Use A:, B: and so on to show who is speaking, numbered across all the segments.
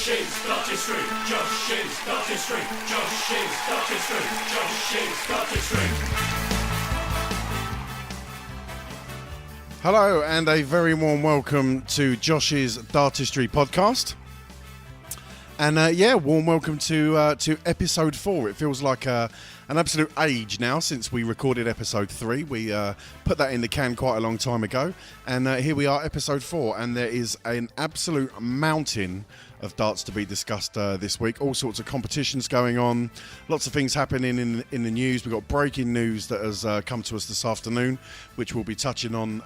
A: Josh's Dartistry, Josh's Dartistry, Josh's Dartistry, Josh's Dartistry.
B: Hello and a very warm welcome to Josh's Dartistry podcast. And warm welcome to episode 4. It feels like an absolute age now since we recorded episode 3. We put that in the can quite a long time ago. And here we are, episode 4. And there is an absolute mountain of darts to be discussed this week. All sorts of competitions going on. Lots of things happening in the news. We've got breaking news that has come to us this afternoon, which we'll be touching on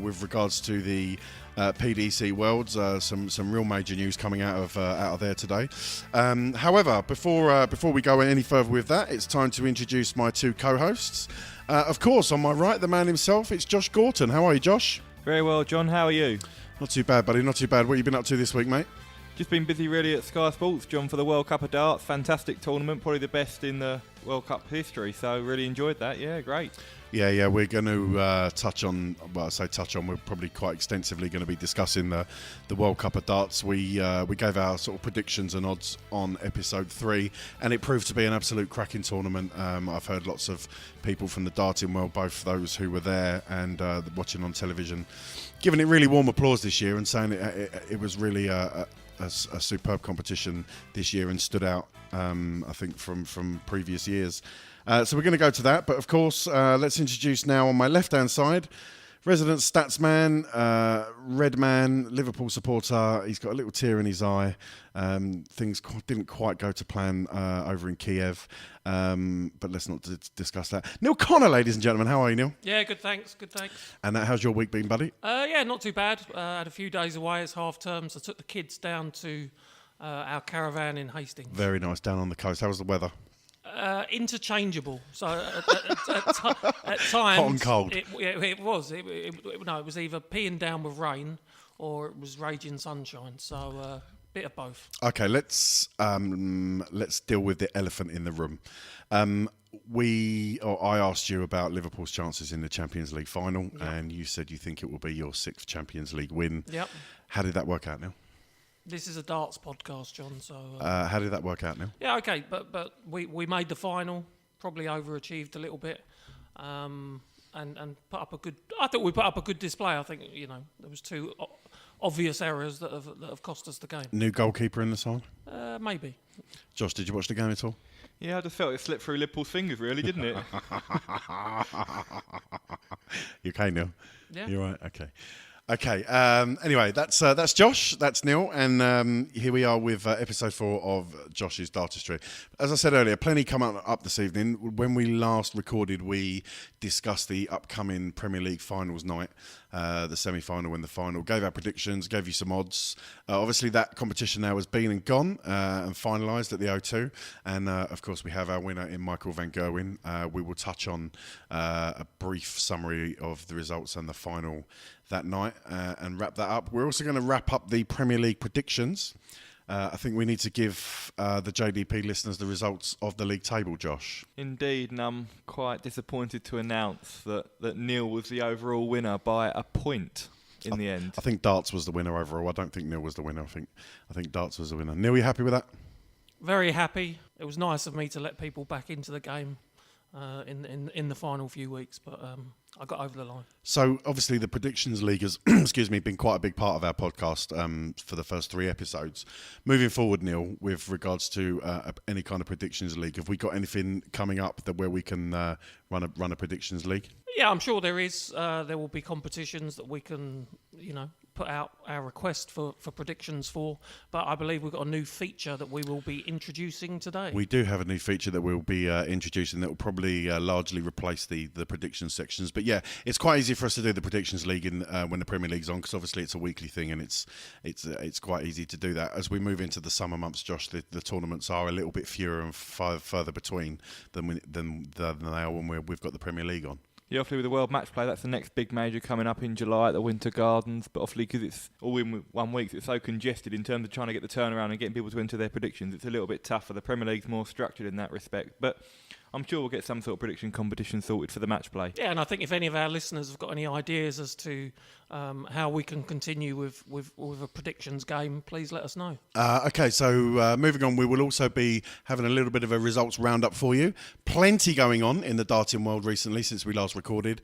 B: with regards to the PDC Worlds. Some real major news coming out of there today. However, before we go any further with that, it's time to introduce my two co-hosts. Of course, on my right, the man himself, it's Josh Gorton. How are you, Josh?
C: Very well, John. How are you?
B: Not too bad, buddy. Not too bad. What have you been up to this week, mate?
C: Just been busy really at Sky Sports, John, for the World Cup of Darts. Fantastic tournament, probably the best in the World Cup history. So really enjoyed that. Yeah, great. Yeah, we're going to touch on, we're probably quite extensively going to be discussing the World Cup of Darts. We gave our sort of predictions and odds on episode 3, and it proved to be an absolute cracking tournament. I've heard lots of people from the darting world, both those who were there and watching on television, giving it really warm applause this year and saying it was really a superb competition this year and stood out, I think, from previous years. So we're going to go to that, but of course, let's introduce now on my left-hand side, resident statsman, red man, Liverpool supporter. He's got a little tear in his eye. Things didn't quite go to plan over in Kiev, but let's not discuss that. Neil Connor, ladies and gentlemen, how are you, Neil?
D: Yeah, good, thanks.
B: And how's your week been, buddy?
D: Yeah, not too bad. Had a few days away. It's half term, so I took the kids down to our caravan in Hastings.
B: Very nice, down on the coast. How was the weather?
D: Interchangeable. So at times,
B: hot and cold.
D: It was. It was either peeing down with rain or it was raging sunshine. So bit of both.
B: Okay, let's deal with the elephant in the room. I asked you about Liverpool's chances in the Champions League final, and you said you think it will be your 6th Champions League win.
D: Yep.
B: How did that work out, Neil?
D: This is a darts podcast, John. So
B: how did that work out, Neil?
D: Yeah, okay, but we made the final, probably overachieved a little bit, and put up a good. I thought we put up a good display. I think there was 2 obvious errors that have cost us the game. New
B: goalkeeper in the side?
D: Maybe.
B: Josh, did you watch the game at all?
C: Yeah, I just felt it slipped through Liverpool's fingers, really, didn't it?
B: You okay, Neil?
D: Yeah.
B: You're right. Okay. Anyway, that's Josh, that's Neil, and here we are with episode 4 of Josh's Dartistry. As I said earlier, plenty come up this evening. When we last recorded, we discussed the upcoming Premier League finals night, the semi-final and the final. Gave our predictions, gave you some odds. Obviously, that competition now has been and gone and finalised at the O2. And of course, we have our winner in Michael van Gerwen. We will touch on a brief summary of the results and the final that night and wrap that up. We're also going to wrap up the Premier League predictions. I think we need to give the JDP listeners the results of the league table, Josh.
C: Indeed, and I'm quite disappointed to announce that Neil was the overall winner by a point in the end.
B: I think darts was the winner overall. I don't think Neil was the winner. I think darts was the winner. Neil, you happy with that?
D: Very happy. It was nice of me to let people back into the game in the final few weeks, but I got over the line.
B: So obviously the Predictions League has been quite a big part of our podcast for the first 3 episodes. Moving forward, Neil, with regards to any kind of Predictions League, have we got anything coming up where we can run a Predictions League?
D: Yeah, I'm sure there is. There will be competitions that we can, put out our request for predictions for. But I believe we've got a new feature that we will be introducing today.
B: We do have a new feature that we'll be introducing that will probably largely replace the predictions sections. But yeah, it's quite easy for us to do the Predictions League when the Premier League's on, because obviously it's a weekly thing and it's quite easy to do that. As we move into the summer months, Josh, the tournaments are a little bit fewer and further between than they are when we've got the Premier League on.
C: Yeah, obviously with the World Match Play, that's the next big major coming up in July at the Winter Gardens. But obviously because it's all in 1 week, it's so congested in terms of trying to get the turnaround and getting people to enter their predictions. It's a little bit tougher. The Premier League's more structured in that respect. But I'm sure we'll get some sort of prediction competition sorted for the match play.
D: Yeah, and I think if any of our listeners have got any ideas as to how we can continue with a predictions game, please let us know.
B: Okay, so moving on, we will also be having a little bit of a results roundup for you. Plenty going on in the darting world recently since we last recorded,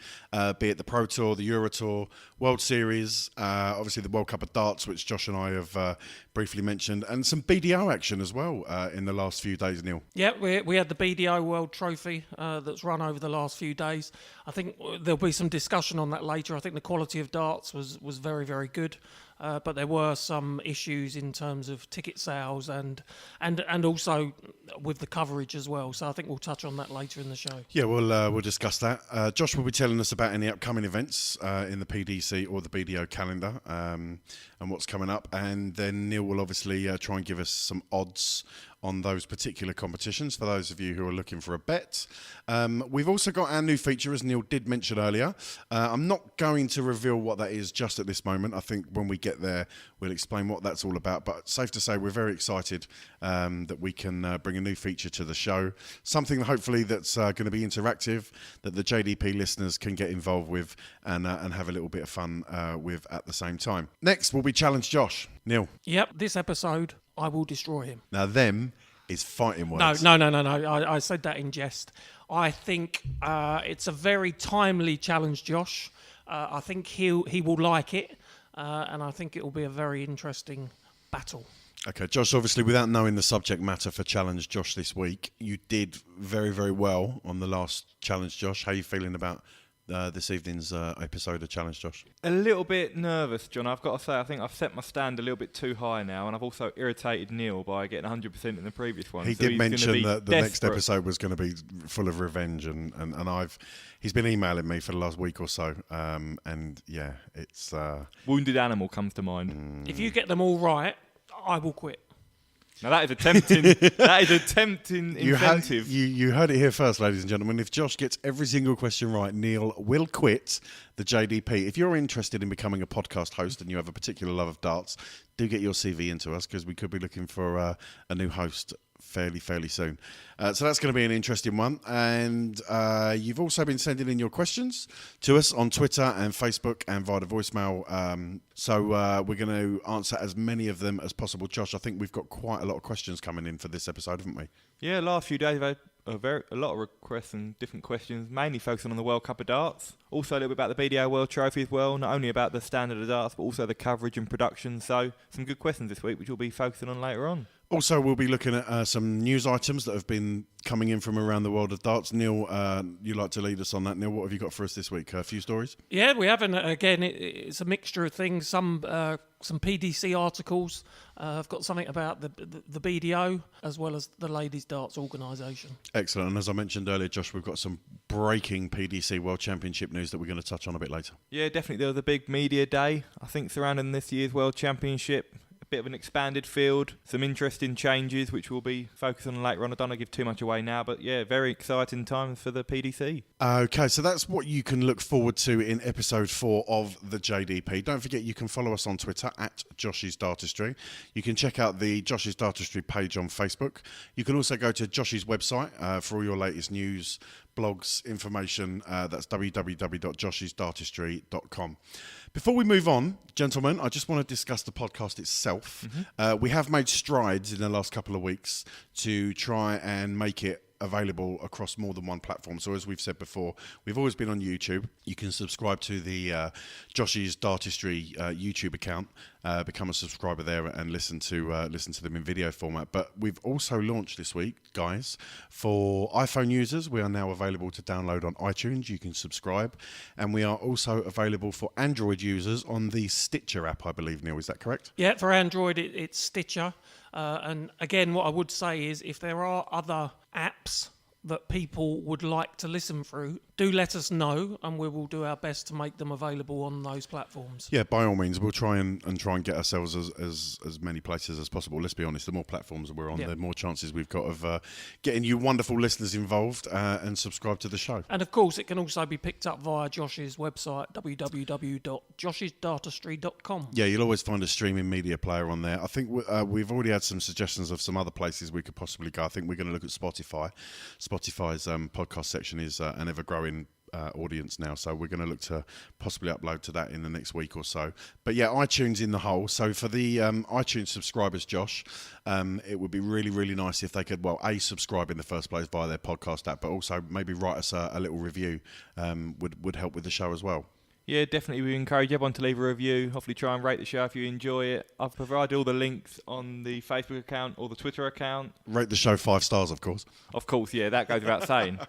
B: be it the Pro Tour, the Euro Tour, World Series, obviously the World Cup of Darts, which Josh and I have briefly mentioned, and some BDO action as well in the last few days, Neil.
D: Yeah, we had the BDO World Trophy that's run over the last few days. I think there'll be some discussion on that later. I think the quality of darts was very, very good. But there were some issues in terms of ticket sales and also with the coverage as well. So I think we'll touch on that later in the show.
B: Yeah, we'll discuss that. Josh will be telling us about any upcoming events in the PDC or the BDO calendar and what's coming up. And then Neil will obviously try and give us some odds on those particular competitions for those of you who are looking for a bet. We've also got our new feature, as Neil did mention earlier. I'm not going to reveal what that is just at this moment. I think when we get there, we'll explain what that's all about. But safe to say, we're very excited that we can bring a new feature to the show. Something hopefully that's going to be interactive, that the JDP listeners can get involved with and have a little bit of fun with at the same time. Next will be Challenge Josh. Neil.
D: Yep, this episode, I will destroy him.
B: Now, them is fighting words.
D: No. I said that in jest. I think it's a very timely challenge, Josh. I think he will like it, and I think it will be a very interesting battle.
B: Okay, Josh, obviously, without knowing the subject matter for Challenge Josh this week, you did very, very well on the last Challenge Josh. How are you feeling about this evening's episode of Challenge Josh?
C: A little bit nervous, John. I've got to say, I think I've set my stand a little bit too high now, and I've also irritated Neil by getting 100% in the previous one.
B: He
C: so
B: did mention that the next
C: desperate.
B: episode was going to be full of revenge, and he's been emailing me for the last week or so, and yeah, it's...
C: Wounded Animal comes to mind.
D: If you get them all right, I will quit.
C: Now that is a tempting incentive.
B: You heard it here first, ladies and gentlemen. If Josh gets every single question right, Neil will quit the JDP. If you're interested in becoming a podcast host and you have a particular love of darts, do get your CV into us, because we could be looking for a new host fairly soon. So that's going to be an interesting one. And you've also been sending in your questions to us on Twitter and Facebook and via the voicemail. So we're going to answer as many of them as possible. Josh, I think we've got quite a lot of questions coming in for this episode, haven't we?
C: Yeah, last few days we've had a lot of requests and different questions, mainly focusing on the World Cup of Darts. Also a little bit about the BDO World Trophy as well, not only about the standard of darts, but also the coverage and production. So some good questions this week, which we'll be focusing on later on.
B: Also, we'll be looking at some news items that have been coming in from around the world of darts. Neil, you like to lead us on that. Neil, what have you got for us this week? A few stories?
D: Yeah, we have. And again, it's a mixture of things. Some PDC articles. I've got something about the BDO as well as the Ladies Darts Organisation.
B: Excellent. And as I mentioned earlier, Josh, we've got some breaking PDC World Championship news that we're going to touch on a bit later.
C: Yeah, definitely. There was a big media day, I think, surrounding this year's World Championship. Bit of an expanded field, some interesting changes which we'll be focusing on later on. I don't want to give too much away now, but yeah, very exciting times for the PDC.
B: Okay, so that's what you can look forward to in episode 4 of the JDP. Don't forget, you can follow us on Twitter at Josh's Dartistry. You can check out the Josh's Dartistry page on Facebook. You can also go to Josh's website for all your latest news, blogs, information. That's www.joshsdartistry.com. Before we move on, gentlemen, I just want to discuss the podcast itself. Mm-hmm. We have made strides in the last couple of weeks to try and make it available across more than one platform. So as we've said before, we've always been on YouTube. You can subscribe to the Josh's Dartistry YouTube account, become a subscriber there and listen to them in video format. But we've also launched this week, guys, for iPhone users. We are now available to download on iTunes. You can subscribe. And we are also available for Android users on the Stitcher app, I believe, Neil. Is that correct?
D: Yeah, for Android, it's Stitcher. And again, what I would say is if there are other apps that people would like to listen through, do let us know, and we will do our best to make them available on those platforms.
B: Yeah, by all means, we'll try and get ourselves as many places as possible. Let's be honest, the more platforms we're on, the more chances we've got of getting you wonderful listeners involved and subscribe to the show.
D: And of course, it can also be picked up via Josh's website, www.joshisdartistry.com.
B: Yeah, you'll always find a streaming media player on there. I think we've already had some suggestions of some other places we could possibly go. I think we're going to look at Spotify. Spotify's podcast section is an ever-growing audience now, so we're going to look to possibly upload to that in the next week or so. But yeah, iTunes in the whole. So for the iTunes subscribers, Josh, it would be really, really nice if they could, subscribe in the first place via their podcast app, but also maybe write us a little review. Would help with the show as well.
C: Yeah, definitely. We encourage everyone to leave a review. Hopefully try and rate the show if you enjoy it. I've provided all the links on the Facebook account or the Twitter account.
B: Rate the show 5 stars, of course.
C: Of course, yeah, that goes without saying.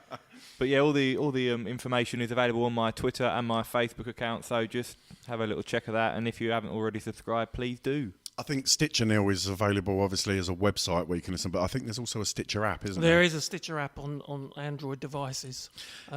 C: But yeah, all the information is available on my Twitter and my Facebook account, so just have a little check of that. And if you haven't already subscribed, please do.
B: I think Stitcher Neil is available, obviously, as a website where you can listen, but I think there's also a Stitcher app, isn't there?
D: There is a Stitcher app on Android devices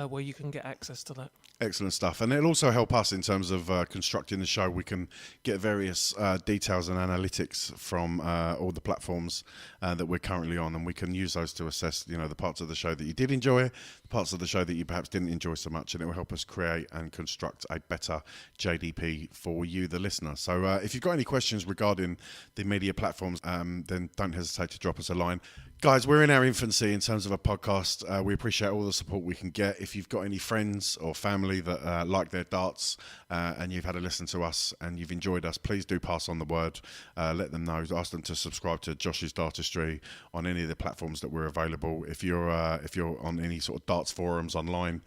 D: where you can get access to that.
B: Excellent stuff. And it'll also help us in terms of constructing the show. We can get various details and analytics from all the platforms that we're currently on, and we can use those to assess, the parts of the show that you did enjoy, the parts of the show that you perhaps didn't enjoy so much, and it will help us create and construct a better JDP for you, the listener. So if you've got any questions regarding the media platforms, then don't hesitate to drop us a line. Guys, we're in our infancy in terms of a podcast. We appreciate all the support we can get. If you've got any friends or family that like their darts and you've had a listen to us and you've enjoyed us, please do pass on the word. Let them know. Ask them to subscribe to Josh's Dartistry on any of the platforms that we're available. If you're on any sort of darts forums online,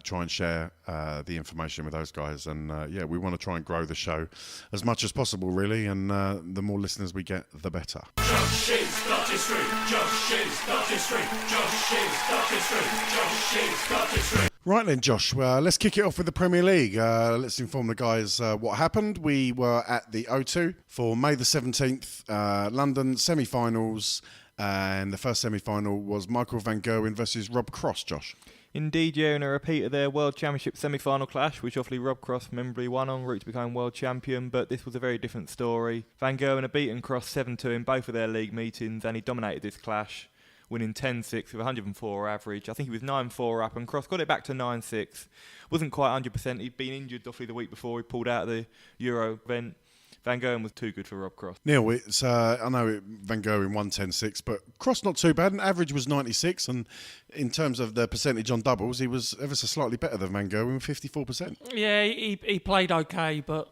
B: try and share the information with those guys. And we want to try and grow the show as much as possible, really. And the more listeners we get, the better.
A: Josh's Dartistry. Josh's Dartistry. Josh's Dartistry. Josh's Dartistry.
B: Right then, Josh, let's kick it off with the Premier League. Let's inform the guys what happened. We were at the O2 for May the 17th, London semi-finals, and the first semi-final was Michael van Gerwen versus Rob Cross, Josh.
C: Indeed, yeah, in a repeat of their World Championship semi-final clash, which obviously Rob Cross memorably won en route to become world champion, but this was a very different story. Van Gerwen had beaten Cross 7-2 in both of their league meetings, and he dominated this clash, winning 10-6 with 104 average. I think he was 9-4 up, and Cross got it back to 9-6. Wasn't quite 100%. He'd been injured obviously the week before. He pulled out of the Euro event. Van Gerwen was too good for Rob Cross.
B: Neil, it's, I know Van Gerwen won 10-6, but Cross not too bad. An average was 96, and in terms of the percentage on doubles, he was ever so slightly better than Van Gerwen, 54%.
D: Yeah, he played okay, but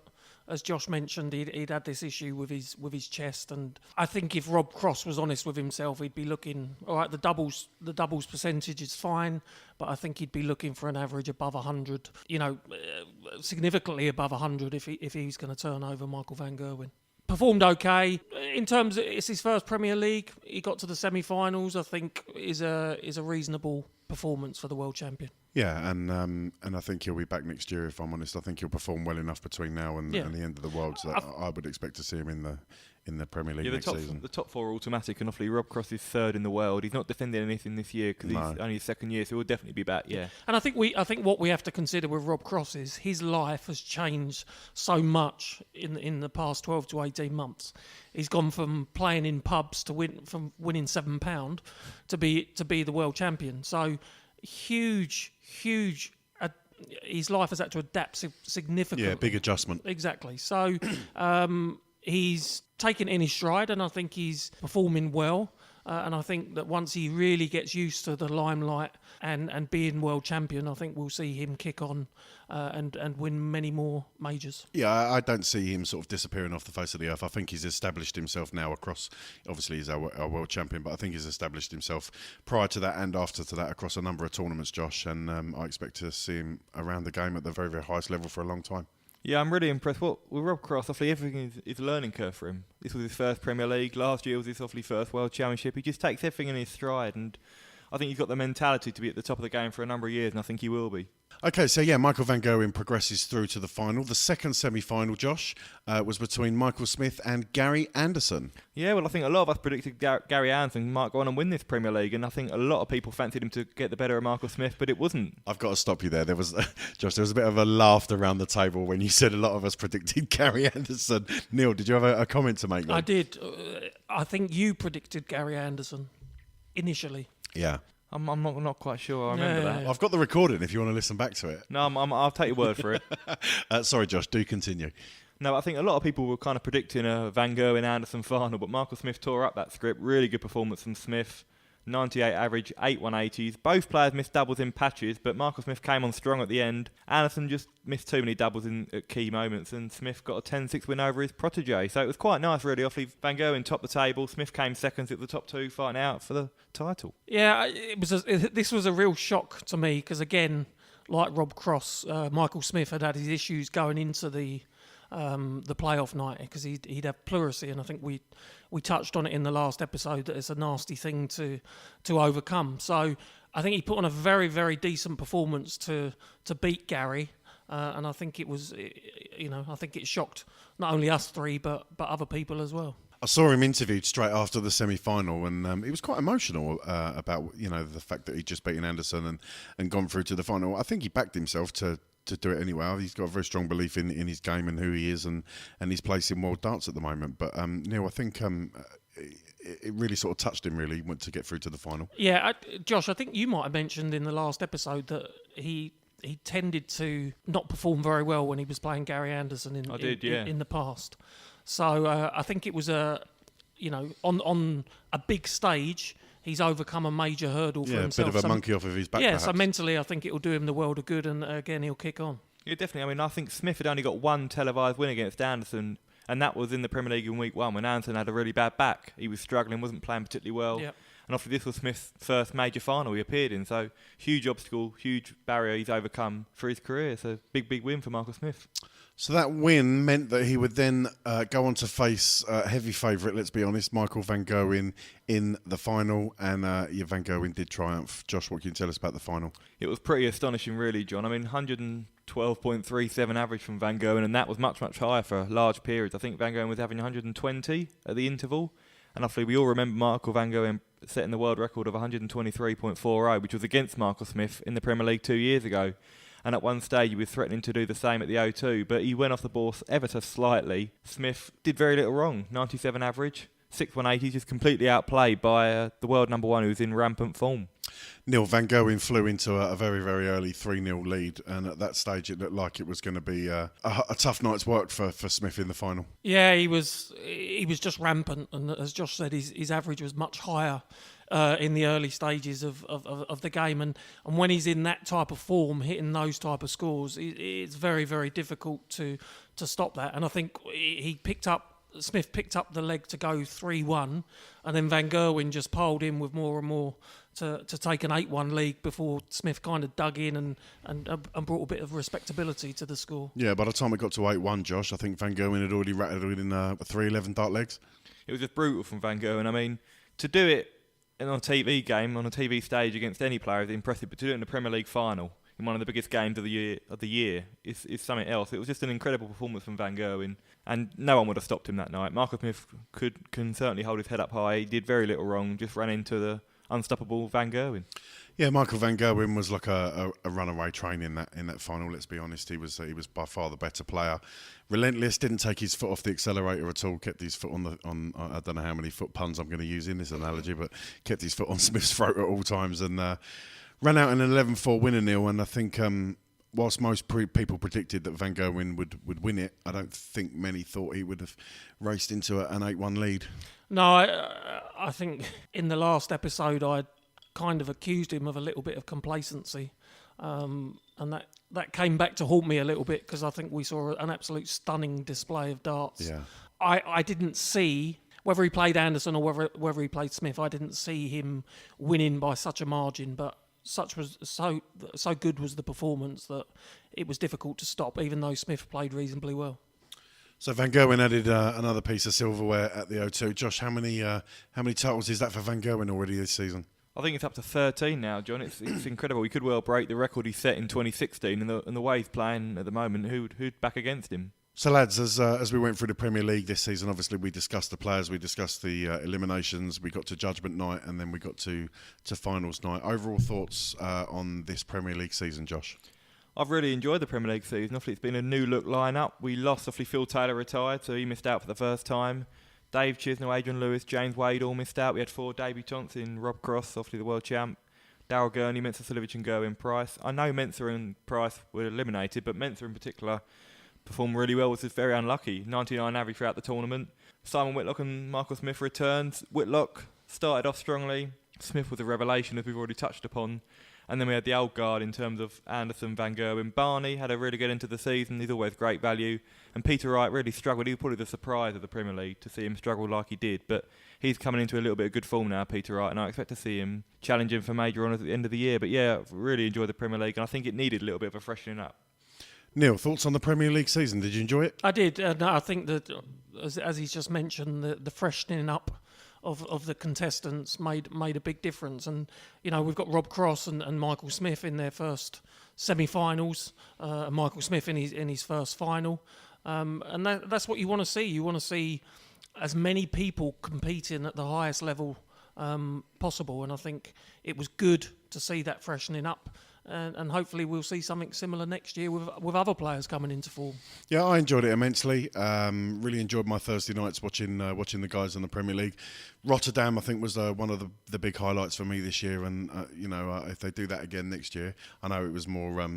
D: as Josh mentioned, he'd had this issue with his chest, and I think if Rob Cross was honest with himself, he'd be looking, all right, the doubles percentage is fine, but I think he'd be looking for an average above 100, significantly above 100 if he's going to turn over Michael van Gerwen. Performed okay in terms of it's his first Premier League. He got to the semi-finals. I think is a reasonable performance for the world champion.
B: Yeah, and I think he'll be back next year. If I'm honest, I think he'll perform well enough between now and the end of the world. So I would expect to see him in the Premier League next season.
C: The top four are automatic, and obviously Rob Cross is third in the world. He's not defending anything this year because he's only his second year, so he'll definitely be back. Yeah,
D: and I think what we have to consider with Rob Cross is his life has changed so much in the past 12 to 18 months. He's gone from playing in pubs to winning £7 to be the world champion. So huge. His life has had to adapt significantly.
B: Yeah, big adjustment.
D: Exactly. So he's taken it in his stride, and I think he's performing well. And I think that once he really gets used to the limelight and being world champion, I think we'll see him kick on and win many more majors.
B: Yeah, I don't see him sort of disappearing off the face of the earth. I think he's established himself now across, obviously he's our world champion, but I think he's established himself prior to that and after to that across a number of tournaments, Josh, and I expect to see him around the game at the very, very highest level for a long time.
C: Yeah, I'm really impressed. With Rob Cross, obviously everything is a learning curve for him. This was his first Premier League. Last year was his obviously first World Championship. He just takes everything in his stride, and I think he's got the mentality to be at the top of the game for a number of years, and I think he will be.
B: Okay, so yeah, Michael van Gerwen progresses through to the final. The second semi-final, Josh, was between Michael Smith and Gary Anderson.
C: Yeah, well, I think a lot of us predicted Gary Anderson might go on and win this Premier League, and I think a lot of people fancied him to get the better of Michael Smith, but it wasn't.
B: I've got to stop you there. There was, Josh, there was a bit of a laughter around the table when you said a lot of us predicted Gary Anderson. Neil, did you have a comment to make?
D: I did. I think you predicted Gary Anderson initially.
B: Yeah.
C: I'm not quite sure I remember that.
B: I've got the recording if you want to listen back to it.
C: No, I'll take your word for it.
B: Sorry, Josh, do continue.
C: No, I think a lot of people were kind of predicting a Van Gerwen-Anderson final, but Michael Smith tore up that script. Really good performance from Smith. 98 average, 8 180s. Both players missed doubles in patches, but Michael Smith came on strong at the end. Anderson just missed too many doubles at key moments, and Smith got a 10-6 win over his protege. So it was quite nice, really. Obviously, Van Gerwen topped the table. Smith came second at the top two, fighting out for the title.
D: Yeah, this was a real shock to me because, again, like Rob Cross, Michael Smith had his issues going into the playoff night because he'd have pleurisy, and I think we touched on it in the last episode that it's a nasty thing to overcome. So I think he put on a very, very decent performance to beat Gary, and I think it was, I think it shocked not only us three but other people as well.
B: I saw him interviewed straight after the semi-final, and he was quite emotional about the fact that he'd just beaten Anderson and gone through to the final. I think he backed himself to do it anyway. He's got a very strong belief in his game and who he is and his place in world darts at the moment. But Neil, I think it really sort of touched him, really, went to get through to the final.
D: Yeah, Josh, I think you might have mentioned in the last episode that he tended to not perform very well when he was playing Gary Anderson in the past. So I think it was on a big stage, he's overcome a major hurdle for himself.
B: Yeah, a bit of a monkey off of his back,
D: Yeah,
B: perhaps.
D: so mentally I think it will do him the world of good, and again, he'll kick on.
C: Yeah, definitely. I mean, I think Smith had only got one televised win against Anderson, and that was in the Premier League in week one when Anderson had a really bad back. He was struggling, wasn't playing particularly well.
D: Yep.
C: And obviously this was Smith's first major final he appeared in, so huge obstacle, huge barrier he's overcome for his career. So big win for Michael Smith.
B: So that win meant that he would then go on to face heavy favourite, let's be honest, Michael van Gerwen in the final. And Van Gerwen did triumph. Josh, what can you tell us about the final?
C: It was pretty astonishing, really, John. I mean, 112.37 average from Van Gerwen, and that was much higher for large periods. I think Van Gerwen was having 120 at the interval. And obviously we all remember Michael van Gerwen setting the world record of 123.40, which was against Michael Smith in the Premier League 2 years ago. And at one stage he was threatening to do the same at the O2, but he went off the ball ever so slightly. Smith did very little wrong. 97 average, 6 180, just completely outplayed by the world number one, who's in rampant form.
B: Neil, Van Gerwen flew into a very, very early 3-0 lead, and at that stage it looked like it was going to be a tough night's work for Smith in the final.
D: Yeah, he was just rampant, and as Josh said, his average was much higher in the early stages of the game, and when he's in that type of form, hitting those type of scores, it's very, very difficult to stop that. And I think Smith picked up the leg to go 3-1, and then Van Gerwen just piled in with more and more to take an 8-1 lead before Smith kind of dug in and brought a bit of respectability to the score.
B: Yeah, by the time it got to 8-1, Josh, I think Van Gerwen had already rattled in 3-11 dart legs.
C: It was just brutal from Van Gerwen. I mean, to do it in a TV game, on a TV stage against any player is impressive, but to do it in the Premier League final, in one of the biggest games of the year is something else. It was just an incredible performance from Van Gerwen, and no one would have stopped him that night. Michael Smith can certainly hold his head up high. He did very little wrong, just ran into the unstoppable Van Gerwen.
B: Yeah, Michael van Gerwen was like a runaway train in that final. Let's be honest, he was by far the better player. Relentless, didn't take his foot off the accelerator at all. Kept his foot on I don't know how many foot puns I'm going to use in this analogy, but kept his foot on Smith's throat at all times, and ran out in an 11-4 winner, Neil. And I think whilst most people predicted that Van Gerwen would win it, I don't think many thought he would have raced into an 8-1 lead.
D: No, I think in the last episode I kind of accused him of a little bit of complacency, and that came back to haunt me a little bit because I think we saw an absolute stunning display of darts.
B: Yeah.
D: I didn't see, whether he played Anderson or whether he played Smith, I didn't see him winning by such a margin, but so good was the performance that it was difficult to stop, even though Smith played reasonably well.
B: So Van Gerwen added another piece of silverware at the O2. Josh, how many titles is that for Van Gerwen already this season?
C: I think it's up to 13 now, John. It's incredible. He could well break the record he set in 2016, and the way he's playing at the moment, who'd back against him?
B: So, lads, as we went through the Premier League this season, obviously we discussed the players, we discussed the eliminations, we got to Judgment Night, and then we got to Finals Night. Overall thoughts on this Premier League season, Josh?
C: I've really enjoyed the Premier League season. Obviously, it's been a new look lineup. We lost, obviously, Phil Taylor retired, so he missed out for the first time. Dave Chisnell, Adrian Lewis, James Wade all missed out. We had 4 debutants in Rob Cross, obviously the world champ, Darryl Gurney, Mensah Suljovic and Gerwyn Price. I know Mensah and Price were eliminated, but Mensah in particular performed really well, was just very unlucky. 99 average throughout the tournament. Simon Whitlock and Michael Smith returned. Whitlock started off strongly. Smith was a revelation, as we've already touched upon. And then we had the old guard in terms of Anderson, Van Gerwen. Barney had a really good end to the season. He's always great value. And Peter Wright really struggled. He was probably the surprise of the Premier League to see him struggle like he did. But he's coming into a little bit of good form now, Peter Wright, and I expect to see him challenging for major honours at the end of the year. But yeah, I've really enjoyed the Premier League, and I think it needed a little bit of a freshening up.
B: Neil, thoughts on the Premier League season? Did you enjoy it?
D: I did. No, I think that, as he's just mentioned, the freshening up of the contestants made a big difference. And, you know, we've got Rob Cross and Michael Smith in their first semi-finals, and Michael Smith in his first final. And that's what you want to see. You want to see as many people competing at the highest level possible. And I think it was good to see that freshening up. And hopefully we'll see something similar next year with other players coming into form.
B: Yeah, I enjoyed it immensely. Really enjoyed my Thursday nights watching the guys in the Premier League. Rotterdam, I think, was one of the big highlights for me this year. And if they do that again next year, I know it was more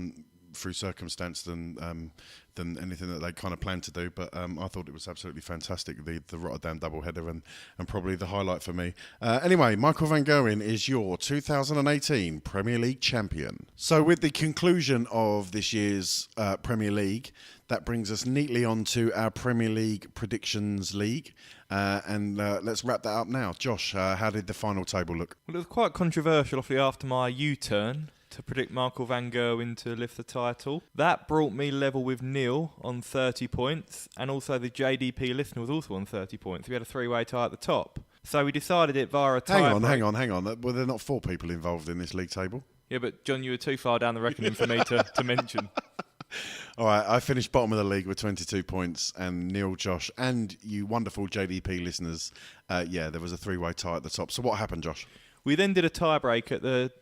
B: through circumstance than anything that they kind of planned to do, but I thought it was absolutely fantastic, the Rotterdam doubleheader, and probably the highlight for me. Anyway, Michael Van Gerwen is your 2018 Premier League champion. So with the conclusion of this year's Premier League, that brings us neatly onto our Premier League Predictions League. And let's wrap that up now. Josh, how did the final table look?
C: Well, it was quite controversial, obviously, after my U-turn to predict Michael Van Gerwen to lift the title. That brought me level with Neil on 30 points, and also the JDP listener was also on 30 points. We had a 3-way tie at the top. So we decided it via a tie.
B: Hang on. Well, there are not 4 people involved in this league table.
C: Yeah, but John, you were too far down the reckoning for me to mention.
B: All right, I finished bottom of the league with 22 points, and Neil, Josh, and you wonderful JDP listeners, there was a 3-way tie at the top. So what happened, Josh?
C: We then did a tie-break at the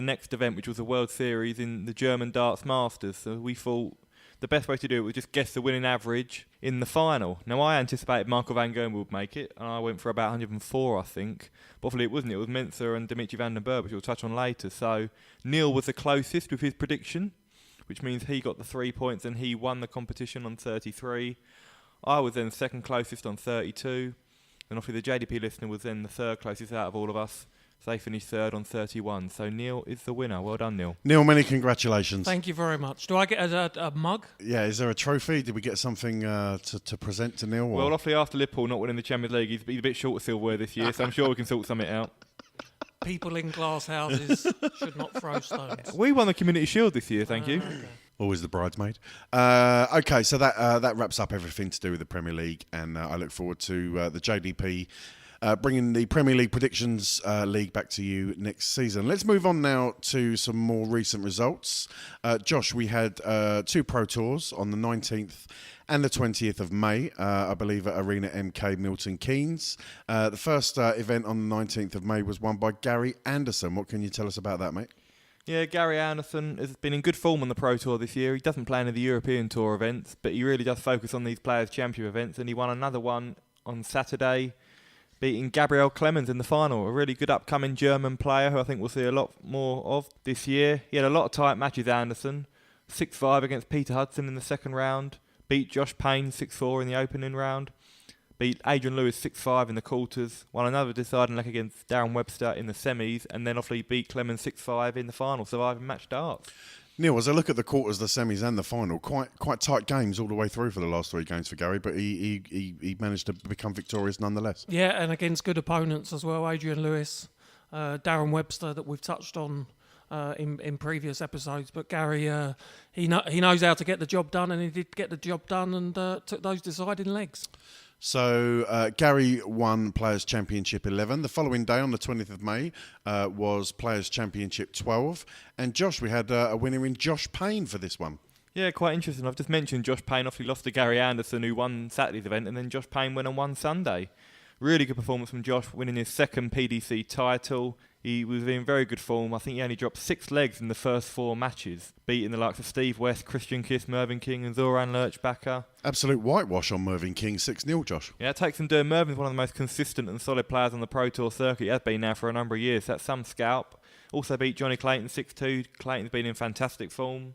C: next event, which was the World Series in the German Darts Masters. So we thought the best way to do it was just guess the winning average in the final. Now, I anticipated Michael Van Gerwen would make it, and I went for about 104, I think. But obviously it wasn't. It was Mensah and Dimitri van den Berg, which we'll touch on later. So Neil was the closest with his prediction, which means he got the 3 points and he won the competition on 33. I was then second closest on 32. And obviously the JDP listener was then the third closest out of all of us. So they finished third on 31. So Neil is the winner. Well done, Neil.
B: Neil, many congratulations.
D: Thank you very much. Do I get a mug?
B: Yeah, is there a trophy? Did we get something to present to Neil?
C: Well, obviously after Liverpool not winning the Champions League, he's a bit short of silverware this year, so I'm sure we can sort something out.
D: People in glass houses should not throw stones.
C: We won the Community Shield this year, thank you.
B: Okay. Always the bridesmaid. Okay, so that wraps up everything to do with the Premier League, and I look forward to the JDP bringing the Premier League Predictions League back to you next season. Let's move on now to some more recent results. Josh, we had 2 Pro Tours on the 19th and the 20th of May, I believe at Arena MK Milton Keynes. The first event on the 19th of May was won by Gary Anderson. What can you tell us about that, mate?
C: Yeah, Gary Anderson has been in good form on the Pro Tour this year. He doesn't play any of the European Tour events, but he really does focus on these Players' Championship events, and he won another one on Saturday, beating Gabriel Clemens in the final, a really good upcoming German player who I think we'll see a lot more of this year. He had a lot of tight matches, Anderson. 6-5 against Peter Hudson in the second round, beat Josh Payne 6-4 in the opening round, beat Adrian Lewis 6-5 in the quarters, won another deciding leg against Darren Webster in the semis, and then obviously beat Clemens 6-5 in the final, surviving match darts.
B: Neil, as I look at the quarters, the semis and the final, quite tight games all the way through for the last 3 games for Gary, but he managed to become victorious nonetheless.
D: Yeah, and against good opponents as well. Adrian Lewis, Darren Webster that we've touched on in previous episodes, but Gary, he knows how to get the job done, and he did get the job done and took those deciding legs.
B: So Gary won Players Championship 11. The following day, on the 20th of May, was Players Championship 12. And Josh, we had a winner in Josh Payne for this one.
C: Yeah, quite interesting. I've just mentioned Josh Payne obviously lost to Gary Anderson, who won Saturday's event, and then Josh Payne went and won Sunday. Really good performance from Josh, winning his second PDC title. He was in very good form. I think he only dropped 6 legs in the first 4 matches, beating the likes of Steve West, Christian Kiss, Mervyn King and Zoran Lurchbacher.
B: Absolute whitewash on Mervyn King, 6-0, Josh.
C: Yeah, it takes some doing. Mervyn's one of the most consistent and solid players on the Pro Tour circuit. He has been now for a number of years. That's some scalp. Also beat Johnny Clayton 6-2. Clayton's been in fantastic form.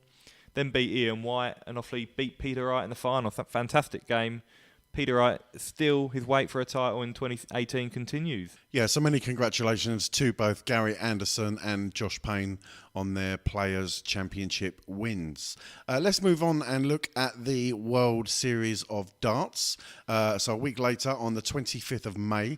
C: Then beat Ian White and obviously beat Peter Wright in the final. Fantastic game. Peter Wright, still his wait for a title in 2018 continues.
B: Yeah, so many congratulations to both Gary Anderson and Josh Payne on their Players' Championship wins. Let's move on and look at the World Series of Darts. So a week later, on the 25th of May,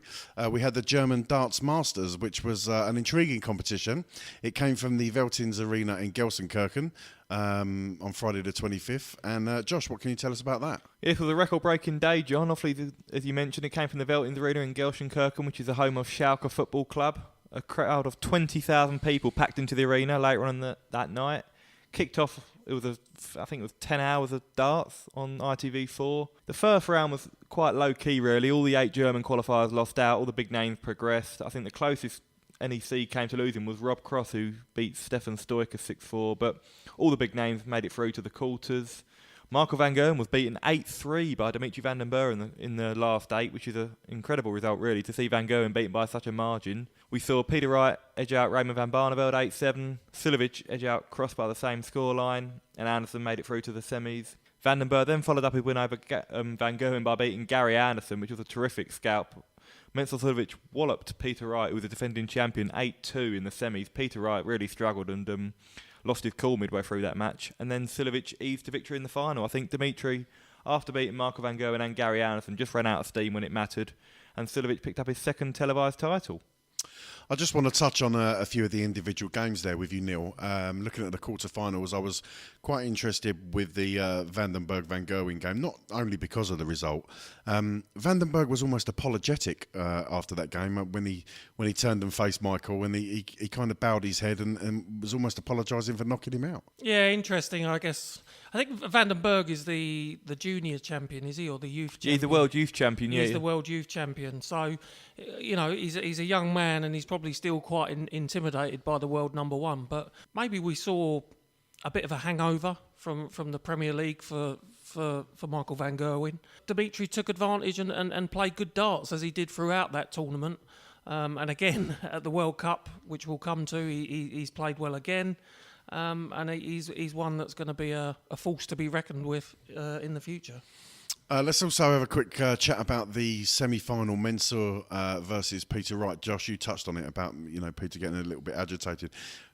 B: we had the German Darts Masters, which was an intriguing competition. It came from the Veltins Arena in Gelsenkirchen on Friday the 25th. And Josh, what can you tell us about that?
C: It was a record-breaking day, John. Obviously, as you mentioned, it came from the Veltins Arena in Gelsenkirchen, which is the home of Schalke Football Club. A crowd of 20,000 people packed into the arena later on that night. Kicked off, I think it was 10 hours of darts on ITV4. The first round was quite low-key, really. All the 8 German qualifiers lost out. All the big names progressed. I think the closest NEC came to losing was Rob Cross, who beat Stefan Stoiker 6-4. But all the big names made it through to the quarters. Michael van Gerwen was beaten 8-3 by Dimitri van den Berg in the last 8, which is an incredible result, really, to see Van Gerwen beaten by such a margin. We saw Peter Wright edge out Raymond van Barneveld 8-7, Silovic edge out Cross by the same scoreline, and Anderson made it through to the semis. Van den Berg then followed up his win over Van Gerwen by beating Gary Anderson, which was a terrific scalp. Menzel Silovic walloped Peter Wright, who was a defending champion, 8-2 in the semis. Peter Wright really struggled and lost his cool midway through that match. And then Silovic eased to victory in the final. I think Dimitri, after beating Michael van Gerwen and Gary Anderson, just ran out of steam when it mattered. And Silovic picked up his second televised title.
B: I just want to touch on a few of the individual games there with you, Neil. Looking at the quarterfinals, I was quite interested with the Van den Berg-Van Gerwen game, not only because of the result. Van den Berg was almost apologetic after that game when he turned and faced Michael, and he kind of bowed his head and was almost apologising for knocking him out.
D: Yeah, interesting, I guess. I think Van den Berg is the junior champion, is he, or the youth champion?
C: He's the world youth champion, yeah.
D: He's the world youth champion. So, you know, he's a young man and he's probably still quite intimidated by the world number 1. But maybe we saw a bit of a hangover from the Premier League for Michael van Gerwen. Dimitri took advantage and played good darts, as he did throughout that tournament. And again, at the World Cup, which we'll come to, he's played well again. And he's one that's going to be a force to be reckoned with in the future.
B: Let's also have a quick chat about the semi-final, Mensur versus Peter Wright. Josh, you touched on it about Peter getting a little bit agitated.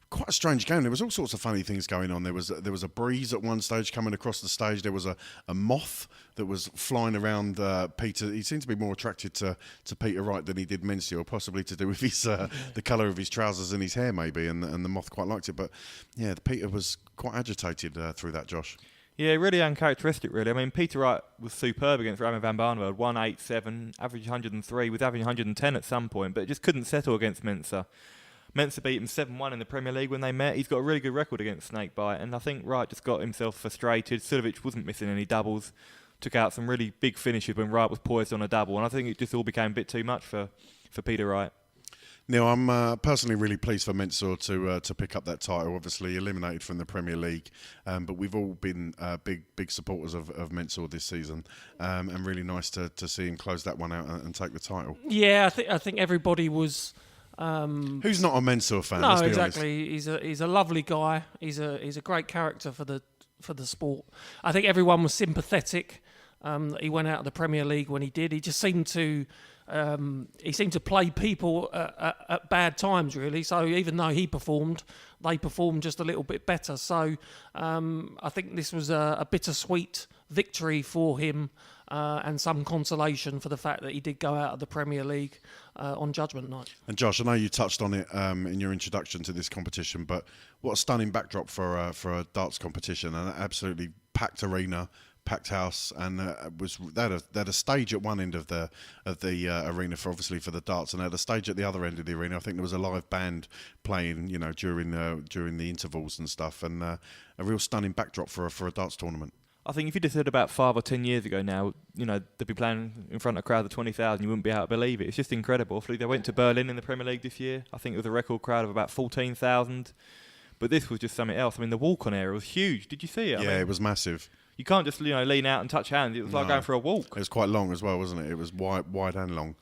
B: Quite a strange game. There was all sorts of funny things going on. There was a breeze at one stage coming across the stage. There was a moth that was flying around Peter. He seemed to be more attracted to Peter Wright than he did Mensur, possibly to do with his the colour of his trousers and his hair maybe, and the moth quite liked it. But yeah, Peter was quite agitated through that, Josh.
C: Yeah, really uncharacteristic, really. I mean, Peter Wright was superb against Raymond van Barneveld, 1-8-7, average 103, was averaging 110 at some point, but just couldn't settle against Mensur. Mensur beat him 7-1 in the Premier League when they met. He's got a really good record against Snakebite, and I think Wright just got himself frustrated. Silovic wasn't missing any doubles, took out some really big finishes when Wright was poised on a double, and I think it just all became a bit too much for Peter Wright.
B: Neil, I'm personally really pleased for Mensur to pick up that title. Obviously eliminated from the Premier League, but we've all been big supporters of Mensur this season, and really nice to see him close that one out and take the title.
D: Yeah, I think everybody was.
B: Who's not a Mensur fan?
D: No,
B: let's be
D: exactly.
B: honest.
D: He's a lovely guy. He's a great character for the sport. I think everyone was sympathetic that he went out of the Premier League when he did. He just seemed to. He seemed to play people at bad times, really. So even though he performed, they performed just a little bit better. So I think this was a bittersweet victory for him and some consolation for the fact that he did go out of the Premier League on Judgment Night.
B: And Josh, I know you touched on it in your introduction to this competition, but what a stunning backdrop for a darts competition. An absolutely packed arena, packed house, and they had a stage at one end of the arena for the darts, and they had a stage at the other end of the arena. I think there was a live band playing, during the intervals and stuff, and a real stunning backdrop for a darts tournament.
C: I think if you just said about 5 or 10 years ago now, they'd be playing in front of a crowd of 20,000, you wouldn't be able to believe it. It's just incredible. They went to Berlin in the Premier League this year. I think it was a record crowd of about 14,000. But this was just something else. I mean, the walk-on area was huge. Did you see it?
B: Yeah, it was massive.
C: You can't just lean out and touch hands. It was like going for a walk.
B: It was quite long as well, wasn't it? It was wide and long.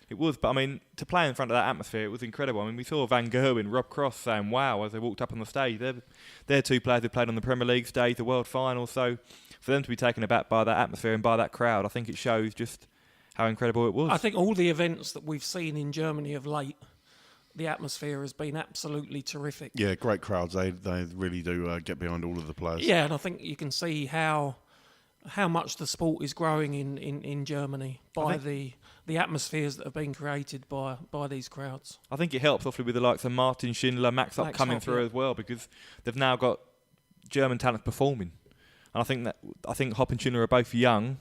C: It was, but I mean, to play in front of that atmosphere, it was incredible. I mean, we saw Van Gerwen, Rob Cross saying "wow" as they walked up on the stage. They're two players who played on the Premier League stage, the World Final. So for them to be taken aback by that atmosphere and by that crowd, I think it shows just how incredible it was.
D: I think all the events that we've seen in Germany of late, the atmosphere has been absolutely terrific. Yeah,
B: great crowds. They really do get behind all of the players.
D: Yeah, and I think you can see how much the sport is growing in Germany by the atmospheres that have been created by these crowds.
C: I think it helps, obviously, with the likes of Martin Schindler, Max Hopp coming through as well, because they've now got German talents performing. And I think Hopp and Schindler are both young.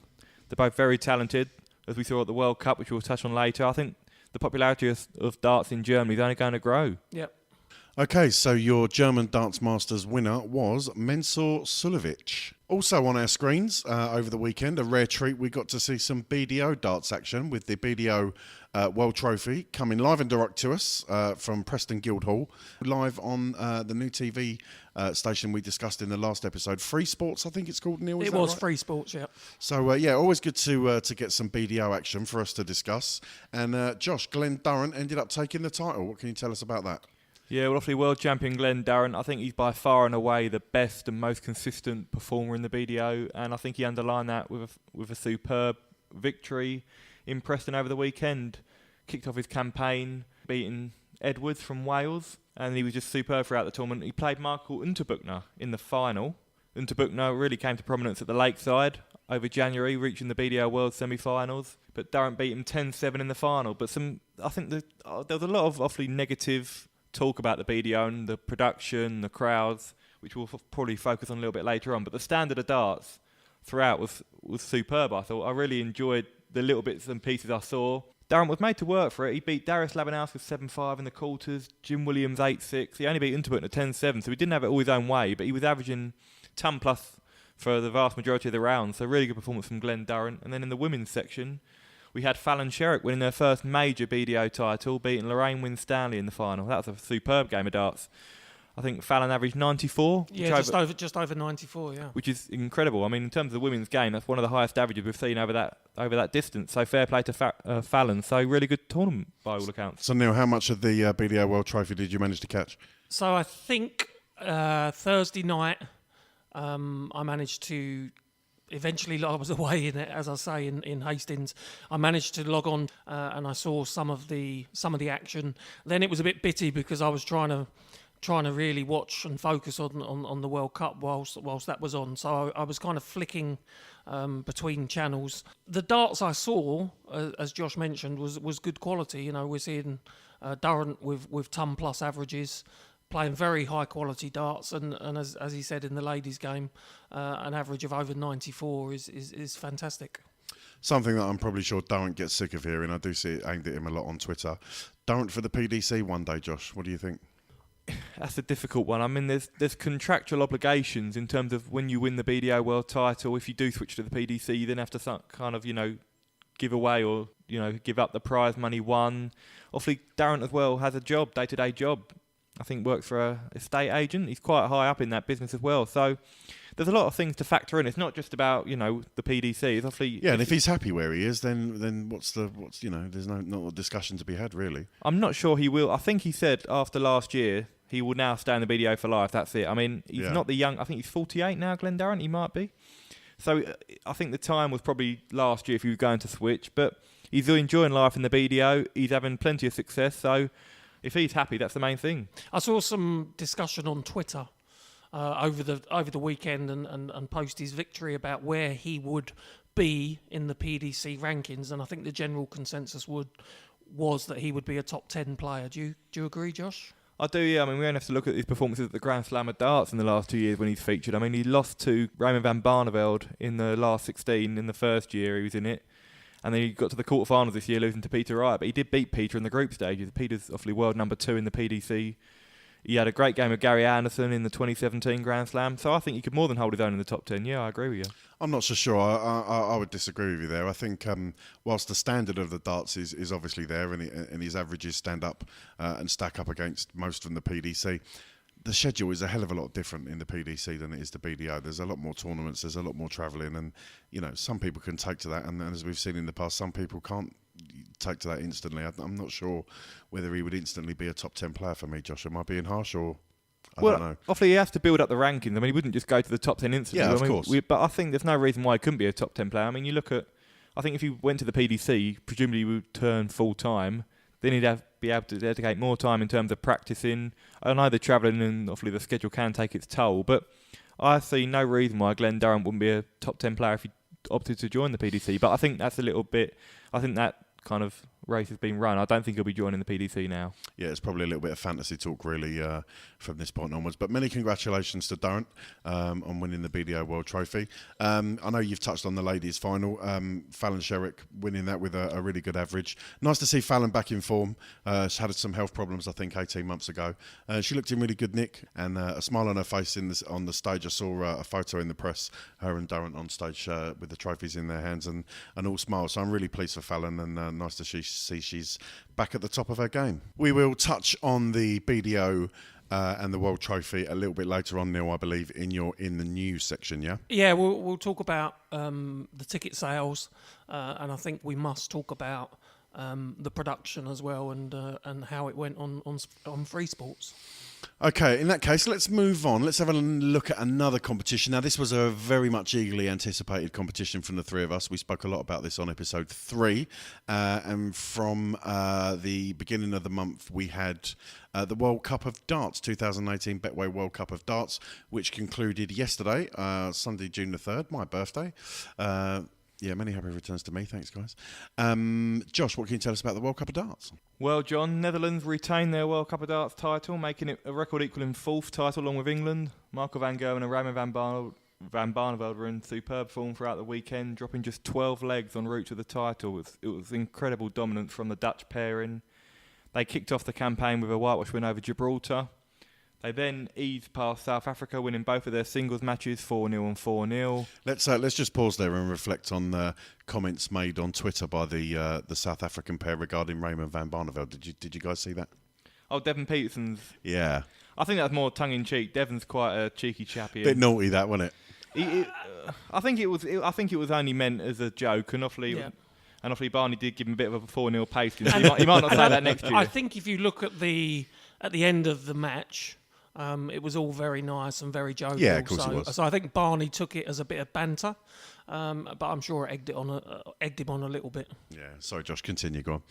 C: They're both very talented, as we saw at the World Cup, which we'll touch on later. I think the popularity of darts in Germany is only going to grow.
D: Yep.
B: Okay, so your German Darts Masters winner was Mensur Suljovic. Also on our screens over the weekend, a rare treat, we got to see some BDO darts action with the BDO World Trophy coming live and direct to us from Preston Guildhall, live on the new TV station we discussed in the last episode, Free Sports, I think it's called, Neil.
D: It was right? Free Sports, yeah.
B: So always good to get some BDO action for us to discuss. And Josh, Glenn Durrant ended up taking the title. What can you tell us about that?
C: Yeah, well, obviously world champion Glenn Durrant, I think he's by far and away the best and most consistent performer in the BDO, and I think he underlined that with a superb victory in Preston over the weekend. Kicked off his campaign, beating Edwards from Wales, and he was just superb throughout the tournament. He played Michael Unterbuchner in the final. Unterbuchner really came to prominence at the Lakeside over January, reaching the BDO World semi-finals, but Durrant beat him 10-7 in the final. But I think there was a lot of awfully negative talk about the BDO and the production, the crowds, which we'll probably focus on a little bit later on. But the standard of darts throughout was superb, I thought. I really enjoyed the little bits and pieces I saw. Durrant was made to work for it. He beat Darius Labanauskas 7-5 in the quarters, Jim Williams 8-6. He only beat Unterbuchner 10-7, so he didn't have it all his own way, but he was averaging 10 plus for the vast majority of the rounds. So really good performance from Glenn Durrant. And then in the women's section, we had Fallon Sherrick winning her first major BDO title, beating Lorraine Winstanley in the final. That was a superb game of darts. I think Fallon averaged 94.
D: Yeah, just over 94, yeah.
C: Which is incredible. I mean, in terms of the women's game, that's one of the highest averages we've seen over that distance. So fair play to Fallon. So really good tournament by all accounts.
B: So Neil, how much of the BDO World Trophy did you manage to catch?
D: So I think Thursday night I managed to... Eventually, I was away in it, as I say, in Hastings. I managed to log on and I saw some of the action. Then it was a bit bitty because I was trying to really watch and focus on the World Cup whilst that was on. So I was kind of flicking between channels. The darts I saw, as Josh mentioned, was good quality. You know, we're seeing Durrant with ton plus averages, playing very high quality darts, and as he said in the ladies' game, an average of over 94 is fantastic.
B: Something that I'm probably sure Durrant gets sick of hearing. I do see it aimed at him a lot on Twitter. Durrant for the PDC one day, Josh. What do you think?
C: That's a difficult one. I mean, there's contractual obligations in terms of when you win the BDO World title. If you do switch to the PDC, you then have to kind of, give away or, give up the prize money won. Obviously, Durrant as well has a job, day-to-day job. I think works for a estate agent. He's quite high up in that business as well. So there's a lot of things to factor in. It's not just about, the PDC. It's obviously...
B: Yeah, and if he's happy where he is, then what's there's no discussion to be had, really.
C: I'm not sure he will. I think he said after last year, he will now stay in the BDO for life. That's it. I mean, he's not the young... I think he's 48 now, Glenn Durrant. He might be. So I think the time was probably last year if he was going to switch. But he's enjoying life in the BDO. He's having plenty of success. So if he's happy, that's the main thing.
D: I saw some discussion on Twitter over the weekend and post his victory about where he would be in the PDC rankings. And I think the general consensus was that he would be a top 10 player. Do you agree, Josh?
C: I do, yeah. I mean, we only have to look at his performances at the Grand Slam of darts in the last 2 years when he's featured. I mean, he lost to Raymond van Barneveld in the last 16 in the first year he was in it. And then he got to the quarterfinals this year, losing to Peter Wright. But he did beat Peter in the group stages. Peter's obviously world number 2 in the PDC. He had a great game with Gary Anderson in the 2017 Grand Slam. So I think he could more than hold his own in the top 10. Yeah, I agree with you.
B: I'm not so sure. I would disagree with you there. I think whilst the standard of the darts is obviously there and his averages stand up and stack up against most from the PDC, the schedule is a hell of a lot different in the PDC than it is the BDO. There's a lot more tournaments, there's a lot more travelling, and some people can take to that, and as we've seen in the past, some people can't take to that instantly. I'm not sure whether he would instantly be a top 10 player for me, Josh. Am I being harsh or... I don't know.
C: Obviously, he has to build up the rankings. I mean, he wouldn't just go to the top 10 instantly.
B: Yeah, of course.
C: But I think there's no reason why he couldn't be a top 10 player. I mean, you look at... I think if he went to the PDC, presumably he would turn full-time. Then he'd be able to dedicate more time in terms of practicing. I know the travelling and obviously the schedule can take its toll, but I see no reason why Glenn Durrant wouldn't be a top 10 player if he opted to join the PDC. But I think that's a little bit... I think that kind of race has been run. I don't think he'll be joining the PDC now. Yeah,
B: it's probably a little bit of fantasy talk really from this point onwards. But many congratulations to Durrant on winning the BDO World Trophy. I know you've touched on the ladies' final. Fallon Sherrick winning that with a really good average. Nice to see Fallon back in form. She had some health problems, I think, 18 months ago. She looked in really good nick and a smile on her face on the stage. I saw a photo in the press, her and Durrant on stage with the trophies in their hands and all smiles. So I'm really pleased for Fallon and nice to see she's back at the top of her game. We will touch on the BDO and the World Trophy a little bit later on, Neil, I believe, in the news section, yeah?
D: Yeah, we'll talk about the ticket sales, and I think we must talk about the production as well and how it went on Free Sports.
B: Okay, in that case, let's move on. Let's have a look at another competition. Now, this was a very much eagerly anticipated competition from the three of us. We spoke a lot about this on episode 3. And from the beginning of the month, we had the World Cup of Darts, 2018 Betway World Cup of Darts, which concluded yesterday, Sunday, June the 3rd, my birthday. Yeah, many happy returns to me. Thanks, guys. Josh, what can you tell us about the World Cup of Darts?
C: Well, John, Netherlands retained their World Cup of Darts title, making it a record equaling 4th title along with England. Marco van Gerwen and Raymond van Barneveld were in superb form throughout the weekend, dropping just 12 legs en route to the title. It was incredible dominance from the Dutch pairing. They kicked off the campaign with a whitewash win over Gibraltar. They then eased past South Africa, winning both of their singles matches 4-0 and 4-0.
B: Let's just pause there and reflect on the comments made on Twitter by the South African pair regarding Raymond van Barneveld. Did you guys see that?
C: Oh, Devon Peterson's.
B: Yeah.
C: I think that's more tongue in cheek. Devon's quite a cheeky chappy.
B: Bit naughty, that, wasn't
C: it? I think it was only meant as a joke, and obviously Barney did give him a bit of a 4-0 pasting. So he might not say that next year.
D: I think if you look at the end of the match. It was all very nice and very jovial.
B: Yeah, of course it was.
D: So I think Barney took it as a bit of banter, but I'm sure it egged him on a little bit.
B: Yeah, sorry, Josh, continue, go on.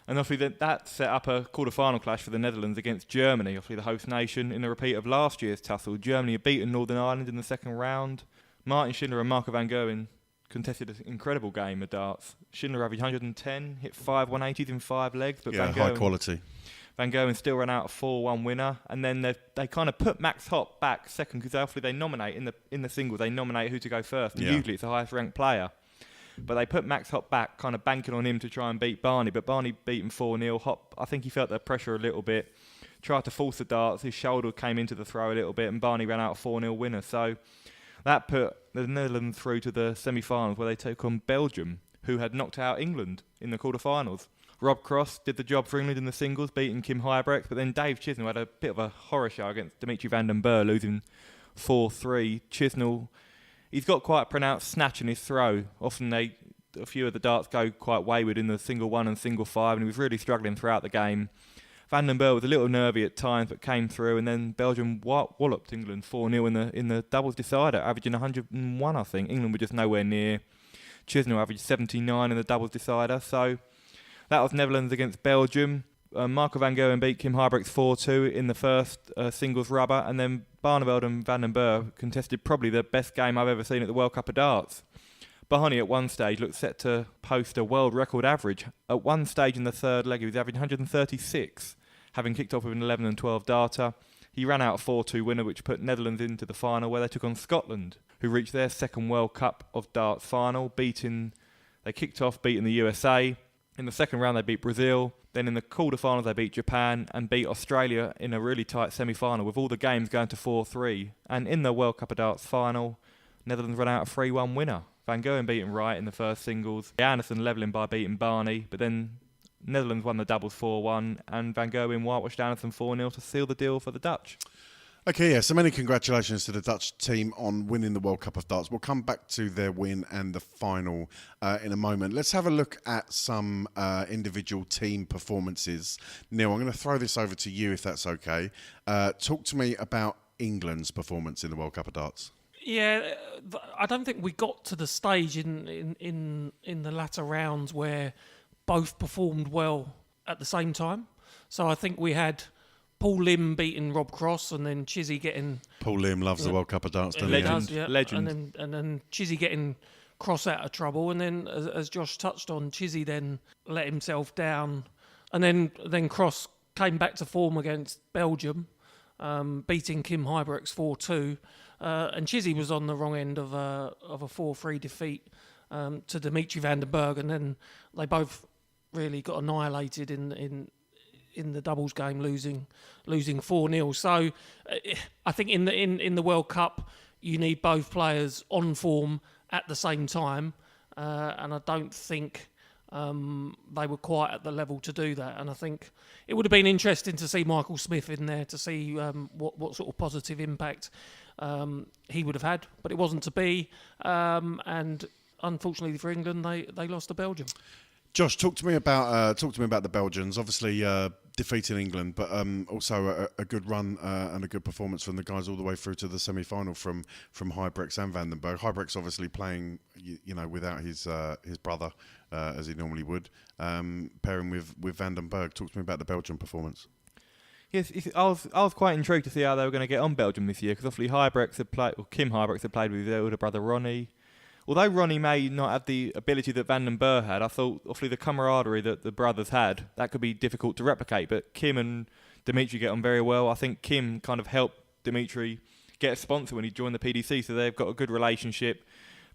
C: And obviously that set up a quarter-final clash for the Netherlands against Germany, obviously the host nation, in a repeat of last year's tussle. Germany had beaten Northern Ireland in the second round. Martin Schindler and Marco van Gerwen contested an incredible game of darts. Schindler averaged 110, hit 5 180s in 5 legs. But
B: yeah, high quality.
C: Van Gerwen still ran out a 4-1 winner, and then they kind of put Max Hopp back second because obviously they nominate in the singles. They nominate who to go first, and usually it's the highest ranked player. But they put Max Hopp back, kind of banking on him to try and beat Barney. But Barney beat him 4-0. Hopp, I think he felt the pressure a little bit. Tried to force the darts. His shoulder came into the throw a little bit, and Barney ran out a 4-0 winner. So that put the Netherlands through to the semi-finals, where they took on Belgium, who had knocked out England in the quarter-finals. Rob Cross did the job for England in the singles, beating Kim Huybrechts, but then Dave Chisnell had a bit of a horror show against Dimitri van den Berg, losing 4-3. Chisnell, he's got quite a pronounced snatch in his throw. Often a few of the darts go quite wayward in the single 1 and single 5, and he was really struggling throughout the game. Van den Berg was a little nervy at times, but came through, and then Belgium walloped England 4-0 in the doubles decider, averaging 101, I think. England were just nowhere near. Chisnell averaged 79 in the doubles decider, so that was Netherlands against Belgium. Marco van Gerwen beat Kim Huybrechts 4-2 in the first singles rubber, and then Barneveld and Van den Berg contested probably the best game I've ever seen at the World Cup of Darts. Barney at one stage looked set to post a world record average. At one stage in the third leg, he was averaging 136, having kicked off with an 11 and 12 darter. He ran out a 4-2 winner, which put Netherlands into the final, where they took on Scotland, who reached their second World Cup of Darts final, they kicked off beating the USA. In the second round, they beat Brazil. Then in the quarterfinals, they beat Japan and beat Australia in a really tight semi-final, with all the games going to 4-3. And in the World Cup of Darts final, Netherlands ran out a 3-1 winner. Van Gogh beating Wright in the first singles. Anderson levelling by beating Barney, but then Netherlands won the doubles 4-1, and Van Gogh whitewashed Anderson 4-0 to seal the deal for the Dutch.
B: Okay, yeah, so many congratulations to the Dutch team on winning the World Cup of Darts. We'll come back to their win and the final in a moment. Let's have a look at some individual team performances. Neil, I'm going to throw this over to you if that's okay. Talk to me about England's performance in the World Cup of Darts.
D: Yeah, I don't think we got to the stage in the latter rounds where both performed well at the same time. So I think we had Paul Lim beating Rob Cross, and then Chizzy getting...
B: Paul Lim loves the World Cup of Darts, doesn't he?
D: Does, yeah.
C: Legend.
D: And then Chizzy getting Cross out of trouble, and then, as Josh touched on, Chizzy then let himself down, and then Cross came back to form against Belgium, beating Kim Huybrechts 4-2, and Chizzy was on the wrong end of a 4-3 defeat to Dimitri van den Berg, and then they both really got annihilated in the doubles game, losing 4-0. So I think in the World Cup you need both players on form at the same time, and I don't think they were quite at the level to do that. And I think it would have been interesting to see Michael Smith in there to see what sort of positive impact he would have had, but it wasn't to be. And unfortunately for England, they lost to Belgium.
B: Josh, talk to me about the Belgians. Obviously defeating England, but also a good run and a good performance from the guys all the way through to the semi-final from Huybrechts and Van den Berg. Huybrechts obviously playing, without his brother as he normally would, pairing with Van den Berg. Talk to me about the Belgian performance.
C: Yes, I was quite intrigued to see how they were going to get on Belgium this year, because obviously Kim Huybrechts had played with his older brother Ronnie. Although Ronnie may not have the ability that Van den Berg had, I thought, obviously, the camaraderie that the brothers had, that could be difficult to replicate. But Kim and Dimitri get on very well. I think Kim kind of helped Dimitri get a sponsor when he joined the PDC, so they've got a good relationship.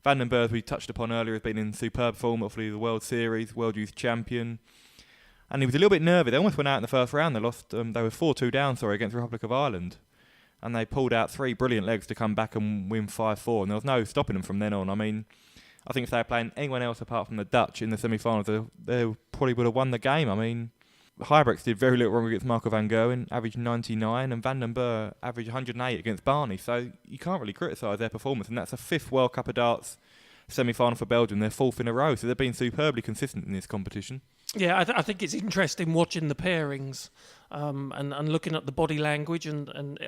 C: Van den Berg, we touched upon earlier, has been in superb form, obviously the World Series, World Youth Champion. And he was a little bit nervy. They almost went out in the first round. They lost. They were 4-2 down, against the Republic of Ireland. And they pulled out 3 brilliant legs to come back and win 5-4. And there was no stopping them from then on. I mean, I think if they were playing anyone else apart from the Dutch in the semi-finals, they probably would have won the game. I mean, Huybrechts did very little wrong against Marco van Gogh, averaged 99, and Van den Berg averaged 108 against Barney. So you can't really criticise their performance. And that's a 5th World Cup of Darts semi-final for Belgium. They're 4th in a row. So they've been superbly consistent in this competition.
D: Yeah, I think it's interesting watching the pairings and looking at the body language and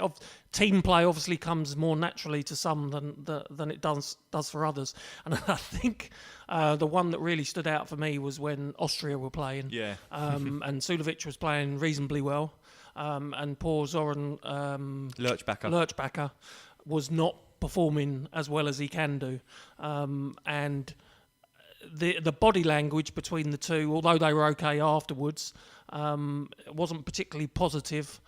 D: team play obviously comes more naturally to some than it does for others. And I think the one that really stood out for me was when Austria were playing.
C: Yeah.
D: And Sudovic was playing reasonably well, and poor Zoran Lerchbacher was not performing as well as he can do, and the body language between the two, although they were okay afterwards, wasn't particularly positive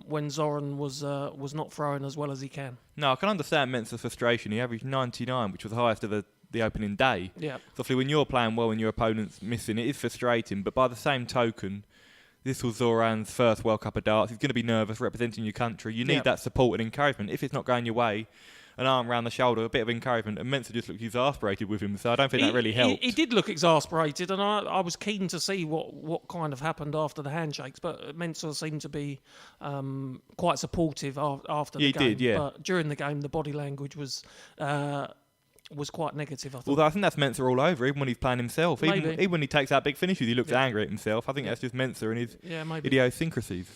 D: when Zoran was not throwing as well as he can.
C: No, I can understand Mensah's frustration. He averaged 99, which was the highest of the opening day.
D: Yeah.
C: So obviously when you're playing well and your opponent's missing, it is frustrating. But by the same token, this was Zoran's first World Cup of Darts. He's going to be nervous representing your country. You need that support and encouragement. If it's not going your way, an arm round the shoulder, a bit of encouragement, and Mensah just looked exasperated with him, so I don't think that really helped.
D: He did look exasperated, and I was keen to see what kind of happened after the handshakes, but Mensah seemed to be quite supportive after the game.
C: He did, yeah.
D: But during the game, the body language was quite negative, I thought.
C: Although I think that's Mensah all over, even when he's playing himself. Even when he takes out big finishes, he looks angry at himself. I think that's just Mensah and his idiosyncrasies.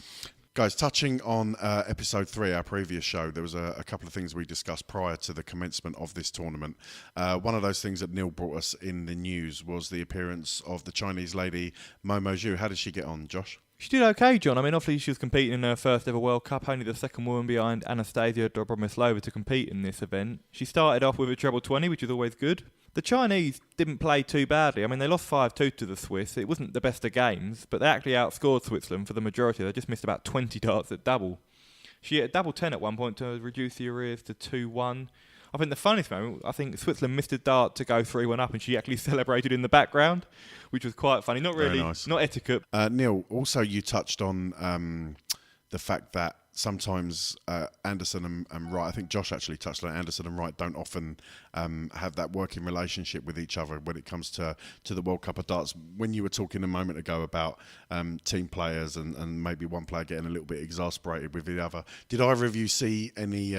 B: Guys, touching on episode 3, our previous show, there was a couple of things we discussed prior to the commencement of this tournament. One of those things that Neil brought us in the news was the appearance of the Chinese lady Momo Zhu. How did she get on, Josh?
C: She did okay, John. I mean, obviously she was competing in her first ever World Cup, only the second woman behind Anastasia Dobromislova to compete in this event. She started off with a treble 20, which is always good. The Chinese didn't play too badly. I mean, they lost 5-2 to the Swiss. It wasn't the best of games, but they actually outscored Switzerland for the majority. They just missed about 20 darts at double. She hit a double 10 at one point to reduce the arrears to 2-1. I think the funniest moment, I think Switzerland missed a dart to go 3-1 up, and she actually celebrated in the background, which was quite funny. Not really, nice. Not etiquette.
B: Neil, also you touched on the fact that sometimes Anderson and Wright, I think Josh actually touched on it, Anderson and Wright don't often have that working relationship with each other when it comes to the World Cup of Darts. When you were talking a moment ago about team players and maybe one player getting a little bit exasperated with the other, did either of you see any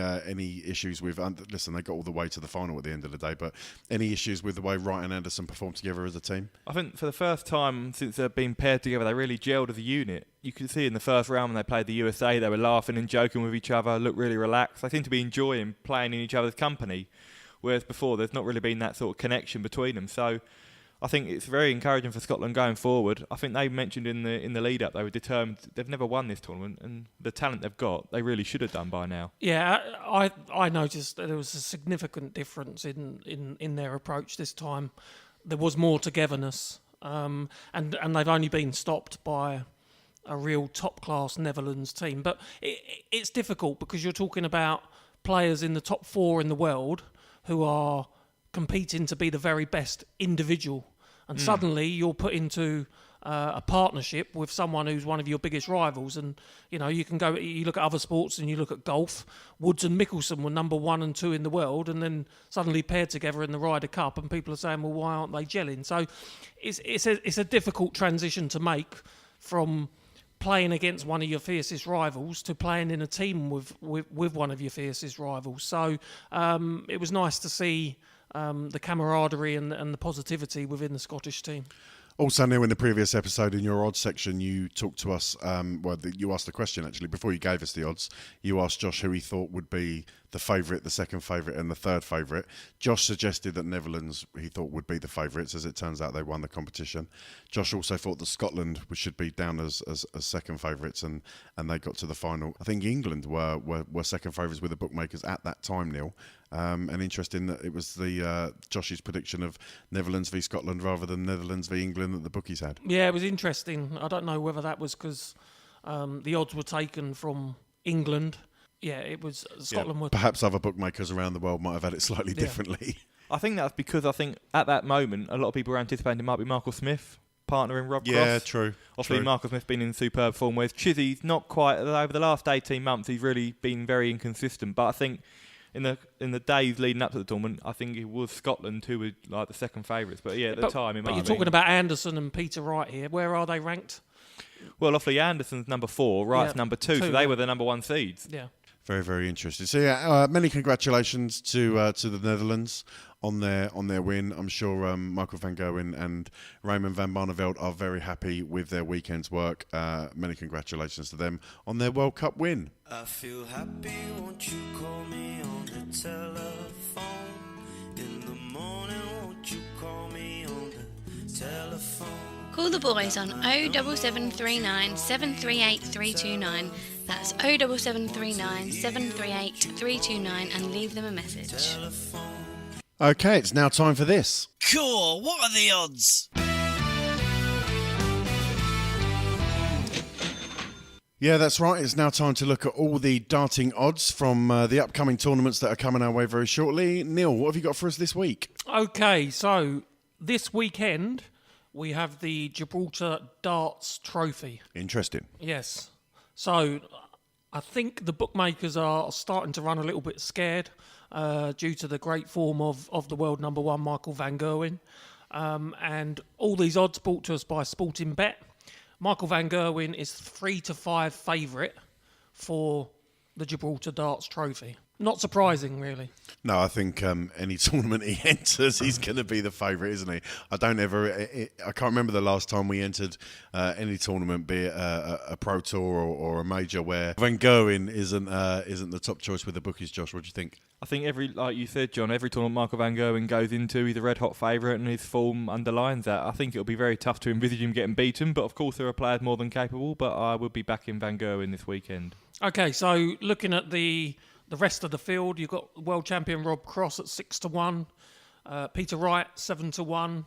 B: issues with, listen, they got all the way to the final at the end of the day, but any issues with the way Wright and Anderson performed together as a team?
C: I think for the first time since they've been paired together, they really gelled as a unit. You could see in the first round when they played the USA, they were laughing and joking with each other, looked really relaxed. They seem to be enjoying playing in each other's company, whereas before there's not really been that sort of connection between them. So I think it's very encouraging for Scotland going forward. I think they mentioned in the lead-up they were determined. They've never won this tournament, and the talent they've got, they really should have done by now.
D: Yeah, I noticed that there was a significant difference in their approach this time. There was more togetherness, and they've only been stopped by a real top-class Netherlands team. But it's difficult because you're talking about players in the top 4 in the world who are competing to be the very best individual. And suddenly you're put into a partnership with someone who's one of your biggest rivals. And, you know, you look at other sports and you look at golf. Woods and Mickelson were number 1 and 2 in the world and then suddenly paired together in the Ryder Cup, and people are saying, well, why aren't they gelling? So it's a difficult transition to make from playing against one of your fiercest rivals to playing in a team with one of your fiercest rivals. So it was nice to see the camaraderie and the positivity within the Scottish team.
B: Also, Neil, in the previous episode, in your odds section, you talked to us, you asked the question, actually, before you gave us the odds. You asked Josh who he thought would be the favourite, the second favourite and the third favourite. Josh suggested that Netherlands, he thought, would be the favourites. As it turns out, they won the competition. Josh also thought that Scotland should be down as second favourites, and they got to the final. I think England were second favourites with the bookmakers at that time, Neil. And interesting that it was the Josh's prediction of Netherlands v Scotland rather than Netherlands v England that the bookies had.
D: Yeah, it was interesting. I don't know whether that was because the odds were taken from England. Yeah, it was Scotland.
B: Yeah, perhaps other bookmakers around the world might have had it slightly differently.
C: I think that's because I think at that moment a lot of people were anticipating it might be Michael Smith partnering Rob Cross.
B: Yeah, true.
C: Obviously, Michael Smith's been in superb form, whereas Chizzy's not quite. Over the last 18 months, he's really been very inconsistent. But I think in the days leading up to the tournament, I think it was Scotland who were like the second favourites. But yeah, at the time, it might.
D: But you're talking about Anderson and Peter Wright here. Where are they ranked?
C: Well, obviously Anderson's number 4, Wright's number 2, so they were the number 1 seeds.
D: Yeah.
B: Very, very interesting. So yeah, many congratulations to the Netherlands on their win. I'm sure Michael van Gerwen and Raymond van Barneveld are very happy with their weekend's work. Many congratulations to them on their World Cup win.
E: I feel happy, won't you call me on the telephone? In the morning, won't you call me on the telephone?
F: Call the boys on 07739 738 329. That's 07739 738 329 and leave them a message.
B: Okay, it's now time for this.
E: Cool, what are the odds?
B: Yeah, that's right. It's now time to look at all the darting odds from the upcoming tournaments that are coming our way very shortly. Neil, what have you got for us this week?
D: Okay, so this weekend we have the Gibraltar Darts Trophy.
B: Interesting.
D: Yes. So I think the bookmakers are starting to run a little bit scared due to the great form of the world number 1, Michael van Gerwen. And all these odds brought to us by Sporting Bet. Michael van Gerwen is 3-5 favourite for the Gibraltar Darts Trophy. Not surprising, really.
B: No, I think any tournament he enters, he's going to be the favourite, isn't he? I can't remember the last time we entered any tournament, be it a Pro Tour or a major, where Van Gerwen isn't the top choice with the bookies. Josh, what do you think?
C: I think like you said, John, every tournament Michael van Gerwen goes into, he's a red-hot favourite, and his form underlines that. I think it'll be very tough to envisage him getting beaten, but of course there are players more than capable, but I will be backing Van Gerwen this weekend. Okay,
D: so looking at the rest of the field, you've got world champion Rob Cross at 6-1. Peter Wright, 7-1.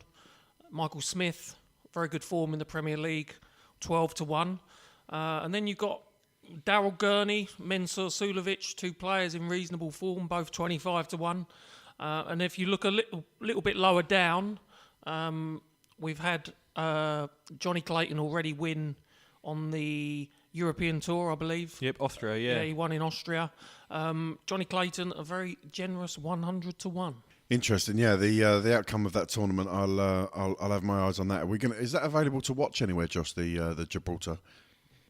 D: Michael Smith, very good form in the Premier League, 12-1. And then you've got Daryl Gurney, Mensur Sulovic, 2 players in reasonable form, both 25-1. And if you look a little bit lower down, we've had Johnny Clayton already win on the European Tour, I believe.
C: Yep, Austria, yeah.
D: Yeah, he won in Austria. Johnny Clayton, a very generous 100-1.
B: Interesting, yeah. The outcome of that tournament, I'll have my eyes on that. Is that available to watch anywhere, Josh? The Gibraltar.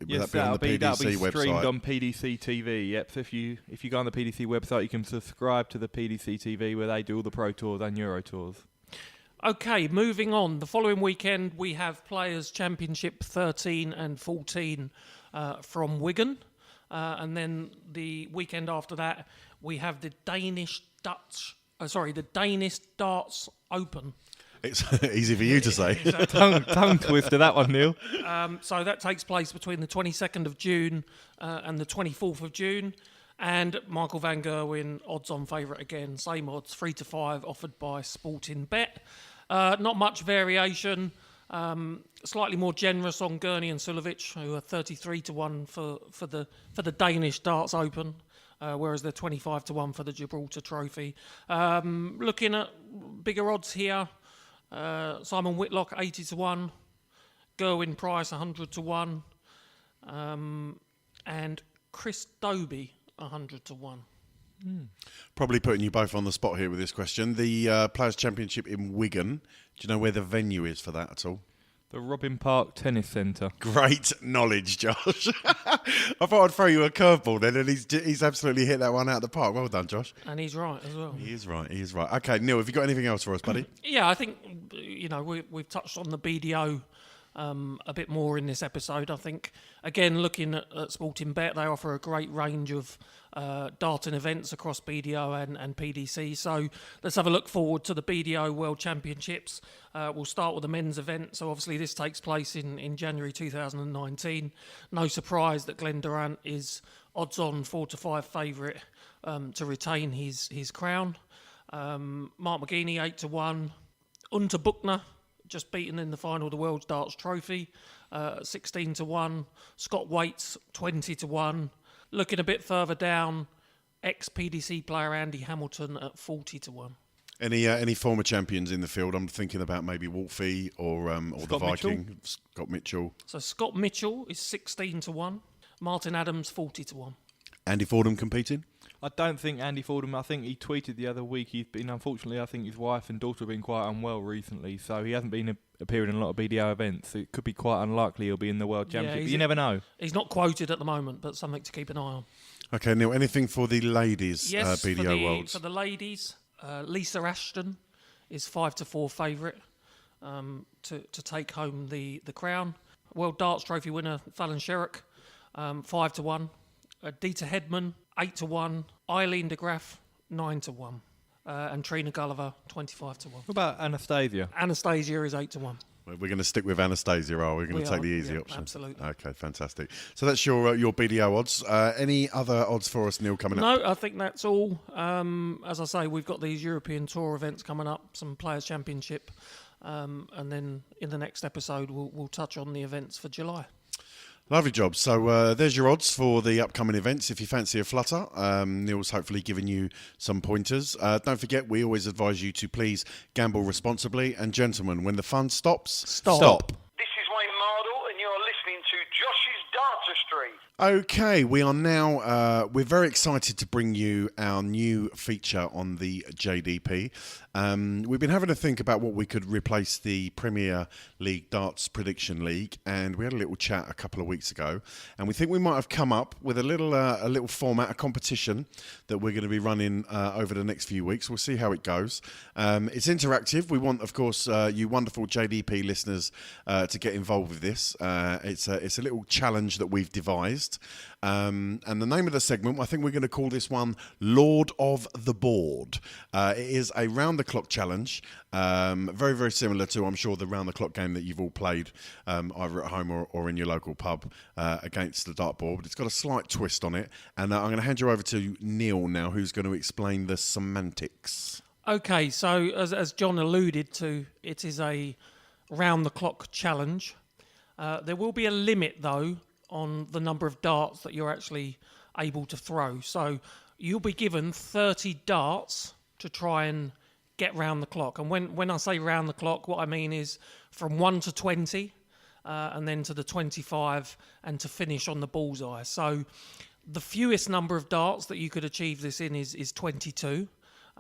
C: Yes, that'll be streamed
B: website?
C: on PDC TV. Yep. So if you go on the PDC website, you can subscribe to the PDC TV where they do all the Pro Tours and Euro Tours.
D: Okay, moving on. The following weekend we have Players Championship 13 and 14 from Wigan, and then the weekend after that we have the Danish Darts Open.
B: It's easy for you to say.
C: tongue twister, that one, Neil.
D: So that takes place between the 22nd of June and the 24th of June. And Michael van Gerwen, odds-on favourite again. Same odds, 3-5, offered by Sporting Bet. Not much variation. Slightly more generous on Gurney and Sulovic, who are 33-1 for the Danish Darts Open. Whereas they're 25-1 for the Gibraltar Trophy. Looking at bigger odds here, Simon Whitlock 80-1, Gerwin Price 100-1, and Chris Dobie 100-1.
B: Probably putting you both on the spot here with this question. The Players' Championship in Wigan. Do you know where the venue is for that at all?
C: The Robin Park Tennis Centre.
B: Great knowledge, Josh. I thought I'd throw you a curveball then, and he's absolutely hit that one out of the park. Well done, Josh.
D: And he's right as well.
B: He is right. Okay, Neil, have you got anything else for us, buddy?
D: Yeah, I think we've touched on the BDO a bit more in this episode. I think, again, looking at Sporting Bet, they offer a great range of darting events across BDO and PDC. So let's have a look forward to the BDO World Championships. We'll start with the men's event. So obviously this takes place in January 2019. No surprise that Glenn Durant is odds-on 4-5 favourite to retain his crown. Mark McGeaney 8-1. Unter Buchner just beaten in the final of the World Darts Trophy, 16-1. Scott Waits 20-1. Looking a bit further down, ex-PDC player Andy Hamilton at 40-1.
B: Any former champions in the field? I'm thinking about maybe Wolfie or the Viking,
C: Mitchell.
B: Scott Mitchell.
D: So Scott Mitchell is 16-1. Martin Adams 40-1.
B: Andy Fordham competing?
C: I don't think Andy Fordham, I think he tweeted the other week, unfortunately, I think his wife and daughter have been quite unwell recently, so he hasn't been appearing in a lot of BDO events. So it could be quite unlikely he'll be in the World Championship. But you never know.
D: He's not quoted at the moment, but something to keep an eye on.
B: Okay, Neil, anything for the ladies BDO Worlds?
D: For the ladies, Lisa Ashton is 5-4 favourite to take home the crown. World Darts Trophy winner Fallon Sherrock, 5-1. Dieter Hedman, 8-1. Eileen de Graaf, 9-1. And Trina Gulliver, 25-1.
C: What about Anastasia?
D: Anastasia is 8-1.
B: We're going to stick with Anastasia, are we? We're going to take the easy option.
D: Absolutely.
B: Okay, fantastic. So that's your BDO odds. Any other odds for us, Neil, coming up?
D: No, I think that's all. As I say, we've got these European Tour events coming up, some Players' Championship, and then in the next episode we'll touch on the events for July.
B: Lovely job. So there's your odds for the upcoming events if you fancy a flutter. Neil's hopefully given you some pointers. Don't forget, we always advise you to please gamble responsibly. And gentlemen, when the fun stops, stop.
G: This is Wayne Mardle, and you're listening to Josh's Dartistry.
B: Okay, we are now, we're very excited to bring you our new feature on the JDP. We've been having to think about what we could replace the Premier League Darts Prediction League, and we had a little chat a couple of weeks ago, and we think we might have come up with a little format, a competition that we're going to be running over the next few weeks. We'll see how it goes. It's interactive. We want, of course, you wonderful JDP listeners to get involved with this. It's a little challenge that we've devised. And the name of the segment, I think we're going to call this one Lord of the Board. It is a round-the-clock challenge, very, very similar to, I'm sure, the round-the-clock game that you've all played either at home or in your local pub against the dartboard. But it's got a slight twist on it. And I'm going to hand you over to Neil now, who's going to explain the semantics.
D: Okay, so as John alluded to, it is a round-the-clock challenge. There will be a limit, though, on the number of darts that you're actually able to throw. So you'll be given 30 darts to try and get round the clock. And when I say round the clock, what I mean is from 1 to 20, and then to the 25, and to finish on the bullseye. So the fewest number of darts that you could achieve this in is 22.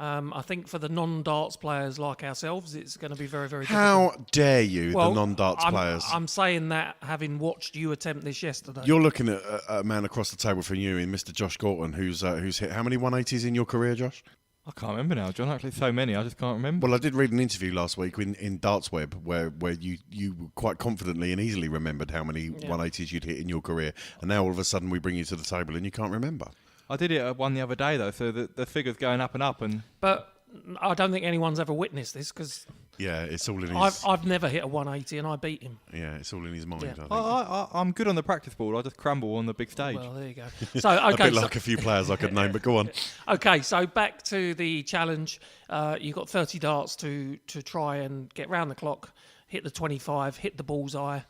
D: I think for the non-darts players like ourselves, it's going to be very, very difficult.
B: How dare you, the non-darts players?
D: I'm saying that having watched you attempt this yesterday.
B: You're looking at a man across the table from you in Mr. Josh Gorton, who's hit how many 180s in your career, Josh?
C: I can't remember now, John. Actually, so many, I just can't remember.
B: Well, I did read an interview last week in Darts Web where you quite confidently and easily remembered how many 180s you'd hit in your career, and now all of a sudden we bring you to the table and you can't remember.
C: I did it at one the other day, though, so the figure's going up and up.
D: But I don't think anyone's ever witnessed this, because
B: it's all in his...
D: I've never hit a 180 and I beat him.
B: Yeah, it's all in his mind,
D: Yeah.
B: I think.
C: I'm good on the practice board. I just crumble on the big stage.
D: Well, there you go. So, okay,
B: a bit like a few players I could name, but go on.
D: Okay, so back to the challenge. You've got 30 darts to try and get round the clock, hit the 25, hit the bullseye.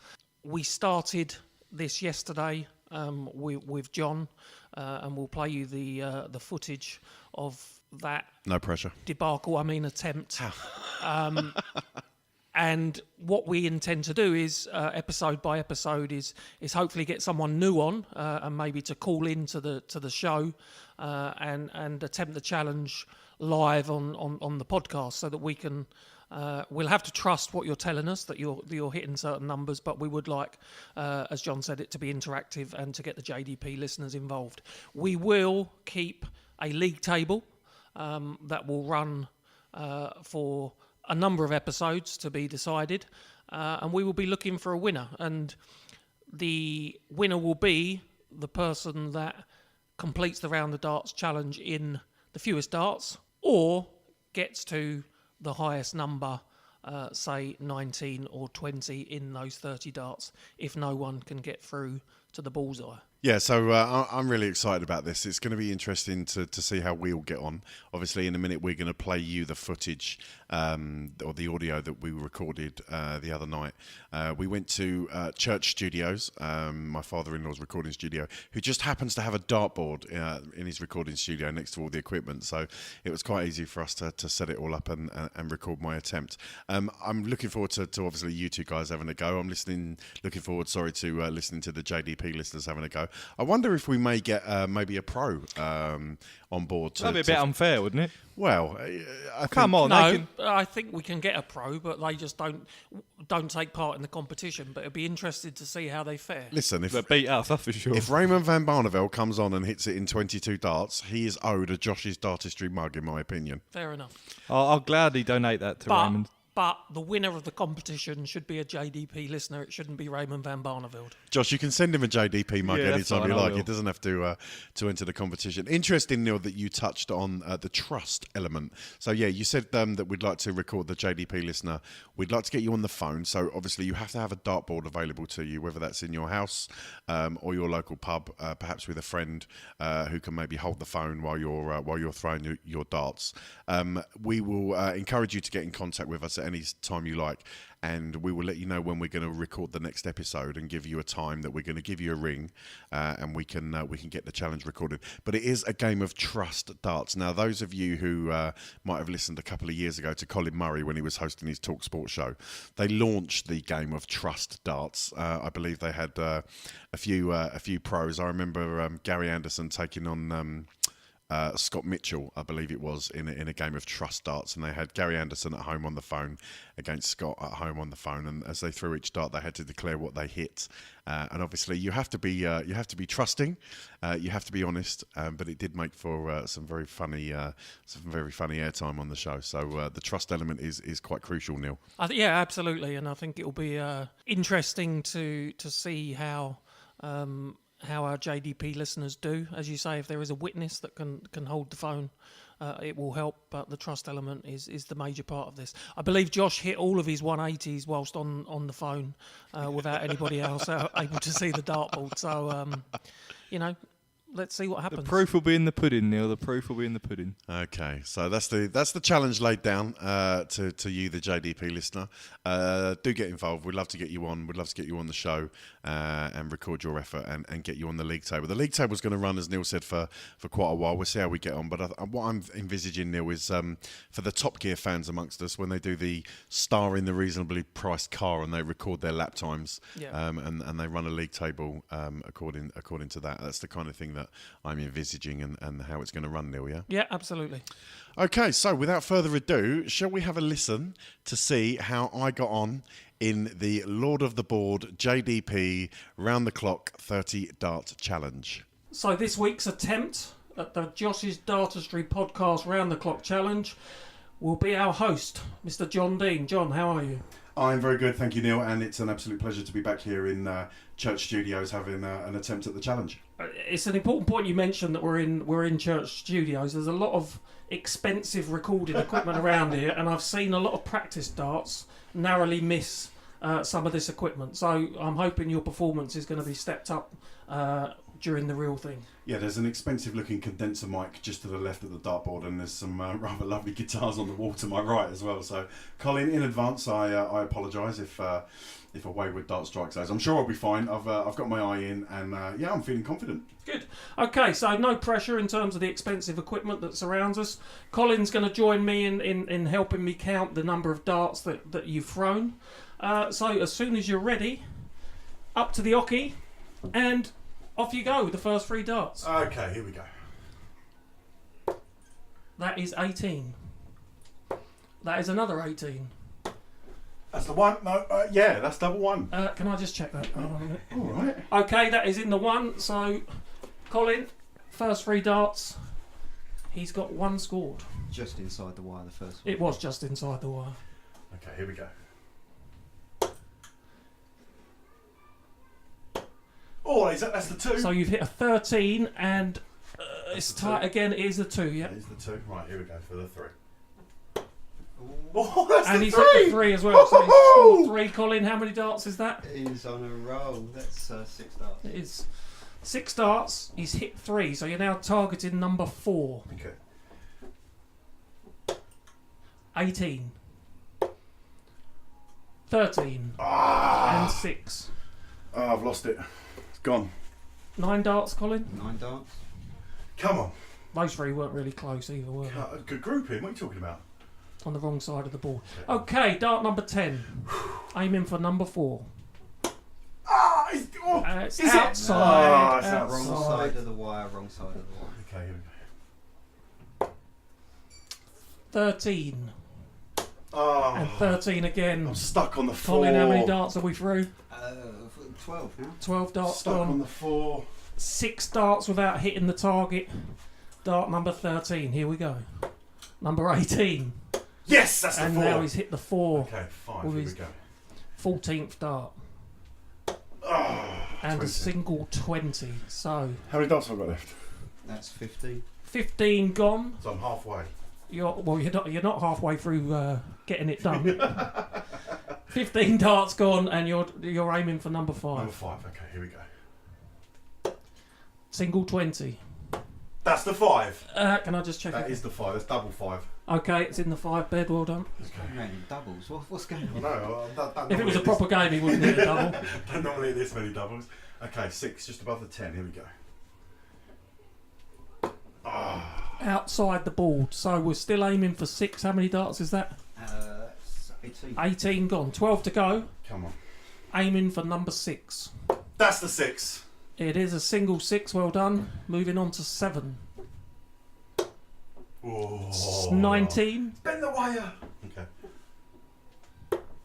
D: We started this yesterday with John, and we'll play you the footage of that.
B: No pressure.
D: Debacle, attempt. And what we intend to do is, episode by episode, is hopefully get someone new on, and maybe to call into the show, and attempt the challenge live on the podcast, so that we can. We'll have to trust what you're telling us, that you're hitting certain numbers, but we would like, as John said, it to be interactive and to get the JDP listeners involved. We will keep a league table that will run for a number of episodes to be decided, and we will be looking for a winner. And the winner will be the person that completes the Round the Darts challenge in the fewest darts, or gets to the highest number, say 19 or 20 in those 30 darts, if no one can get through to the bullseye.
B: Yeah, so I'm really excited about this. It's going to be interesting to see how we all get on. Obviously, in a minute, we're going to play you the footage or the audio that we recorded the other night. We went to Church Studios, my father-in-law's recording studio, who just happens to have a dartboard in his recording studio next to all the equipment. So it was quite easy for us to set it all up and record my attempt. I'm looking forward to obviously you two guys having a go. I'm looking forward to listening to the JDP listeners having a go. I wonder if we may get maybe a pro on board.
C: That'd be a bit unfair, wouldn't it?
B: Well, I think,
C: come on.
D: No, I think we can get a pro, but they just don't take part in the competition. But it'd be interested to see how they fare.
B: Listen, if
C: they beat us, that's for sure.
B: If Raymond van Barneveld comes on and hits it in 22 darts, he is owed a Josh's Dartistry mug, in my opinion.
D: Fair enough.
C: I'll gladly donate that to Raymond.
D: But the winner of the competition should be a JDP listener. It shouldn't be Raymond van Barneveld.
B: Josh, you can send him a JDP mug anytime you like.
C: Will.
B: It doesn't have to enter the competition. Interesting, Neil, that you touched on the trust element. So, yeah, you said that we'd like to record the JDP listener. We'd like to get you on the phone. So, obviously, you have to have a dartboard available to you, whether that's in your house or your local pub, perhaps with a friend who can maybe hold the phone while you're throwing your darts. We will encourage you to get in contact with us at any time you like, and we will let you know when we're going to record the next episode and give you a time that we're going to give you a ring, and we can get the challenge recorded. But it is a game of trust darts. Now, those of you who might have listened a couple of years ago to Colin Murray when he was hosting his Talk Sport show, they launched the game of trust darts. I believe they had a few pros. I remember Gary Anderson taking on Scott Mitchell, I believe it was, in a game of trust darts, and they had Gary Anderson at home on the phone against Scott at home on the phone, and as they threw each dart, they had to declare what they hit. And obviously, you have to be trusting, you have to be honest, but it did make for some very funny airtime on the show. So the trust element is quite crucial, Neil.
D: Yeah, absolutely, and I think it will be interesting to see how our JDP listeners do. As you say, if there is a witness that can hold the phone, it will help, but the trust element is the major part of this. I believe Josh hit all of his 180s whilst on the phone without anybody else able to see the dartboard. So, let's see what happens.
C: The proof will be in the pudding, Neil. The proof will be in the pudding.
B: Okay, so that's the challenge laid down to you, the JDP listener. Do get involved. We'd love to get you on. We'd love to get you on the show and record your effort and get you on the league table. The league table's going to run, as Neil said, for quite a while. We'll see how we get on. But what I'm envisaging, Neil, is for the Top Gear fans amongst us, when they do the star in the reasonably priced car and they record their lap times, and they run a league table according to that. That's the kind of thing that I'm envisaging and how it's going to run, Neil, yeah?
D: Yeah, absolutely.
B: Okay, so without further ado, shall we have a listen to see how I got on in the Lord of the Board JDP Round the Clock 30 Dart Challenge?
D: So this week's attempt at the Josh's Dartistry podcast Round the Clock Challenge will be our host, Mr. Jon Dean. Jon, how are you?
B: I'm very good, thank you, Neil, and it's an absolute pleasure to be back here in Church Studios having an attempt at the challenge.
D: It's an important point you mentioned that we're in Church Studios. There's a lot of expensive recording equipment around here, and I've seen a lot of practice darts narrowly miss some of this equipment. So I'm hoping your performance is going to be stepped up during the real thing.
B: Yeah, there's an expensive looking condenser mic just to the left of the dartboard, and there's some rather lovely guitars on the wall to my right as well. So, Colin, in advance, I apologise if a wayward dart strikes those. I'm sure I'll be fine. I've got my eye in, and I'm feeling confident.
D: Good. Okay, so no pressure in terms of the expensive equipment that surrounds us. Colin's going to join me in helping me count the number of darts that you've thrown. So as soon as you're ready, up to the oche, and off you go with the first 3 darts.
B: Okay, here we go.
D: That is 18. That is another 18.
B: That's the one. No, that's double one.
D: Can I just check that?
B: All right.
D: Okay, that is in the one. So, Colin, first 3 darts. He's got 1 scored.
H: Just inside the wire, the first one.
D: It was just inside the wire.
B: Okay, here we go. Oh, that's the 2.
D: So you've hit a 13, and it's tight again. It is the 2, yeah.
B: That is the 2. Right, here we go for the 3. Oh, that's
D: and
B: the
D: he's
B: 3.
D: hit the 3 as well. So he's scored 3. Colin, how many darts is that?
H: He's on a roll. That's 6 darts.
D: It is 6 darts. He's hit 3, so you're now targeting number 4.
B: Okay.
D: 18. 13. And 6.
B: Oh, I've lost it. It's gone.
D: 9 darts, Colin.
H: 9 darts.
B: Come on.
D: Those 3 weren't really close either, were they?
B: Good grouping. What are you talking about?
D: On the wrong side of the board. Okay, dart number 10. Aiming for number 4. It's
B: is
D: outside.
B: It's
H: Wrong side of the wire, wrong side of the wire.
B: Okay, here we go.
D: 13.
B: Oh,
D: And 13 again.
B: I'm stuck on the 4.
D: Colin, how many darts are we through?
H: 12 now.
D: 12 darts
B: Stuck on
D: gone.
B: the 4.
D: 6 darts without hitting the target. Dart number 13. Here we go. Number 18.
B: Yes, that's the 4.
D: And now he's hit the 4.
B: Okay, 5.
D: with
B: Here we
D: his
B: go.
D: 14th dart. And
B: 20.
D: a single 20. So
B: How many darts have I got left?
H: That's 15.
D: 15 gone.
B: So I'm halfway.
D: You're not halfway through getting it done. 15 darts gone, and you're aiming for number 5.
B: Number 5. Okay, here we go.
D: Single 20.
B: That's the 5.
D: Can I just check
B: That
D: it?
B: is the 5. That's double 5.
D: Okay, it's in the 5 bed. Well done.
H: Random doubles. What's going on?
B: No,
D: If it was a proper game, he wouldn't hit a double.
B: Don't normally hit this many doubles. Okay, 6, just above the 10. Here we go.
D: Outside the board. So we're still aiming for 6. How many darts is that?
H: That's 18.
D: 18 gone. 12 to go.
B: Come on.
D: Aiming for number 6.
B: That's the 6.
D: It is a single 6. Well done. Moving on to 7.
B: Oh.
D: 19
B: Bend the wire. Okay.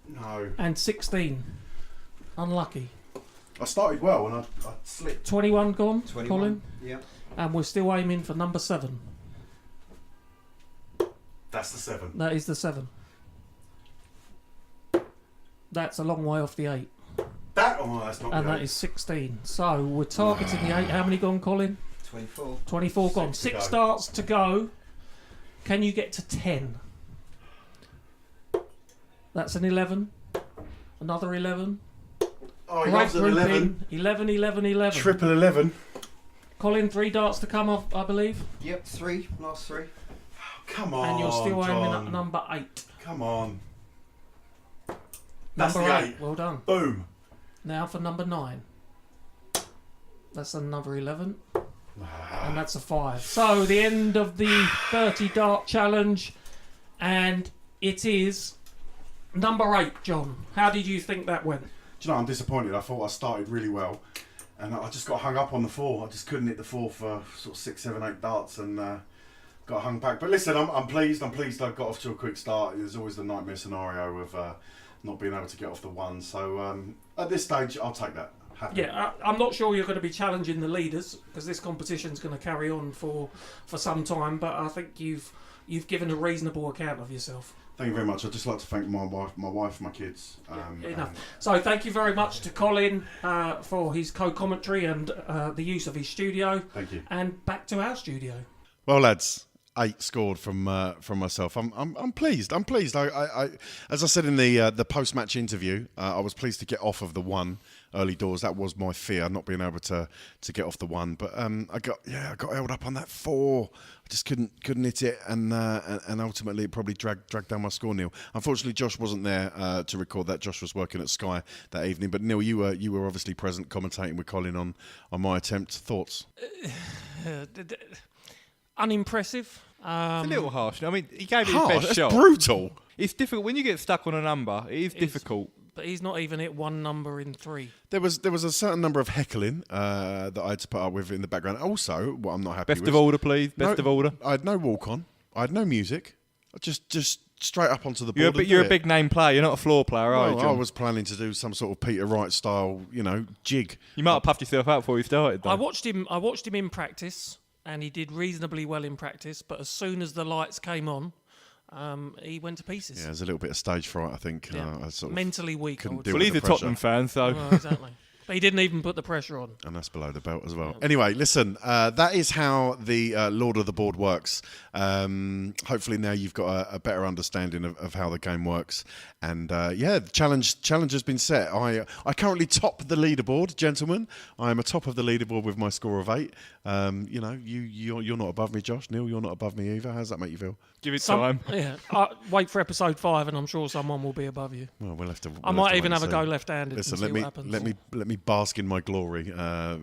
B: No.
D: and 16. Unlucky.
B: I started well and I slipped.
D: 21 gone,
H: 21.
D: Colin.
H: Yep.
D: And we're still aiming for number 7.
B: That's the 7.
D: That is the 7. That's a long way off the 8.
B: That's not
D: And
B: the
D: that
B: 8.
D: is 16. So we're targeting the 8. How many gone, Colin?
H: 24.
D: 24 gone.
B: 6 to
D: 6
B: go.
D: starts to go. Can you get to 10? That's an 11. Another 11.
B: Oh, he
D: Right
B: loves an 11.
D: grouping. 11, 11, 11.
B: Triple 11.
D: Colin, 3 darts to come off, I believe.
H: Yep, 3, last 3.
B: Come on,
D: And you're still aiming
B: John.
D: at number 8.
B: Come on. That's
D: Number
B: the
D: 8.
B: 8.
D: Well done.
B: Boom.
D: Now for number 9. That's another 11. And that's a 5. So the end of the 30 dart challenge. And it is number 8, John. How did you think that went?
B: Do you know, I'm disappointed. I thought I started really well. And I just got hung up on the 4. I just couldn't hit the 4 for sort of 6, 7, 8 darts and got hung back. But listen, I'm pleased. I'm pleased I got off to a quick start. There's always the nightmare scenario of not being able to get off the 1. So at this stage, I'll take that. Happy.
D: Yeah, I'm not sure you're going to be challenging the leaders because this competition's going to carry on for some time. But I think you've given a reasonable account of yourself.
B: Thank you very much. I'd just like to thank my wife, my kids.
D: Enough. So thank you very much to Colin for his co-commentary and the use of his studio.
B: Thank you.
D: And back to our studio.
B: Well, lads, 8 scored from myself. I'm pleased. I'm pleased. I as I said in the post-match interview, I was pleased to get off of the 1 early doors. That was my fear, not being able to get off the 1. But I got held up on that 4. I just couldn't hit it, and ultimately it probably dragged down my score, Neil. Unfortunately, Josh wasn't there to record that. Josh was working at Sky that evening. But Neil, you were obviously present, commentating with Colin on my attempt. Thoughts?
D: Unimpressive.
C: It's a little harsh. I mean, he gave it his
B: Harsh?
C: best
B: That's
C: shot.
B: brutal.
C: It's difficult when you get stuck on a number. It is difficult.
D: But he's not even hit 1 number in 3.
B: There was a certain number of heckling that I had to put up with in the background. Also, what I'm not happy with.
C: Best of order, please. Best of order.
B: I had no walk on. I had no music. Just straight up onto the board.
C: You're a big name player. You're not a floor player, are you,
B: I
C: John?
B: was planning to do some sort of Peter Wright style, jig.
C: You might have puffed yourself out before you started, though.
D: I watched him in practice, and he did reasonably well in practice. But as soon as the lights came on, he went to pieces.
B: Yeah, there's a little bit of stage fright, I think.
D: Yeah.
B: I sort of
D: mentally weak.
B: couldn't
D: I would
B: deal
C: Well,
B: with
C: he's a
B: the pressure.
C: Tottenham fan, so...
D: Well, exactly. But he didn't even put the pressure on.
B: And that's below the belt as well. Anyway, listen, that is how the Lord of the Board works. Hopefully now you've got a better understanding of how the game works. And the challenge has been set. I currently top the leaderboard, gentlemen. I am atop of the leaderboard with my score of 8. You're not above me, Josh. Neil, you're not above me either. How does that make you feel?
C: Give it time.
D: Yeah. Wait for episode 5, and I'm sure someone will be above you.
B: Well, we'll have to.
D: I might even have a go left-handed.
B: Listen,
D: and see what happens.
B: let me bask in my glory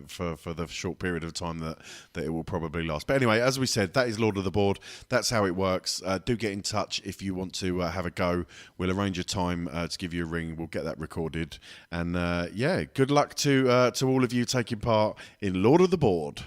B: for the short period of time that it will probably last. But anyway, as we said, that is Lord of the Board. That's how it works. Do get in touch if you want to have a go. We'll arrange a time to give you a ring. We'll get that recorded. And good luck to all of you taking part in Lord of the Board.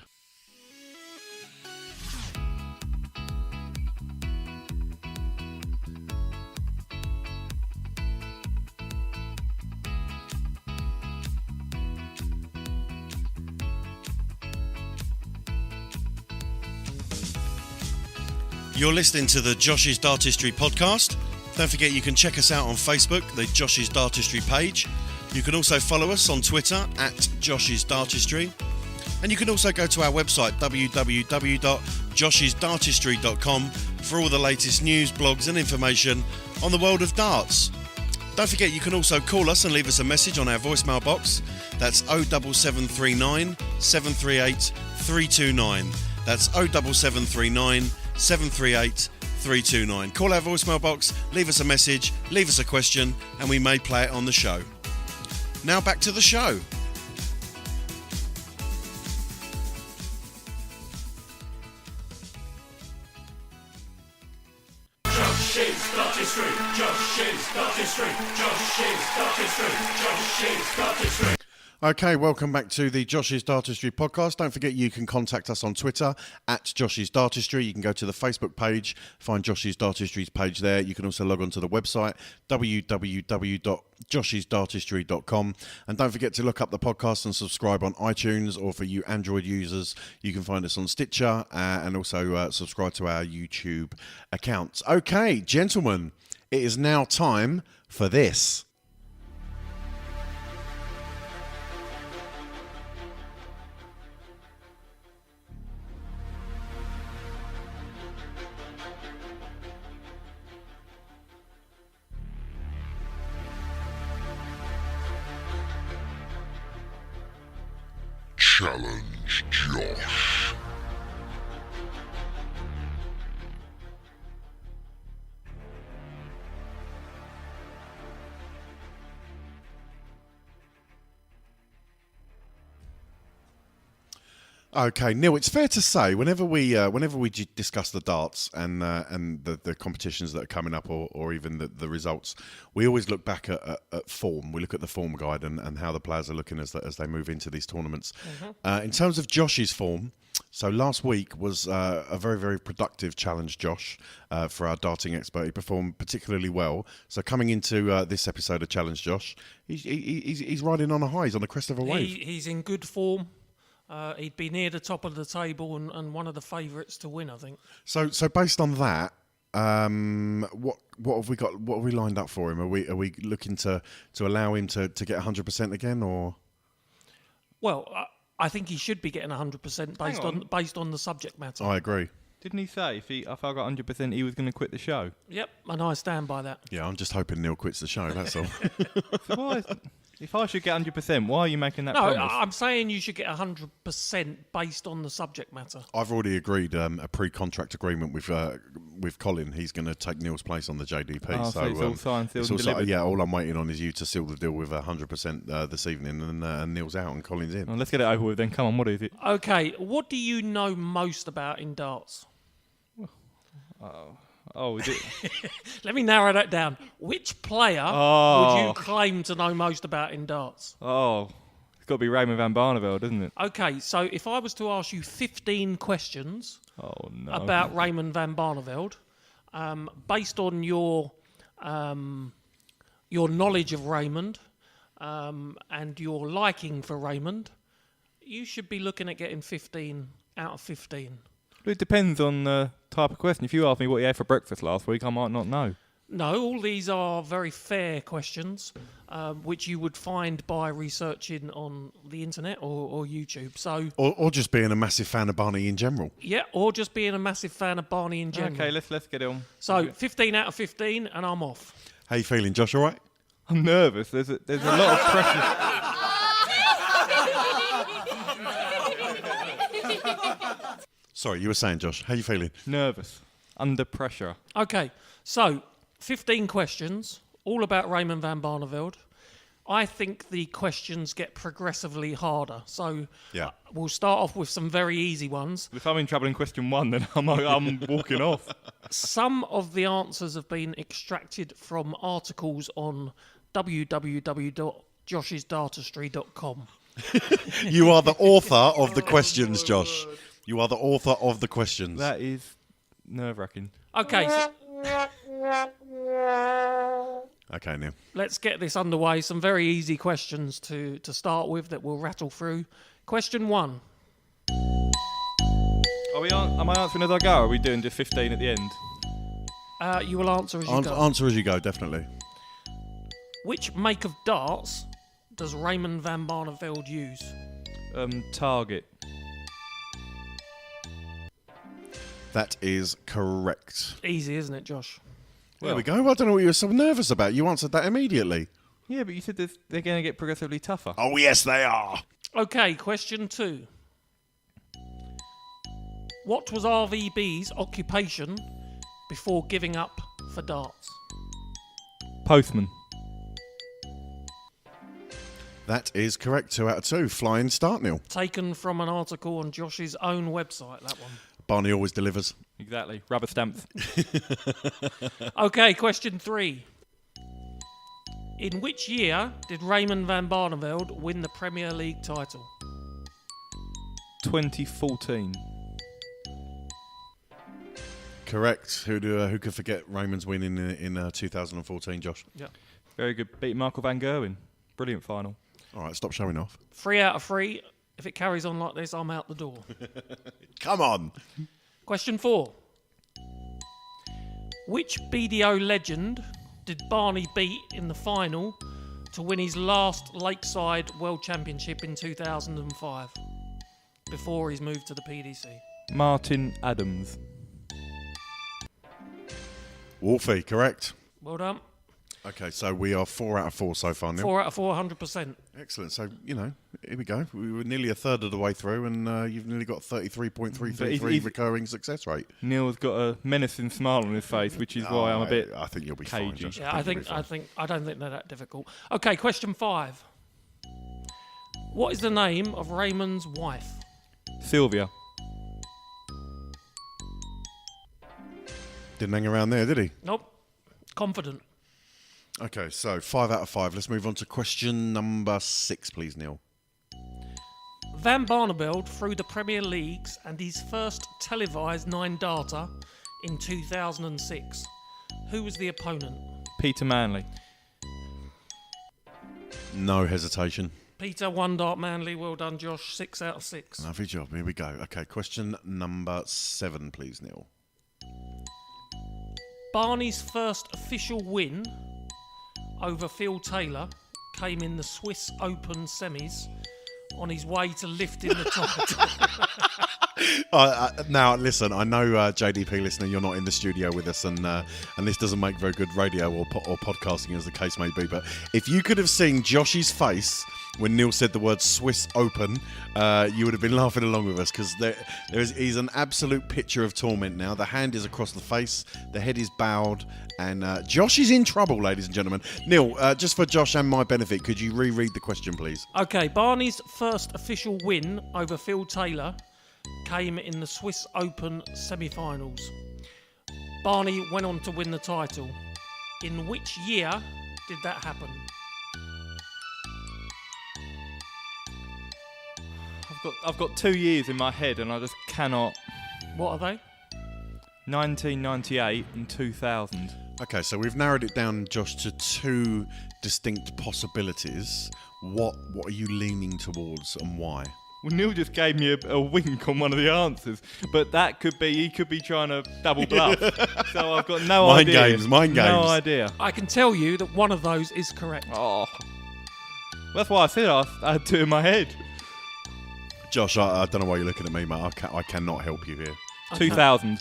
B: You're listening to the Josh's Dartistry podcast. Don't forget you can check us out on Facebook, the Josh's Dartistry page. You can also follow us on Twitter at Josh's Dartistry. And you can also go to our website, www.joshisdartistry.com, for all the latest news, blogs and information on the world of darts. Don't forget you can also call us and leave us a message on our voicemail box. That's 07739 738 329. That's 07739 738 329. Call our voicemail box, leave us a message, leave us a question, and we may play it on the show. Now back to the show.
A: Josh's Dartistry, Josh's Dartistry, Josh's Dartistry, Josh's Dartistry.
B: Okay, welcome back to the Josh's Dartistry podcast. Don't forget you can contact us on Twitter at Josh's Dartistry. You can go to the Facebook page, find Josh's Dartistry's page there. You can also log on to the website, www.joshisdartistry.com. And don't forget to look up the podcast and subscribe on iTunes, or for you Android users, you can find us on Stitcher and also subscribe to our YouTube account. Okay, gentlemen, it is now time for this.
I: Challenge Josh.
B: Okay, Neil. It's fair to say whenever we discuss the darts and the competitions that are coming up, or even the results, we always look back at form. We look at the form guide and how the players are looking as they move into these tournaments. Mm-hmm. In terms of Josh's form, so last week was a very, very productive challenge, Josh, for our darting expert. He performed particularly well. So coming into this episode of Challenge Josh, he's riding on a high. He's on the crest of a wave.
D: He's in good form. He'd be near the top of the table and one of the favourites to win, I think.
B: So based on that, what have we got? What have we lined up for him? Are we looking to allow him to get 100% again, or?
D: Well, I think he should be getting 100% based on the subject matter.
B: I agree.
C: Didn't he say if I got 100% he was going to quit the show?
D: Yep, and I stand by that.
B: Yeah, I'm just hoping Neil quits the show. That's all.
C: So if I should get 100%, why are you making that
D: No,
C: promise?
D: I'm saying you should get 100% based on the subject matter.
B: I've already agreed a pre-contract agreement with Colin. He's going to take Neil's place on the JDP.
C: Oh, so it's all signed, sealed and delivered.
B: Yeah, all I'm waiting on is you to seal the deal with 100% this evening, and Neil's out and Colin's in.
C: Well, let's get it over with then. Come on, what is it?
D: Okay, what do you know most about in darts?
C: Oh, is it?
D: Let me narrow that down. Which player would you claim to know most about in darts?
C: Oh, it's got to be Raymond van Barneveld, isn't it?
D: Okay, so if I was to ask you 15 questions about Raymond van Barneveld, based on your knowledge of Raymond and your liking for Raymond, you should be looking at getting 15 out of 15.
C: It depends on the type of question. If you asked me what he ate for breakfast last week, I might not know.
D: No, all these are very fair questions, which you would find by researching on the internet or YouTube. So,
B: or just being a massive fan of Barney in general.
D: Yeah, or just being a massive fan of Barney in general.
C: Okay, let's get on.
D: So 15 out of 15, and I'm off.
B: How you feeling, Josh? All right?
C: I'm nervous. There's a lot of pressure.
B: Sorry, you were saying, Josh. How you feeling?
C: Nervous. Under pressure.
D: Okay, so 15 questions, all about Raymond van Barneveld. I think the questions get progressively harder. So we'll start off with some very easy ones.
C: If I'm in trouble in question 1, then I'm walking off.
D: Some of the answers have been extracted from articles on www.joshisdartistry.com.
B: You are the author of the questions, Josh. You are the author of the questions.
C: That is nerve-wracking.
D: Okay.
B: Okay, Neil.
D: Let's get this underway. Some very easy questions to start with that we'll rattle through. Question 1.
C: Am I answering as I go, or are we doing just 15 at the end?
D: You will answer as you go.
B: Answer as you go, definitely.
D: Which make of darts does Raymond van Barneveld use?
C: Target.
B: That is correct.
D: Easy, isn't it, Josh?
B: There we go. I don't know what you were so nervous about. You answered that immediately.
C: Yeah, but you said they're going to get progressively tougher.
B: Oh, yes, they are.
D: Okay, question 2. What was RVB's occupation before giving up for darts?
C: Postman.
B: That is correct. 2 out of 2. Flying start, Neil.
D: Taken from an article on Josh's own website, that one.
B: Barney always delivers.
C: Exactly. Rubber stamps.
D: Okay, question 3. In which year did Raymond van Barneveld win the Premier League title?
C: 2014.
B: Correct. Who could forget Raymond's win in 2014, Josh?
D: Yeah.
C: Very good. Beat Michael van Gerwen. Brilliant final.
B: All right, stop showing off.
D: 3 out of 3. If it carries on like this, I'm out the door.
B: Come on.
D: Question 4. Which BDO legend did Barney beat in the final to win his last Lakeside World Championship in 2005 before he's moved to the PDC?
C: Martin Adams.
B: Wolfie, correct.
D: Well done.
B: Okay, so we are 4 out of 4 so far, Neil.
D: 4 out of 4, 100%.
B: Excellent. So, here we go. We were nearly a third of the way through, and you've nearly got 33.333 recurring success rate.
C: Neil's got a menacing smile on his face, which is why I'm a bit.
B: I think you'll be
C: cagey.
B: fine, Josh.
D: Yeah, I don't think they're that difficult. Okay, question 5. What is the name of Raymond's wife?
C: Sylvia.
B: Didn't hang around there, did he?
D: Nope. Confident.
B: Okay, so 5 out of 5. Let's move on to question number 6, please, Neil.
D: Van Barneveld through the Premier Leagues and his first televised 9-darter in 2006. Who was the opponent?
C: Peter Manley.
B: No hesitation.
D: Peter, 1 dart Manley. Well done, Josh. 6 out of 6.
B: Lovely job. Here we go. Okay, question number 7, please, Neil.
D: Barney's first official win over Phil Taylor came in the Swiss Open semis on his way to lifting the title.
B: Now, listen, I know, JDP listener, you're not in the studio with us, and this doesn't make very good radio or podcasting, as the case may be, but if you could have seen Josh's face when Neil said the word Swiss Open, you would have been laughing along with us, because he's an absolute picture of torment now. The hand is across the face, the head is bowed, and Josh is in trouble, ladies and gentlemen. Neil, just for Josh and my benefit, could you reread the question, please?
D: Okay, Barney's first official win over Phil Taylor came in the Swiss Open semi-finals. Barney went on to win the title. In which year did that happen?
C: I've got 2 years in my head, and I just cannot.
D: What are they?
C: 1998 and 2000.
B: Okay, so we've narrowed it down, Josh, to 2 distinct possibilities. What are you leaning towards, and why?
C: Well, Neil just gave me a wink on one of the answers, but that could be, he could be trying to double bluff. So I've got no idea.
B: Mind games.
C: No idea.
D: I can tell you that one of those is correct.
C: Oh. That's why I said I had 2 in my head.
B: Josh, I don't know why you're looking at me, mate. I cannot help you here.
D: Okay.
C: 2000.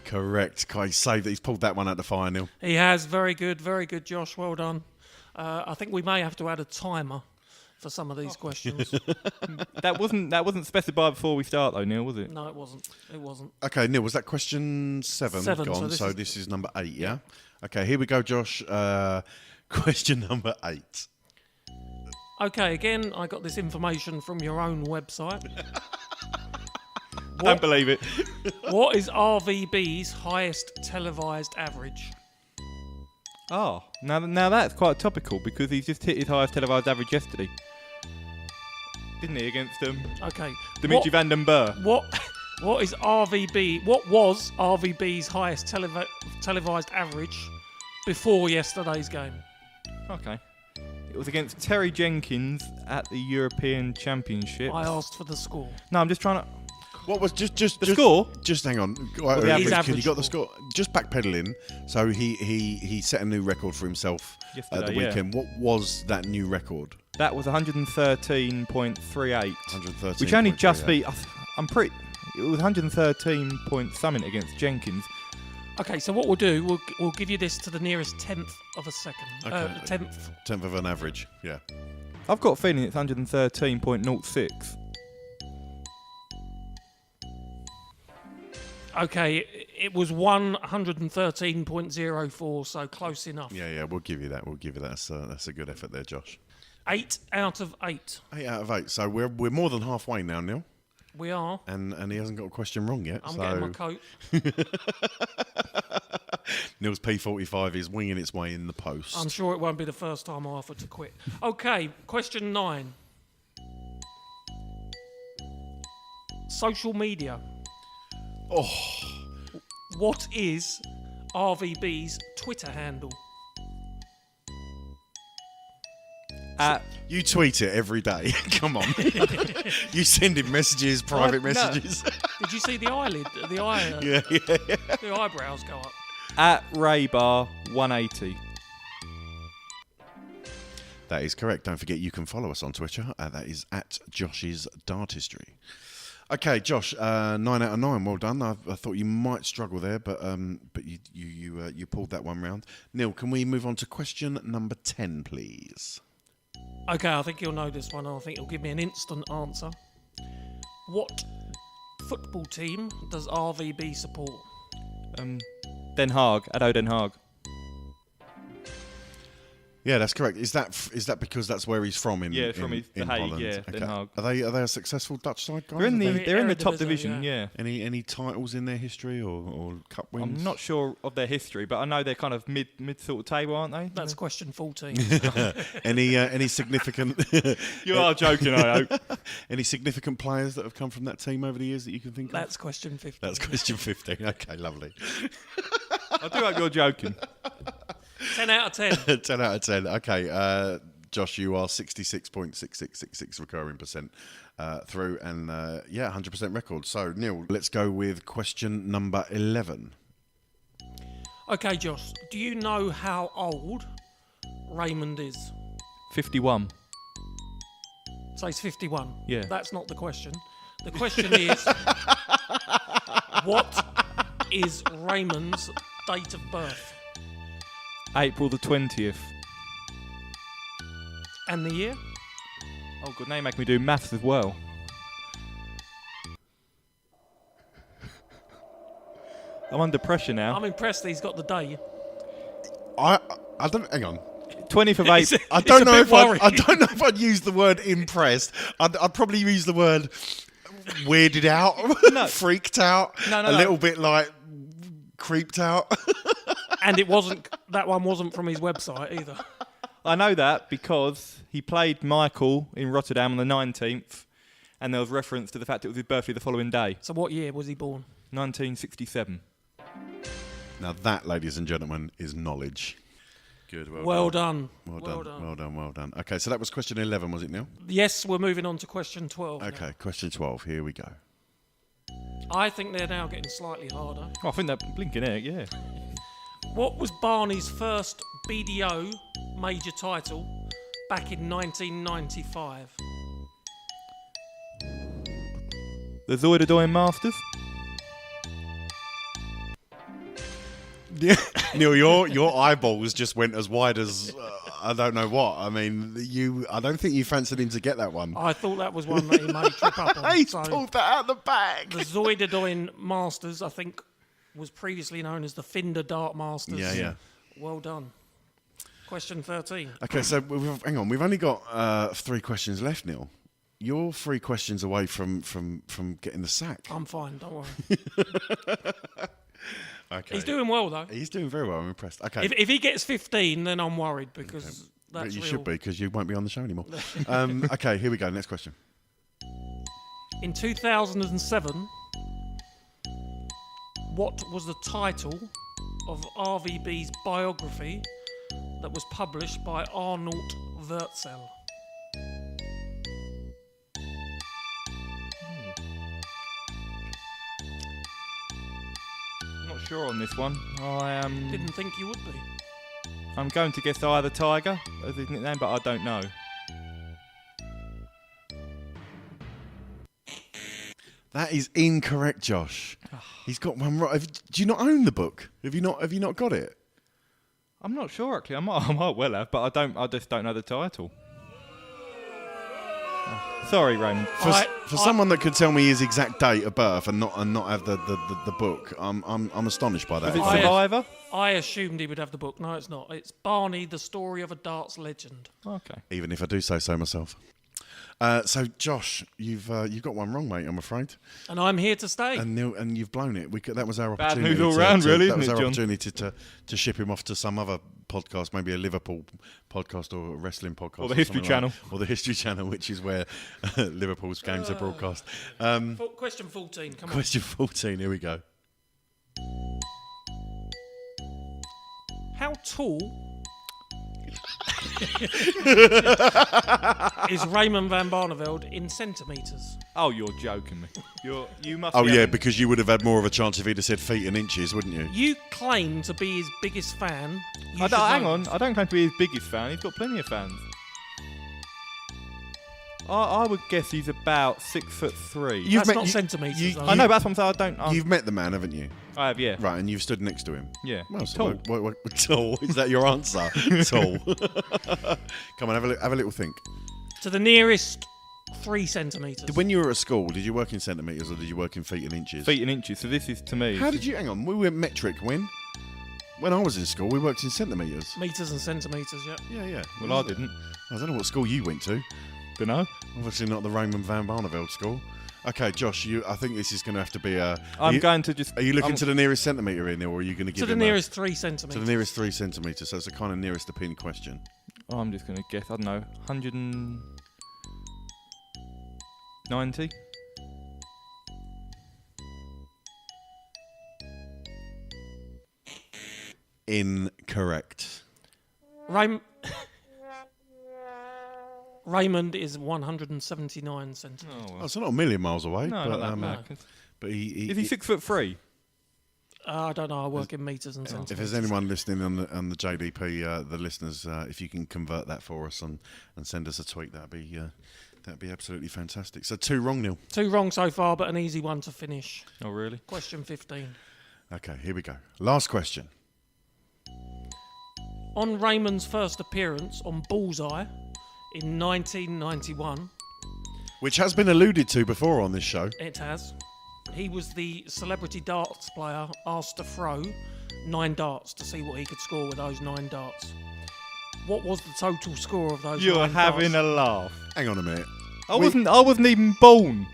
B: Correct. Can I say that he's pulled that one out the fire, Neil?
D: He has. Very good, Josh. Well done. I think we may have to add a timer for some of these questions.
C: That wasn't specified before we start, though, Neil, was it?
D: No, it wasn't. It wasn't.
B: Okay, Neil, was that question 7
D: 7,
B: gone?
D: so
B: this is number 8, yeah? Okay, here we go, Josh. Question number 8.
D: Okay, again, I got this information from your own website.
C: Don't believe it.
D: What is RVB's highest televised average?
C: Oh, now that's quite topical, because he's just hit his highest televised average yesterday. Didn't he, against
D: Okay.
C: Dimitri van den Berg?
D: What is RVB? What was RVB's highest televised average before yesterday's game?
C: Okay. It was against Terry Jenkins at the European Championship.
D: I asked for the score.
C: No, I'm just trying to.
B: What was just
C: the score?
B: Just hang on.
C: the average.
B: You got the score? Just backpedaling. So he set a new record for himself at the weekend. What was that new record?
C: That was 113.38.
B: 113.
C: Which only just beat. I'm pretty. It was 113 point something against Jenkins.
D: Okay, so what we'll do, we'll give you this to the nearest 10th of a second.
B: Okay.
D: 10th
B: of an average. Yeah.
C: I've got a feeling it's 113.06.
D: Okay, it was 113.04, so close enough.
B: Yeah, we'll give you that. That's a good effort there, Josh.
D: 8 out of 8.
B: 8 out of 8. So we're more than halfway now, Neil.
D: We are.
B: And he hasn't got a question wrong yet.
D: I'm getting my coat.
B: Neil's P45 is winging its way in the post.
D: I'm sure it won't be the first time I offer to quit. Okay, question 9. Social media.
B: Oh.
D: What is RVB's Twitter handle?
B: You tweet it every day. Come on. You send him messages, private messages.
D: Did you see the eyelid? The eyebrows go up.
C: At Raybar180.
B: That is correct. Don't forget you can follow us on Twitter. That is at Josh's Dartistry. Okay, Josh, 9 out of 9. Well done. I thought you might struggle there, but you pulled that one round. Neil, can we move on to question number 10, please?
D: Okay, I think you'll know this one. I think you'll give me an instant answer. What football team does RVB support?
C: Den Haag, ADO Den Haag.
B: Yeah, that's correct. Is that because that's where he's from in
C: The Hague,
B: Holland?
C: yeah, Den Haag.
B: Are they a successful Dutch side, guys?
C: They're in the top
D: Eredivisie,
C: division, yeah.
B: Any titles in their history or cup wins?
C: I'm not sure of their history, but I know they're kind of mid sort of table, aren't they?
D: That's question 14.
B: Any significant?
C: You are joking, I hope.
B: Any significant players that have come from that team over the years that you can think of?
D: That's question 15.
B: That's question 15. Okay, lovely.
C: I do hope you're joking.
D: 10 out of 10.
B: 10 out of 10. Okay, Josh, you are 66.6666 recurring percent through, and 100% record. So, Neil, let's go with question number 11.
D: Okay, Josh, do you know how old Raymond is?
C: 51.
D: So he's 51.
C: Yeah.
D: That's not the question. The question is, what is Raymond's date of birth?
C: April the 20th.
D: And the year?
C: Oh, God, now you make me do maths as well. I'm under pressure now.
D: I'm impressed that he's got the day.
B: I don't. Hang on.
C: 20th of April.
B: I don't know if I'd use the word impressed. I'd probably use the word weirded out, freaked out, a little bit like creeped out.
D: And that one wasn't from his website either.
C: I know that because he played Michael in Rotterdam on the 19th, and there was reference to the fact it was his birthday the following day.
D: So what year was he born?
C: 1967.
B: Now that, ladies and gentlemen, is knowledge. Good.
D: Well done.
B: Well done. Okay, so that was question 11, was it, Neil?
D: Yes, we're moving on to question 12.
B: Okay,
D: now.
B: question 12. Here we go.
D: I think they're now getting slightly harder.
C: Oh, I think that blinking egg, yeah.
D: What was Barney's first BDO major title back in 1995?
C: The Zoidodoin Masters?
B: Yeah, Neil, your eyeballs just went as wide as I don't know what. I mean, I don't think you fancied him to get that one.
D: I thought that was one that he may trip up on.
B: He's pulled that out of the bag.
D: The Zoidodoin Masters, I think, was previously known as the Finder Dart Masters.
B: Yeah.
D: Well done. Question 13.
B: Okay, so hang on. We've only got 3 questions left, Neil. You're 3 questions away from getting the sack.
D: I'm fine, don't worry.
B: Okay.
D: He's doing well, though.
B: He's doing very well. I'm impressed. Okay.
D: If he gets 15, then I'm worried because that's
B: But you
D: real.
B: should be, because you won't be on the show anymore. Okay, here we go. Next question.
D: In 2007, what was the title of RVB's biography that was published by Arnold Wurtzel?
C: Not sure on this one. I
D: Didn't think you would be.
C: I'm going to guess Eye of the Tiger as his nickname, but I don't know.
B: That is incorrect, Josh. He's got one right. Do you not own the book? Have you not got it?
C: I'm not sure actually. I might well have, but I just don't know the title. Oh, sorry, Raymond.
B: For someone that could tell me his exact date of birth and not have the book, I'm astonished by that.
C: Is it Survivor?
D: I assumed he would have the book. No, it's not. It's Barney, the Story of a Darts Legend.
C: Okay.
B: Even if I do say so myself. So Josh, you've got one wrong, mate. I'm afraid.
D: And I'm here to stay.
B: And Neil, and you've blown it. That was our
C: Bad
B: opportunity.
C: news all round, really,
B: That was
C: isn't
B: our
C: it, John?
B: opportunity to ship him off to some other podcast, maybe a Liverpool podcast or a wrestling podcast,
C: or the History Channel,
B: or the History Channel, which is where Liverpool's games are broadcast.
D: Question 14. Come on.
B: Question 14. Here we go.
D: How tall is Raymond van Barneveld in centimetres?
C: Oh, you're joking me. You must.
B: Oh
C: be
B: yeah,
C: having-
B: because you would have had more of a chance if he'd have said feet and inches, wouldn't you?
D: You claim to be his biggest fan. You should
C: Hang
D: know
C: on.
D: this.
C: I don't claim to be his biggest fan. He's got plenty of fans. I would guess he's about 6'3".
D: That's not centimetres.
C: I know, but that's what I'm saying.
B: You've met the man, haven't you?
C: I have, yeah.
B: Right, and you've stood next to him.
C: Yeah.
B: Well,
C: Tall.
B: Tall. Is that your answer? Tall. Come on, have a little think.
D: To the nearest 3 centimetres.
B: When you were at school, did you work in centimetres or did you work in feet and inches?
C: Feet and inches. So this is to me.
B: How did you? Hang on. We went metric when? When I was in school, we worked in centimetres.
D: Metres and centimetres, yeah.
B: Yeah.
C: Well, I didn't.
B: I don't know what school you went to.
C: Dunno.
B: Obviously not the Raymond van Barneveld school. Okay, Josh, I think this is going to have to be a...
C: Are you
B: looking to the nearest centimetre in there, or are you going to give
D: to the nearest 3 centimetres?
B: To the nearest 3 centimetres, so it's the kind of nearest the pin question.
C: I'm just going to guess, I don't know, 190?
B: Incorrect.
D: Raymond is 179 centimetres.
B: Oh, well. It's not a million miles away.
C: No,
B: but,
C: not that bad.
B: But
C: is he 6'3"?
D: I don't know. I work in metres and centimetres.
B: If there's anyone listening on the JDP, the listeners, if you can convert that for us and send us a tweet, that'd be absolutely fantastic. So 2 wrong, Neil.
D: 2 wrong so far, but an easy one to finish.
C: Oh, really?
D: Question 15.
B: Okay, here we go. Last question.
D: On Raymond's first appearance on Bullseye in 1991,
B: which has been alluded to before on this show.
D: It has. He was the celebrity darts player asked to throw 9 darts to see what he could score with those 9 darts. What was the total score of those?
C: You're
D: 9
C: having
D: darts?
C: a laugh.
B: Hang on a minute.
C: I wasn't even born.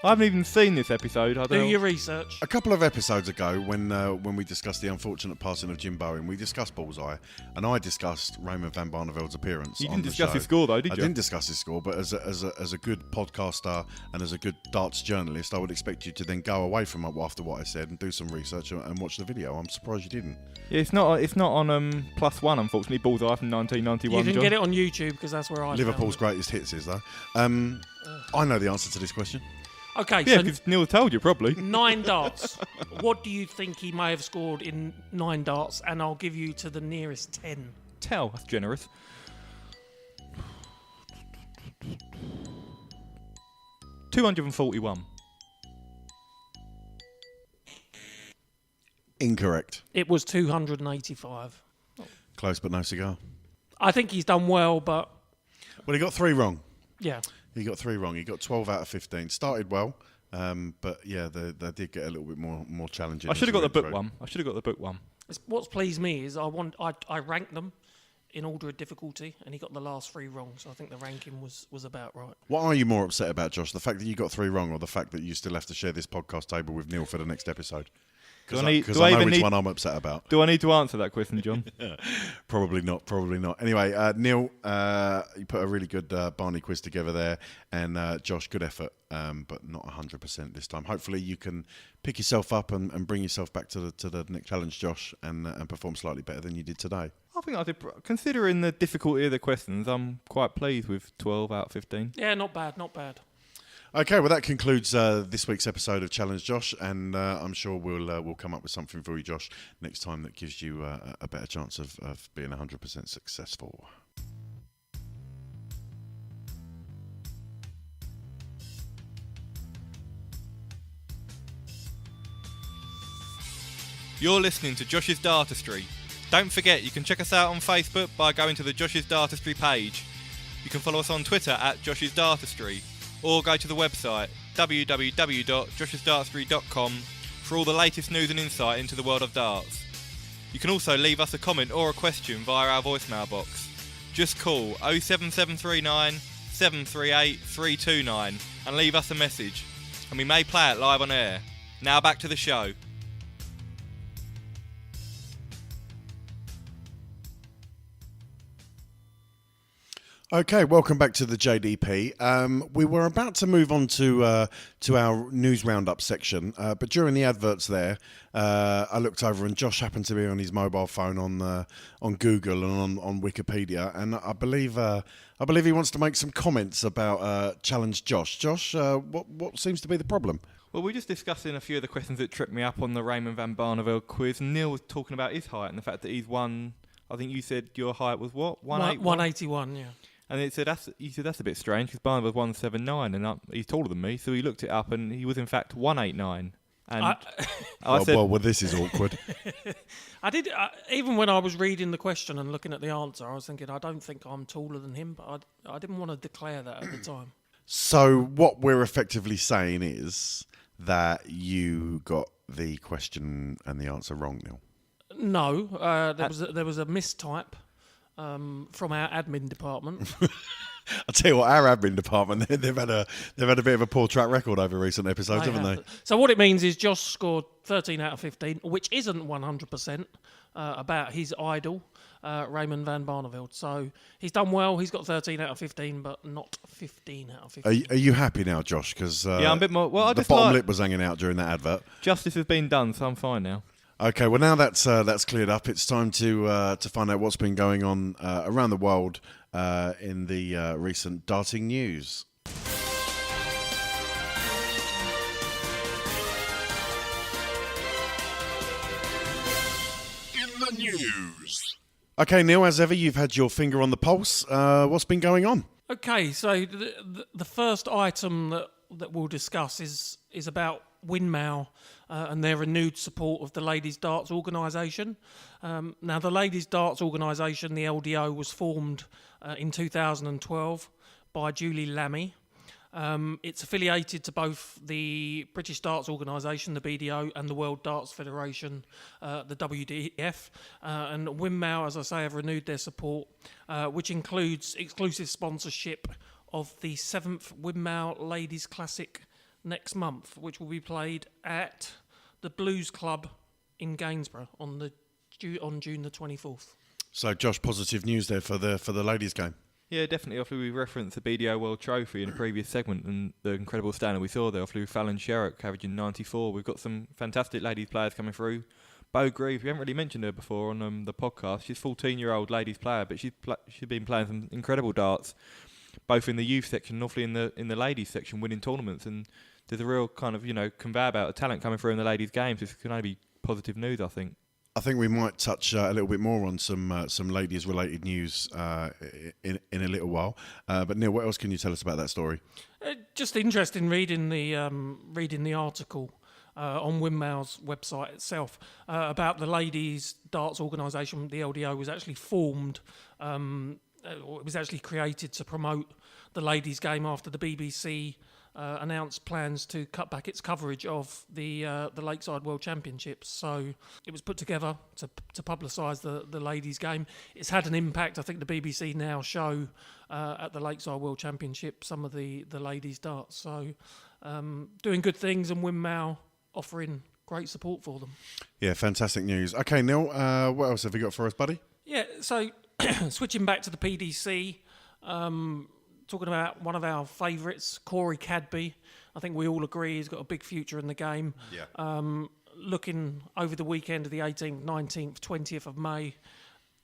C: I haven't even seen this episode. I don't
D: Do
C: know.
D: your research.
B: A couple of episodes ago, when we discussed the unfortunate passing of Jim Bowen, we discussed Bullseye, and I discussed Raymond van Barneveld's appearance.
C: You
B: on
C: didn't
B: the
C: discuss
B: show.
C: his score, though, did you?
B: I didn't discuss his score, but as a good podcaster and as a good darts journalist, I would expect you to then go away from after what I said and do some research and watch the video. I'm surprised you didn't.
C: Yeah, it's not on +1, unfortunately. Bullseye from 1991.
D: You can
C: John.
D: get it on YouTube because that's where I
B: Liverpool's
D: found
B: greatest hits is though. I know the answer to this question.
D: it. Okay,
C: Yeah,
D: so
C: because Neil told you probably.
D: 9 darts. What do you think he may have scored in 9 darts? And I'll give you to the nearest 10.
C: That's generous. $241.
B: Incorrect.
D: It was 285.
B: Close, but no cigar.
D: I think he's done well, but
B: Well, he got 3 wrong.
D: yeah.
B: He got 3 wrong. He got 12 out of 15. Started well, but yeah, they did get a little bit more challenging.
C: I should have
B: as
C: got the
B: we
C: book
B: went
C: one. I should have got the book one.
D: What's pleased me is I ranked them in order of difficulty, and he got the last 3 wrong. So I think the ranking was about right.
B: What are you more upset about, Josh? The fact that you got 3 wrong, or the fact that you still have to share this podcast table with Neil for the next episode? Because I know which one I'm upset about.
C: Do I need to answer that question, John?
B: Probably not. Anyway, Neil, you put a really good Barney quiz together there, and Josh, good effort, but not 100% this time. Hopefully, you can pick yourself up and bring yourself back to the next challenge, Josh, and perform slightly better than you did today.
C: I think I did. Considering the difficulty of the questions, I'm quite pleased with 12 out of 15.
D: Yeah, not bad.
B: Okay, well that concludes this week's episode of Challenge Josh, and I'm sure we'll come up with something for you, Josh, next time that gives you a better chance of being 100% successful.
C: You're listening to Josh's Dartistry. Don't forget, you can check us out on Facebook by going to the Josh's Dartistry page. You can follow us on Twitter at Josh's Dartistry, or go to the website www.joshsdartistry.com for all the latest news and insight into the world of darts. You can also leave us a comment or a question via our voicemail box. Just call 07739 738 329 and leave us a message, and we may play it live on air. Now back to the show.
B: Okay, welcome back to the JDP. We were about to move on to our news roundup section, but during the adverts there, I looked over and Josh happened to be on his mobile phone on Google and on Wikipedia, and I believe he wants to make some comments about Challenge Josh. Josh, what seems to be the problem?
C: Well, we're just discussing a few of the questions that tripped me up on the Raymond van Barneveld quiz. Neil was talking about his height and the fact that he's won. I think you said your height was what?
D: 181, yeah.
C: And he said that's a bit strange because Barneveld 179 and he's taller than me, so he looked it up and he was in fact 189. And I said,
B: well, this is awkward.
D: I did even when I was reading the question and looking at the answer, I was thinking I don't think I'm taller than him, but I didn't want to declare that at the time.
B: So what we're effectively saying is that you got the question and the answer wrong, Neil.
D: No, there was a mistype from our admin department.
B: I'll tell you what, our admin department, they've had a bit of a poor track record over recent episodes, haven't they?
D: So what it means is Josh scored 13 out of 15, which isn't 100% about his idol, Raymond van Barneveld. So he's done well. He's got 13 out of 15, but not 15 out of 15.
B: Are you happy now, Josh? Because
C: I'm a bit more. Well,
B: the bottom lip was hanging out during that advert.
C: Justice has been done, so I'm fine now.
B: Okay, well now that's cleared up. It's time to find out what's been going on around the world in the recent darting news.
I: In the news.
B: Okay, Neil, as ever, you've had your finger on the pulse. What's been going on?
D: Okay, so the first item that we'll discuss is about Windmill and their renewed support of the Ladies Darts organisation. Now, the Ladies Darts organisation, the LDO, was formed in 2012 by Julie Lammy. It's affiliated to both the British Darts Organisation, the BDO, and the World Darts Federation, the WDF. And Windmill, as I say, have renewed their support, which includes exclusive sponsorship of the 7th Windmill Ladies Classic next month, which will be played at the Blues Club in Gainsborough on June the 24th.
B: So, Josh, positive news there for the ladies' game.
C: Yeah, definitely. Obviously, we referenced the BDO World Trophy in a previous segment and the incredible standard we saw there. Obviously, with Fallon Sherrock averaging 94. We've got some fantastic ladies players coming through. Bo Grieve, we haven't really mentioned her before on the podcast. She's a 14-year-old ladies player, but she's been playing some incredible darts, both in the youth section and obviously in the ladies section, winning tournaments. And there's a real kind of, conveyor belt of talent coming through in the ladies' games. This can only be positive news, I think.
B: I think we might touch a little bit more on some ladies-related news in a little while. But Neil, what else can you tell us about that story?
D: Just interesting reading the article on Windmill's website itself about the Ladies Darts Organisation. The LDO was actually formed. It was actually created to promote the ladies' game after the BBC announced plans to cut back its coverage of the Lakeside World Championships. So it was put together to publicise the ladies' game. It's had an impact. I think the BBC now show at the Lakeside World Championship some of the ladies' darts. So doing good things, and Windmill offering great support for them. Yeah,
B: fantastic news. Okay, Neil, what else have you got for us, buddy?
D: Yeah, so switching back to the PDC, talking about one of our favourites, Corey Cadby. I think we all agree he's got a big future in the game.
B: Yeah.
D: Looking over the weekend of the 18th, 19th, 20th of May,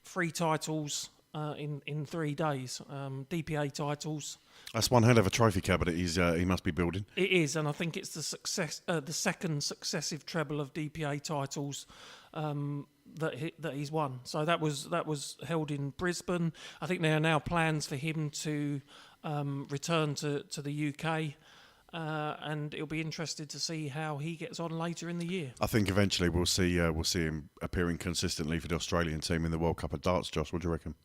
D: 3 titles in 3 days, DPA titles.
B: That's one hell of a trophy cabinet he must be building.
D: It is, and I think it's the second successive treble of DPA titles that he's won. So that was held in Brisbane. I think there are now plans for him to return to the UK, and it'll be interested to see how he gets on later in the year. I
B: think eventually we'll see him appearing consistently for the Australian team in the World Cup of Darts. Josh, what do you reckon?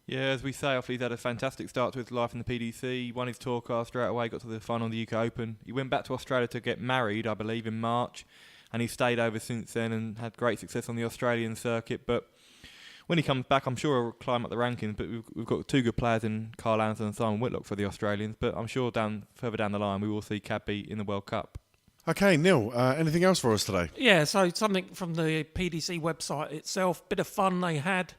C: Yeah, as we say, obviously he's had a fantastic start to his life in the PDC. He won his tour card straight away, got to the final of the UK Open. He went back to Australia to get married, I believe, in March, and he's stayed over since then and had great success on the Australian circuit. But when he comes back, I'm sure he'll climb up the rankings. But we've got 2 good players in Carl Anderson and Simon Whitlock for the Australians. But I'm sure further down the line we will see Cadby in the World Cup.
B: Okay, Neil, anything else for us today?
D: Yeah, so something from the PDC website itself. Bit of fun they had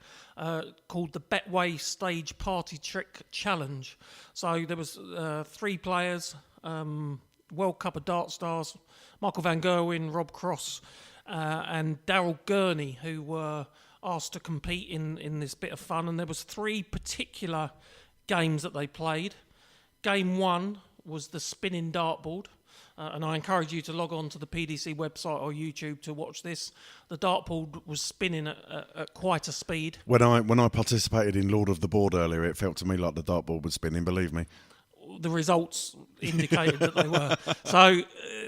D: called the Betway Stage Party Trick Challenge. So there was 3 players, World Cup of Dart stars, Michael van Gerwen, Rob Cross, and Daryl Gurney, who were asked to compete in this bit of fun. And there was 3 particular games that they played. Game 1 was the spinning dartboard. and I encourage you to log on to the PDC website or YouTube to watch this. The dartboard was spinning at quite a speed.
B: When I participated in Lord of the Board earlier, it felt to me like the dartboard was spinning, believe me.
D: The results indicated that they were. So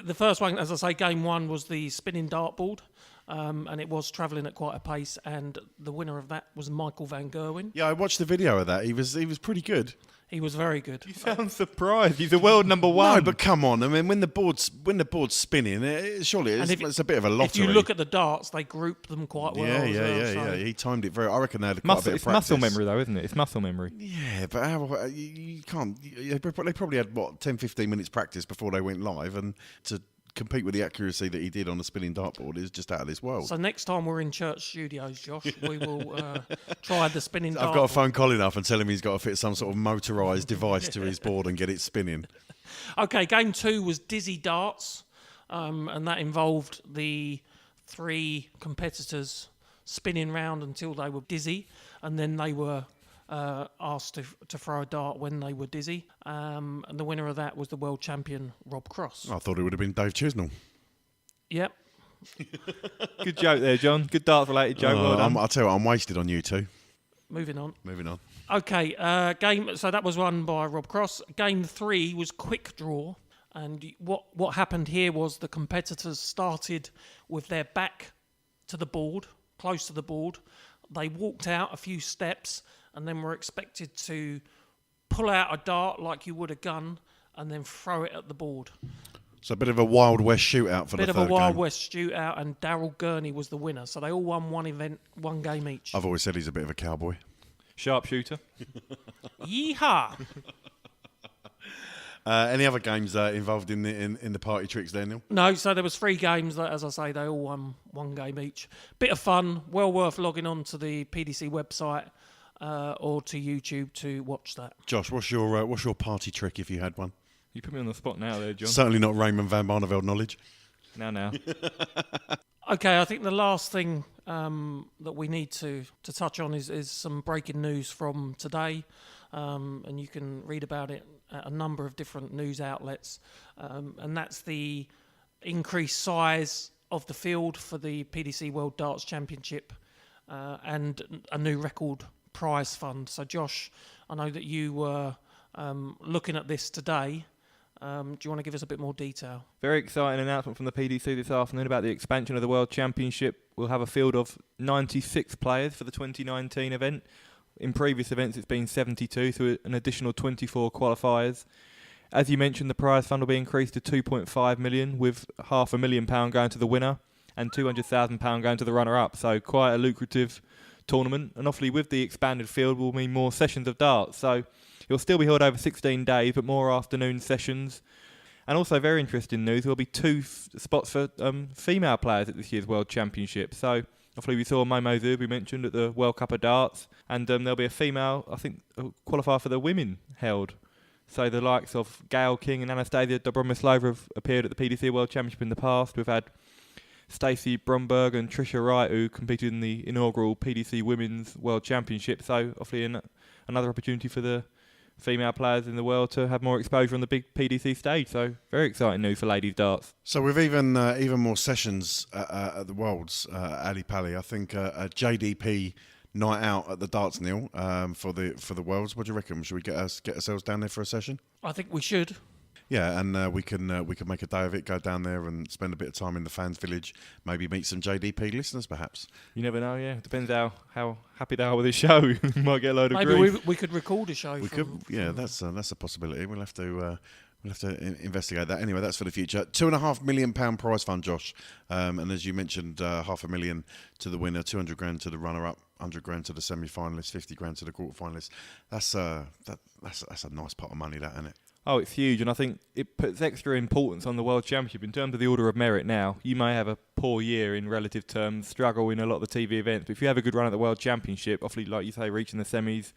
D: the first one, as I say, game one was the spinning dartboard. And it was travelling at quite a pace, and the winner of that was Michael van Gerwen.
B: Yeah, I watched the video of that. He was pretty good.
D: He was very good.
C: You sound surprised. He's the world number one.
B: No, but come on. I mean, when the board's spinning, surely it's a bit of a lottery.
D: If you look at the darts, they group them quite well.
B: Yeah. He timed it very. I reckon they had quite a bit of practice.
C: It's muscle memory, though, isn't it? It's muscle memory.
B: Yeah, but how, you can't. They probably had 10, 15 minutes practice before they went live, and to compete with the accuracy that he did on the spinning dartboard is just out of this world.
D: So next time we're in church studios, Josh, we will try the spinning dartboard.
B: I've got to phone Colin up and tell him he's got to fit some sort of motorised device to his board and get it spinning.
D: Okay, game two was dizzy darts, and that involved the 3 competitors spinning round until they were dizzy, and then they were asked to throw a dart when they were dizzy, and the winner of that was the world champion Rob Cross.
B: I thought it would have been Dave Chisnell.
D: Yep.
C: Good joke there, John. Good darts related joke. Well done.
B: I'll tell you what, I'm wasted on you two.
D: Moving on.
B: Okay,
D: so that was won by Rob Cross. Game 3 was quick draw, and what happened here was the competitors started with their back to the board, close to the board. They walked out a few steps, and then were expected to pull out a dart like you would a gun and then throw it at the board.
B: So a bit of a Wild West shootout for the third game.
D: Bit of a Wild West shootout, and Darryl Gurney was the winner. So they all won one game each.
B: I've always said he's a bit of a cowboy.
C: Sharpshooter.
D: Yeehaw!
B: Any other games involved in the party tricks there, Neil?
D: No, so there was 3 games that, as I say, they all won one game each. Bit of fun, well worth logging on to the PDC website or to YouTube to watch that.
B: Josh, what's your party trick if you had one?
C: You put me on the spot now there, John.
B: Certainly not Raymond van Barneveld knowledge.
C: Now.
D: Okay, I think the last thing that we need to touch on is some breaking news from today, and you can read about it at a number of different news outlets, and that's the increased size of the field for the PDC World Darts Championship and a new record prize fund. So Josh, I know that you were looking at this today. Do you want to give us a bit more detail?
C: Very exciting announcement from the PDC this afternoon about the expansion of the World Championship. We'll have a field of 96 players for the 2019 event. In previous events it's been 72, so an additional 24 qualifiers. As you mentioned, the prize fund will be increased to £2.5 million, with £500,000 going to the winner and £200,000 going to the runner-up. So quite a lucrative tournament, and obviously with the expanded field will mean more sessions of darts. So it'll still be held over 16 days, but more afternoon sessions. And also very interesting news, there'll be 2 spots for female players at this year's World Championship. So obviously we saw Momo Zub, we mentioned, at the World Cup of Darts, and there'll be a female, I think, qualifier for the women held. So the likes of Gail King and Anastasia Dobromislova have appeared at the PDC World Championship in the past. We've had Stacey Bromberg and Tricia Wright, who competed in the inaugural PDC Women's World Championship. So obviously another opportunity for the female players in the world to have more exposure on the big PDC stage. So very exciting news for ladies darts.
B: So with even more sessions at the Worlds, Ali Pally, I think a JDP night out at the Darts, Neil, for the Worlds. What do you reckon? Should we get ourselves down there for a session?
D: I think we should.
B: Yeah, and we can make a day of it. Go down there and spend a bit of time in the fans' village. Maybe meet some JDP listeners, perhaps.
C: You never know. Yeah, depends how happy they are with the show. You might get a load of
D: maybe
C: grief.
D: we could record a show.
B: Yeah, that's a possibility. We'll have to investigate that. Anyway, that's for the future. £2.5 million prize fund, Josh. And as you mentioned, $500,000 to the winner, $200,000 to the runner-up, $100,000 to the semi-finalists, $50,000 to the quarter-finalists. That's a nice pot of money, that, isn't it?
C: Oh, it's huge, and I think it puts extra importance on the World Championship in terms of the order of merit now. You may have a poor year in relative terms, struggle in a lot of the TV events, but if you have a good run at the World Championship, obviously, like you say, reaching the semis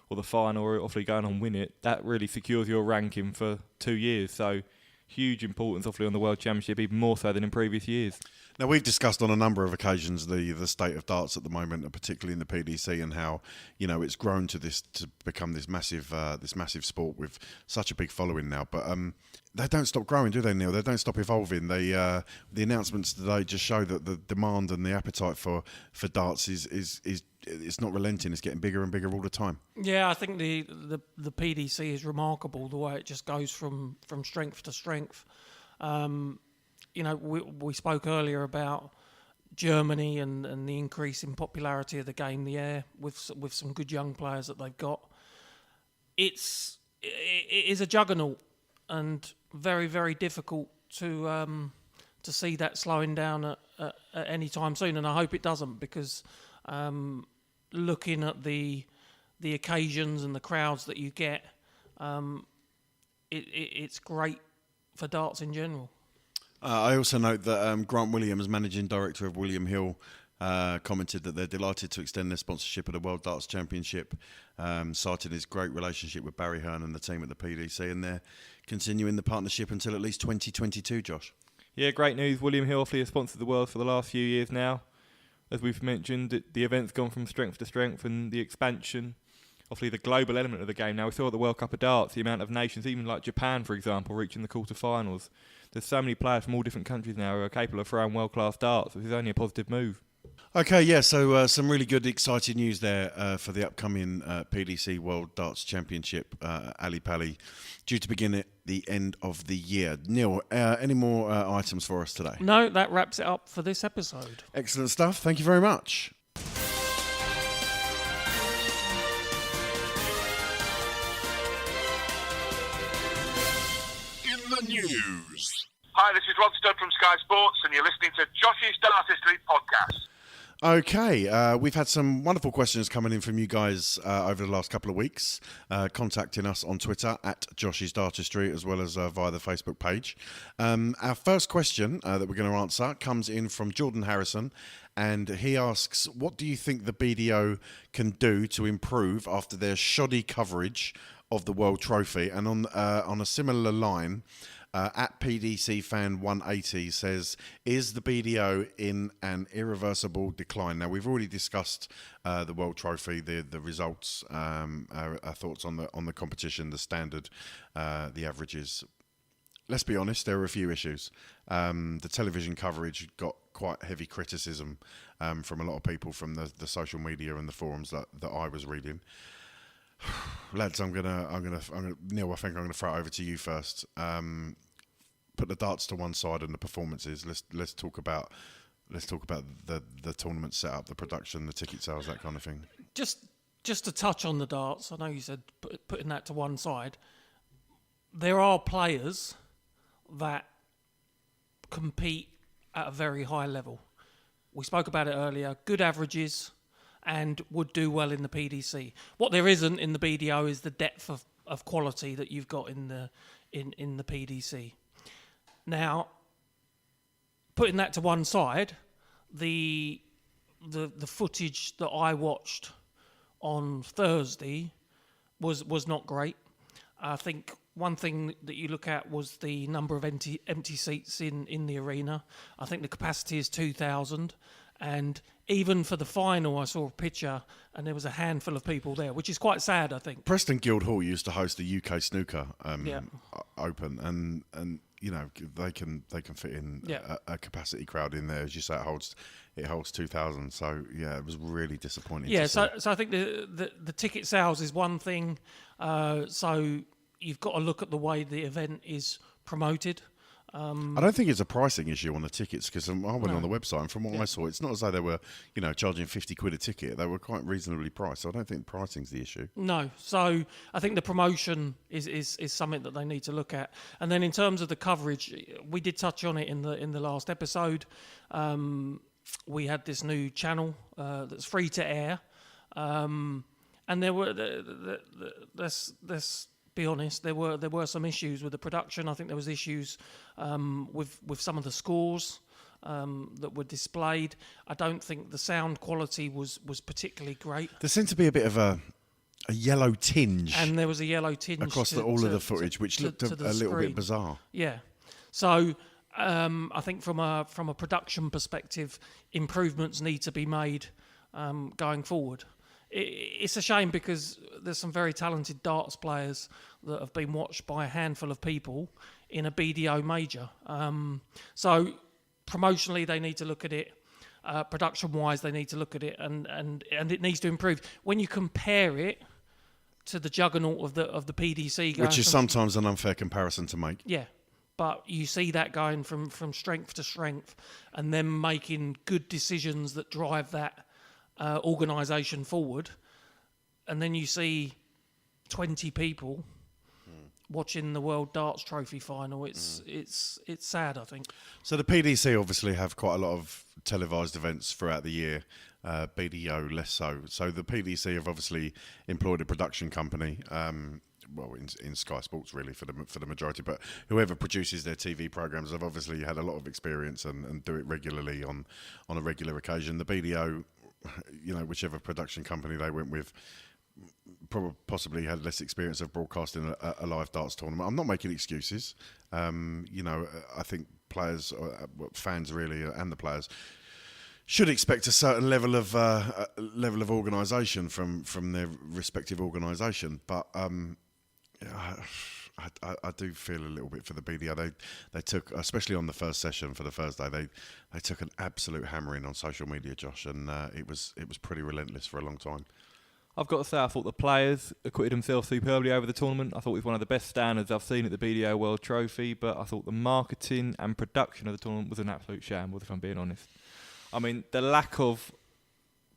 C: or the final, or obviously going on win it, that really secures your ranking for 2 years. So huge importance, obviously, on the World Championship, even more so than in previous years.
B: Now, we've discussed on a number of occasions the state of darts at the moment, and particularly in the PDC, and how it's grown to become this massive sport with such a big following now. But they don't stop growing, do they, Neil? They don't stop evolving. The announcements today just show that the demand and the appetite for darts is it's not relenting. It's getting bigger and bigger all the time.
D: Yeah, I think the PDC is remarkable, the way it just goes from strength to strength. We spoke earlier about Germany and the increase in popularity of the game, the air, with some good young players that they've got. It is a juggernaut, and very, very difficult to see that slowing down at any time soon. And I hope it doesn't, because looking at the occasions and the crowds that you get, it's great for darts in general.
B: I also note that Grant Williams, managing director of William Hill, commented that they're delighted to extend their sponsorship of the World Darts Championship, citing his great relationship with Barry Hearn and the team at the PDC, and they're continuing the partnership until at least 2022, Josh.
C: Yeah, great news. William Hill has sponsored the World for the last few years now. As we've mentioned, the event's gone from strength to strength, and the expansion, obviously the global element of the game. Now, we saw at the World Cup of Darts, the amount of nations, even like Japan, for example, reaching the quarterfinals. There's so many players from all different countries now who are capable of throwing world-class darts, which is only a positive move.
B: Okay, yeah, so some really good, exciting news there for the upcoming PDC World Darts Championship, Ali Pali, due to begin at the end of the year. Neil, any more items for us today?
D: No, that wraps it up for this episode.
B: Excellent stuff. Thank you very much.
I: In the news.
G: Hi, this is Rod Studd from Sky Sports, and you're listening to Josh's Dartistry podcast.
B: Okay, we've had some wonderful questions coming in from you guys over the last couple of weeks, contacting us on Twitter at Josh's Dartistry, as well as via the Facebook page. Our first question that we're going to answer comes in from Jordan Harrison, and he asks, what do you think the BDO can do to improve after their shoddy coverage of the World Trophy? And on a similar line, at PDC Fan 180 says, is the BDO in an irreversible decline? Now, we've already discussed the World Trophy, the results, our thoughts on the competition, the standard, the averages. Let's be honest, there are a few issues. The television coverage got quite heavy criticism from a lot of people from the social media and the forums that I was reading. Lads, I'm gonna Neil, I think I'm gonna throw it over to you first. Put the darts to one side and the performances. Let's talk about the tournament setup, the production, the ticket sales, that kind of thing.
D: Just to touch on the darts, I know you said putting that to one side. There are players that compete at a very high level. We spoke about it earlier. Good averages, and would do well in the PDC. What there isn't in the BDO is the depth of quality that you've got in the PDC. Now, putting that to one side, the footage that I watched on Thursday was not great. I think one thing that you look at was the number of empty seats in the arena. I think the capacity is 2,000. And even for the final, I saw a picture and there was a handful of people there, which is quite sad, I think.
B: Preston Guildhall used to host the UK Snooker Open, and you know they can fit in a capacity crowd in there. As you say, it holds 2,000. So yeah, it was really disappointing.
D: Yeah, so I think the ticket sales is one thing. So you've got to look at the way the event is promoted.
B: I don't think it's a pricing issue on the tickets, because I went on the website and from what I saw, it's not as though they were, charging 50 quid a ticket. They were quite reasonably priced. So I don't think pricing's the issue. No. So I think the promotion is something that they need to look at. And then in terms of the coverage, we did touch on it in the last episode. We had this new channel that's free to air. And there were let's be honest, there were some issues with the production. I think there was issues with some of the scores that were displayed. I don't think the sound quality was particularly great. There seemed to be a bit of a yellow tinge. And there was a yellow tinge across all of the footage, which looked a little bit bizarre. Yeah. So
D: I think from a production perspective, improvements need to be made going forward. It's a shame because there's some very talented darts players that have been watched by a handful of people in a BDO major. So promotionally, they need to look at it. Production-wise, they need to look at it, and it needs to improve. When you compare it to the juggernaut of the PDC,
B: which is sometimes an unfair comparison to make.
D: Yeah, but you see that going from strength to strength, and them making good decisions that drive that organisation forward, and then you see 20 people watching the World Darts Trophy final. It's sad, I think.
B: So the PDC obviously have quite a lot of televised events throughout the year. BDO less so. So the PDC have obviously employed a production company. Well, in Sky Sports really for the majority, but whoever produces their TV programs have obviously had a lot of experience and do it regularly on a regular occasion. The BDO, whichever production company they went with, possibly had less experience of broadcasting a live darts tournament. I'm not making excuses. I think players, fans really, and the players should expect a certain level of organisation from their respective organisation. But I do feel a little bit for the BDO. They took, especially on the first session for the first day, they took an absolute hammering on social media, Josh, and it was pretty relentless for a long time.
C: I've got to say, I thought the players acquitted themselves superbly over the tournament. I thought it was one of the best standards I've seen at the BDO World Trophy, but I thought the marketing and production of the tournament was an absolute shambles, if I'm being honest. I mean, the lack of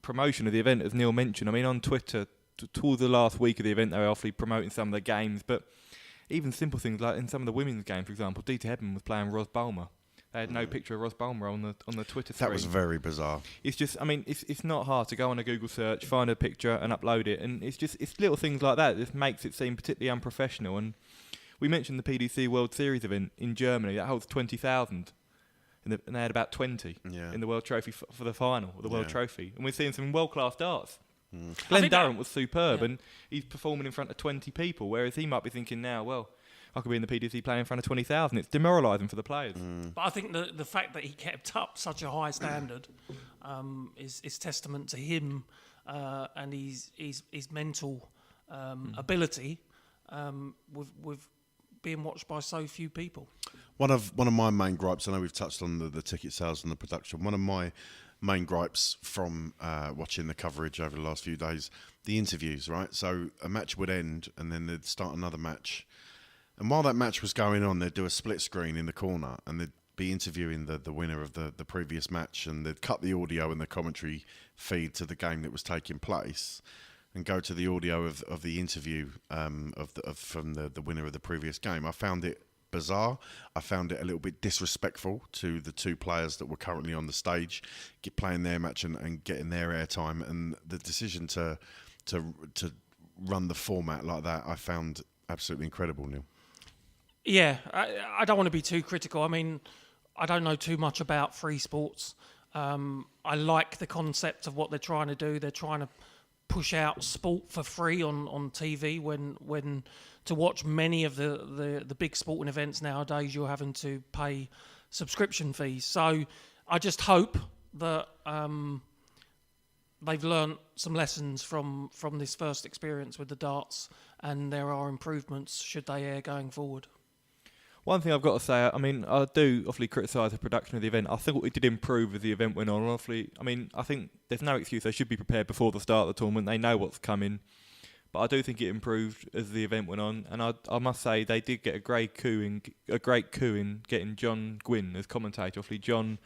C: promotion of the event, as Neil mentioned. I mean, on Twitter, towards the last week of the event, they were awfully promoting some of the games, but even simple things like in some of the women's games, for example, Dita Hedman was playing Ros Bulmer. They had no picture of Ros Bulmer on the Twitter screen.
B: That was very bizarre.
C: It's just, I mean, it's not hard to go on a Google search, find a picture and upload it, and it's little things like that that makes it seem particularly unprofessional. And we mentioned the PDC World Series event in Germany that holds 20,000, and they had about 20 in the World Trophy for the final, or the World Trophy, and we're seeing some world-class darts. Glenn Durrant was superb, and he's performing in front of 20 people, whereas he might be thinking now, well, I could be in the PDC playing in front of 20,000. It's demoralising for the players.
D: But I think the fact that he kept up such a high standard is testament to him and his mental ability with being watched by so few people.
B: One of my main gripes, I know we've touched on the ticket sales and the production, one of my main gripes from watching the coverage over the last few days, the interviews, right? So a match would end and then they'd start another match. And while that match was going on, they'd do a split screen in the corner and they'd be interviewing the winner of the previous match, and they'd cut the audio and the commentary feed to the game that was taking place and go to the audio of the interview from the winner of the previous game. I found it bizarre. I found it a little bit disrespectful to the two players that were currently on the stage, playing their match and getting their airtime. And the decision to run the format like that, I found absolutely incredible, Neil.
D: Yeah, I don't want to be too critical. I mean, I don't know too much about free sports. I like the concept of what they're trying to do. They're trying to push out sport for free on TV when to watch many of the big sporting events nowadays, you're having to pay subscription fees. So I just hope that they've learnt some lessons from this first experience with the darts, and there are improvements should they air going forward.
C: One thing I've got to say, I mean, I do awfully criticise the production of the event. I think it did improve as the event went on. I think there's no excuse. They should be prepared before the start of the tournament. They know what's coming. But I do think it improved as the event went on. And I must say, they did get a great coup in getting John Gwynn as commentator. Obviously, John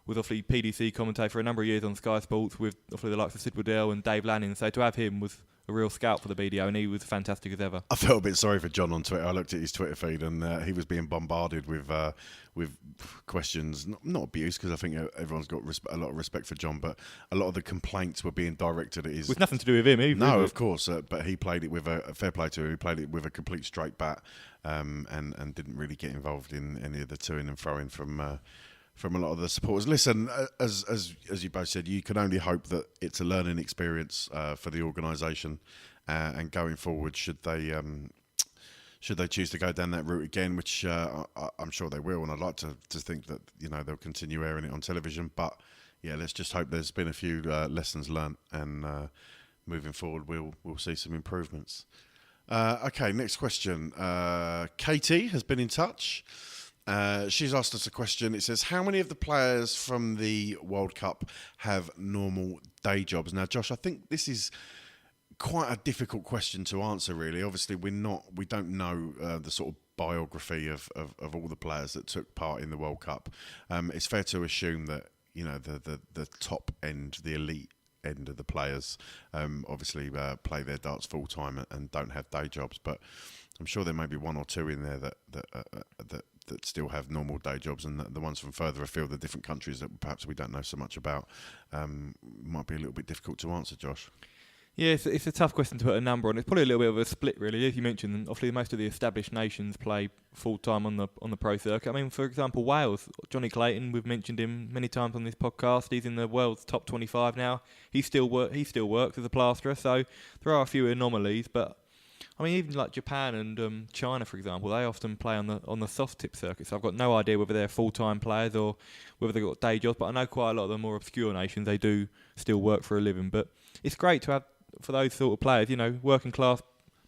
C: was obviously PDC commentator for a number of years on Sky Sports with obviously the likes of Sid Waddell and Dave Lanning. So to have him was a real scout for the BDO, and he was fantastic as ever.
B: I felt a bit sorry for John on Twitter. I looked at his Twitter feed, and he was being bombarded with questions, not abuse, because I think everyone's got a lot of respect for John, but a lot of the complaints were being directed at his...
C: With nothing to do with him either.
B: No, of course, but he played it with a fair play to him. He played it with a complete straight bat, and didn't really get involved in any of the toing and throwing from a lot of the supporters. Listen, as you both said, you can only hope that it's a learning experience for the organisation, and going forward, should they should they choose to go down that route again, which I'm sure they will, and I'd like to think that they'll continue airing it on television. But yeah, let's just hope there's been a few lessons learnt, and moving forward we'll see some improvements. Okay, next question. Katie has been in touch. She's asked us a question. It says, how many of the players from the World Cup have normal day jobs? Now, Josh, I think this is quite a difficult question to answer, really. Obviously, we don't know the sort of biography of all the players that took part in the World Cup. It's fair to assume that the top end, the elite end of the players, obviously play their darts full time and don't have day jobs. But I'm sure there may be one or two in there that still have normal day jobs, and the ones from further afield, the different countries that perhaps we don't know so much about, might be a little bit difficult to answer, Josh.
C: Yeah, it's a tough question to put a number on. It's probably a little bit of a split, really. As you mentioned, obviously most of the established nations play full time on the pro circuit. I mean, for example, Wales, Johnny Clayton, we've mentioned him many times on this podcast. He's in the world's top 25 now. He still works as a plasterer, so there are a few anomalies. But I mean, even like Japan and China, for example, they often play on the soft tip circuit. So I've got no idea whether they're full time players or whether they've got day jobs. But I know quite a lot of the more obscure nations, they do still work for a living. But it's great to have, for those sort of players, working class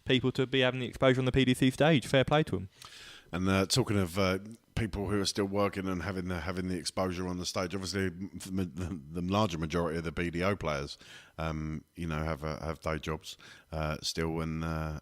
C: people, to be having the exposure on the PDC stage. Fair play to them. And
B: talking of people who are still working and having the exposure on the stage, obviously the larger majority of the BDO players, have day jobs still, and are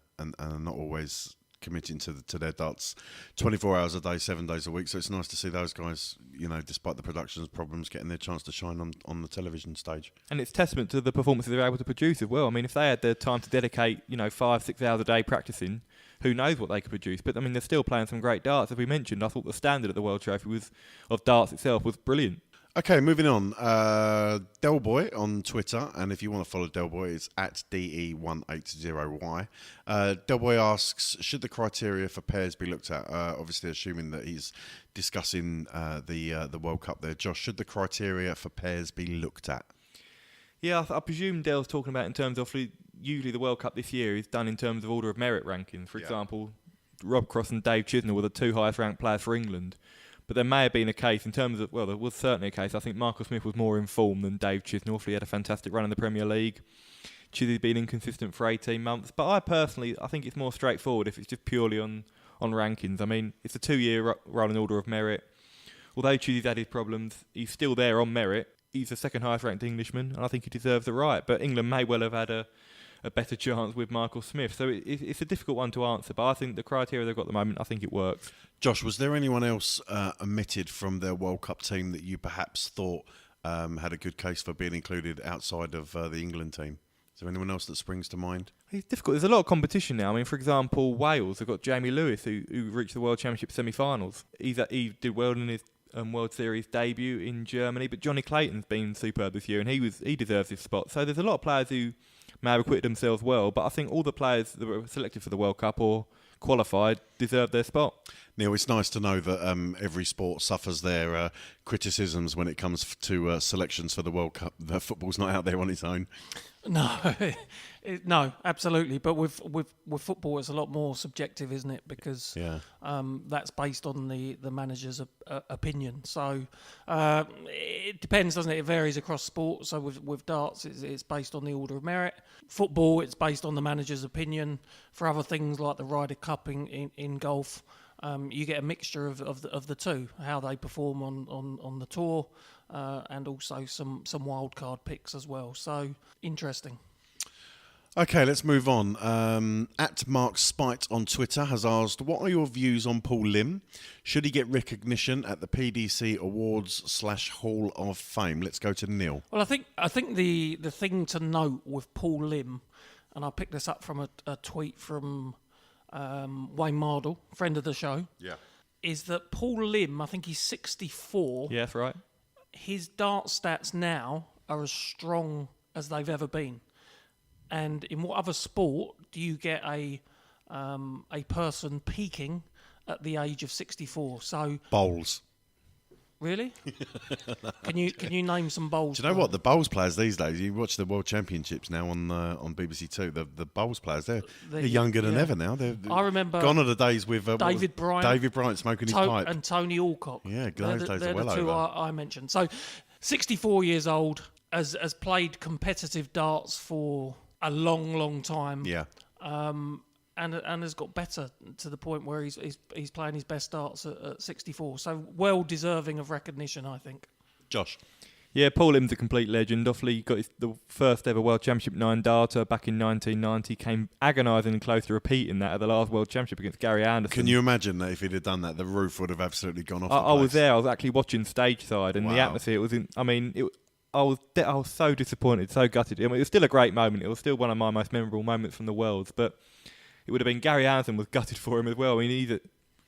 B: not always committing to their darts 24 hours a day, 7 days a week. So it's nice to see those guys, despite the production's problems, getting their chance to shine on the television stage. And it's testament to the performances they're able to produce as well. I mean, if they had the time to dedicate, 5-6 hours a day practicing, who knows what they could produce. But I mean, they're still playing some great darts. As we mentioned, I thought the standard at the World Trophy of darts itself was brilliant. Okay, moving on. Delboy on Twitter, and if you want to follow Delboy, it's at DE180Y. Delboy asks, should the criteria for pairs be looked at? Obviously, assuming that he's discussing the World Cup there. Josh, should the criteria for pairs be looked at? Yeah, I presume Del's talking about in terms of, usually the World Cup this year is done in terms of order of merit rankings. For example, Rob Cross and Dave Chisnell were the two highest ranked players for England. But there may have been a case in terms of, there was certainly a case. I think Michael Smith was more in form than Dave Chisnell. He had a fantastic run in the Premier League. Chizzy's been inconsistent for 18 months. But I think it's more straightforward if it's just purely on rankings. I mean, it's a 2-year rolling order of merit. Although Chizzy's had his problems, he's still there on merit. He's the second highest ranked Englishman, and I think he deserves the right. But England may well have had a better chance with Michael Smith. So it's a difficult one to answer, but I think the criteria they've got at the moment, I think it works. Josh, was there anyone else omitted from their World Cup team that you perhaps thought had a good case for being included outside of the England team? Is there anyone else that springs to mind? It's difficult. There's a lot of competition now. I mean, for example, Wales have got Jamie Lewis, who reached the World Championship semi-finals. He did well in his World Series debut in Germany, but Johnny Clayton's been superb this year, and he deserves his spot. So there's a lot of players who may have acquitted themselves well, but I think all the players that were selected for the World Cup or qualified deserve their spot. Neil, it's nice to know that every sport suffers their criticisms when it comes to selections for the World Cup. The football's not out there on its own. No, no, absolutely. But with football, it's a lot more subjective, isn't it? Because that's based on the manager's opinion. So it depends, doesn't it? It varies across sport. So with darts, it's based on the order of merit. Football, it's based on the manager's opinion. For other things like the Ryder Cup in golf, you get a mixture of the two, how they perform on the tour, and also some wild card picks as well. So interesting. Okay, let's move on. At Mark Spite on Twitter has asked, what are your views on Paul Lim? Should he get recognition at the PDC Awards / Hall of Fame? Let's go to Neil. Well, I think the thing to note with Paul Lim, and I picked this up from a tweet from Wayne Mardle, friend of the show, is that Paul Lim, I think he's 64. Yeah, that's right. His dart stats now are as strong as they've ever been. And in what other sport do you get a person peaking at the age of 64? So bowls.
D: Really? Can you name some bowls?
B: Do you know what the bowls players these days? You watch the World Championships now on BBC Two. The bowls players they're younger than ever now.
D: I remember
B: gone are the days with
D: David Bryant
B: smoking his pipe
D: and Tony Alcock.
B: Yeah, those days are well
D: the two
B: over.
D: I mentioned. So, 64 years old, has played competitive darts for a long time.
B: Yeah.
D: And has got better to the point where he's playing his best darts at 64. So well deserving of recognition, I think.
B: Josh.
C: Yeah, Paul Lim's a complete legend. Obviously, he got the first ever World Championship 9 darter back in 1990. Came agonisingly close to repeating that at the last World Championship against Gary Anderson.
B: Can you imagine that if he'd have done that, the roof would have absolutely gone off the place?
C: I was there. I was actually watching stage side, and the atmosphere was in. I mean, I was so disappointed, so gutted. I mean, it was still a great moment. It was still one of my most memorable moments from the Worlds, but it would have been Gary Anderson was gutted for him as well. I mean,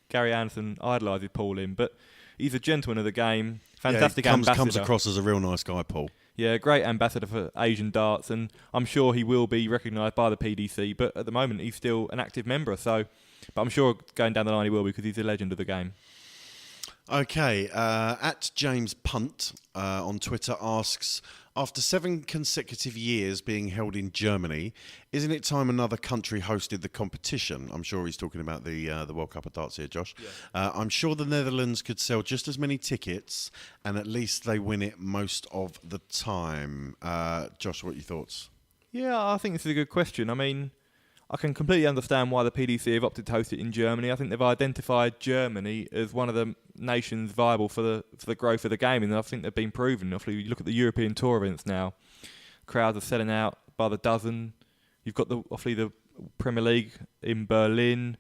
C: Gary Anderson idolises Paul Lim, but he's a gentleman of the game. Fantastic ambassador.
B: Comes across as a real nice guy, Paul.
C: Yeah, great ambassador for Asian darts, and I'm sure he will be recognised by the PDC, but at the moment he's still an active member, but I'm sure going down the line he will because he's a legend of the game.
B: Okay, at James Punt on Twitter asks, after 7 consecutive years being held in Germany, isn't it time another country hosted the competition? I'm sure he's talking about the World Cup of Darts here, Josh. Yeah. I'm sure the Netherlands could sell just as many tickets, and at least they win it most of the time. Josh, what are your thoughts?
C: Yeah, I think this is a good question. I mean, I can completely understand why the PDC have opted to host it in Germany. I think they've identified Germany as one of the nations viable for the growth of the game, and I think they've been proven. Obviously, you look at the European Tour events now, crowds are selling out by the dozen. You've got obviously the Premier League in Berlin,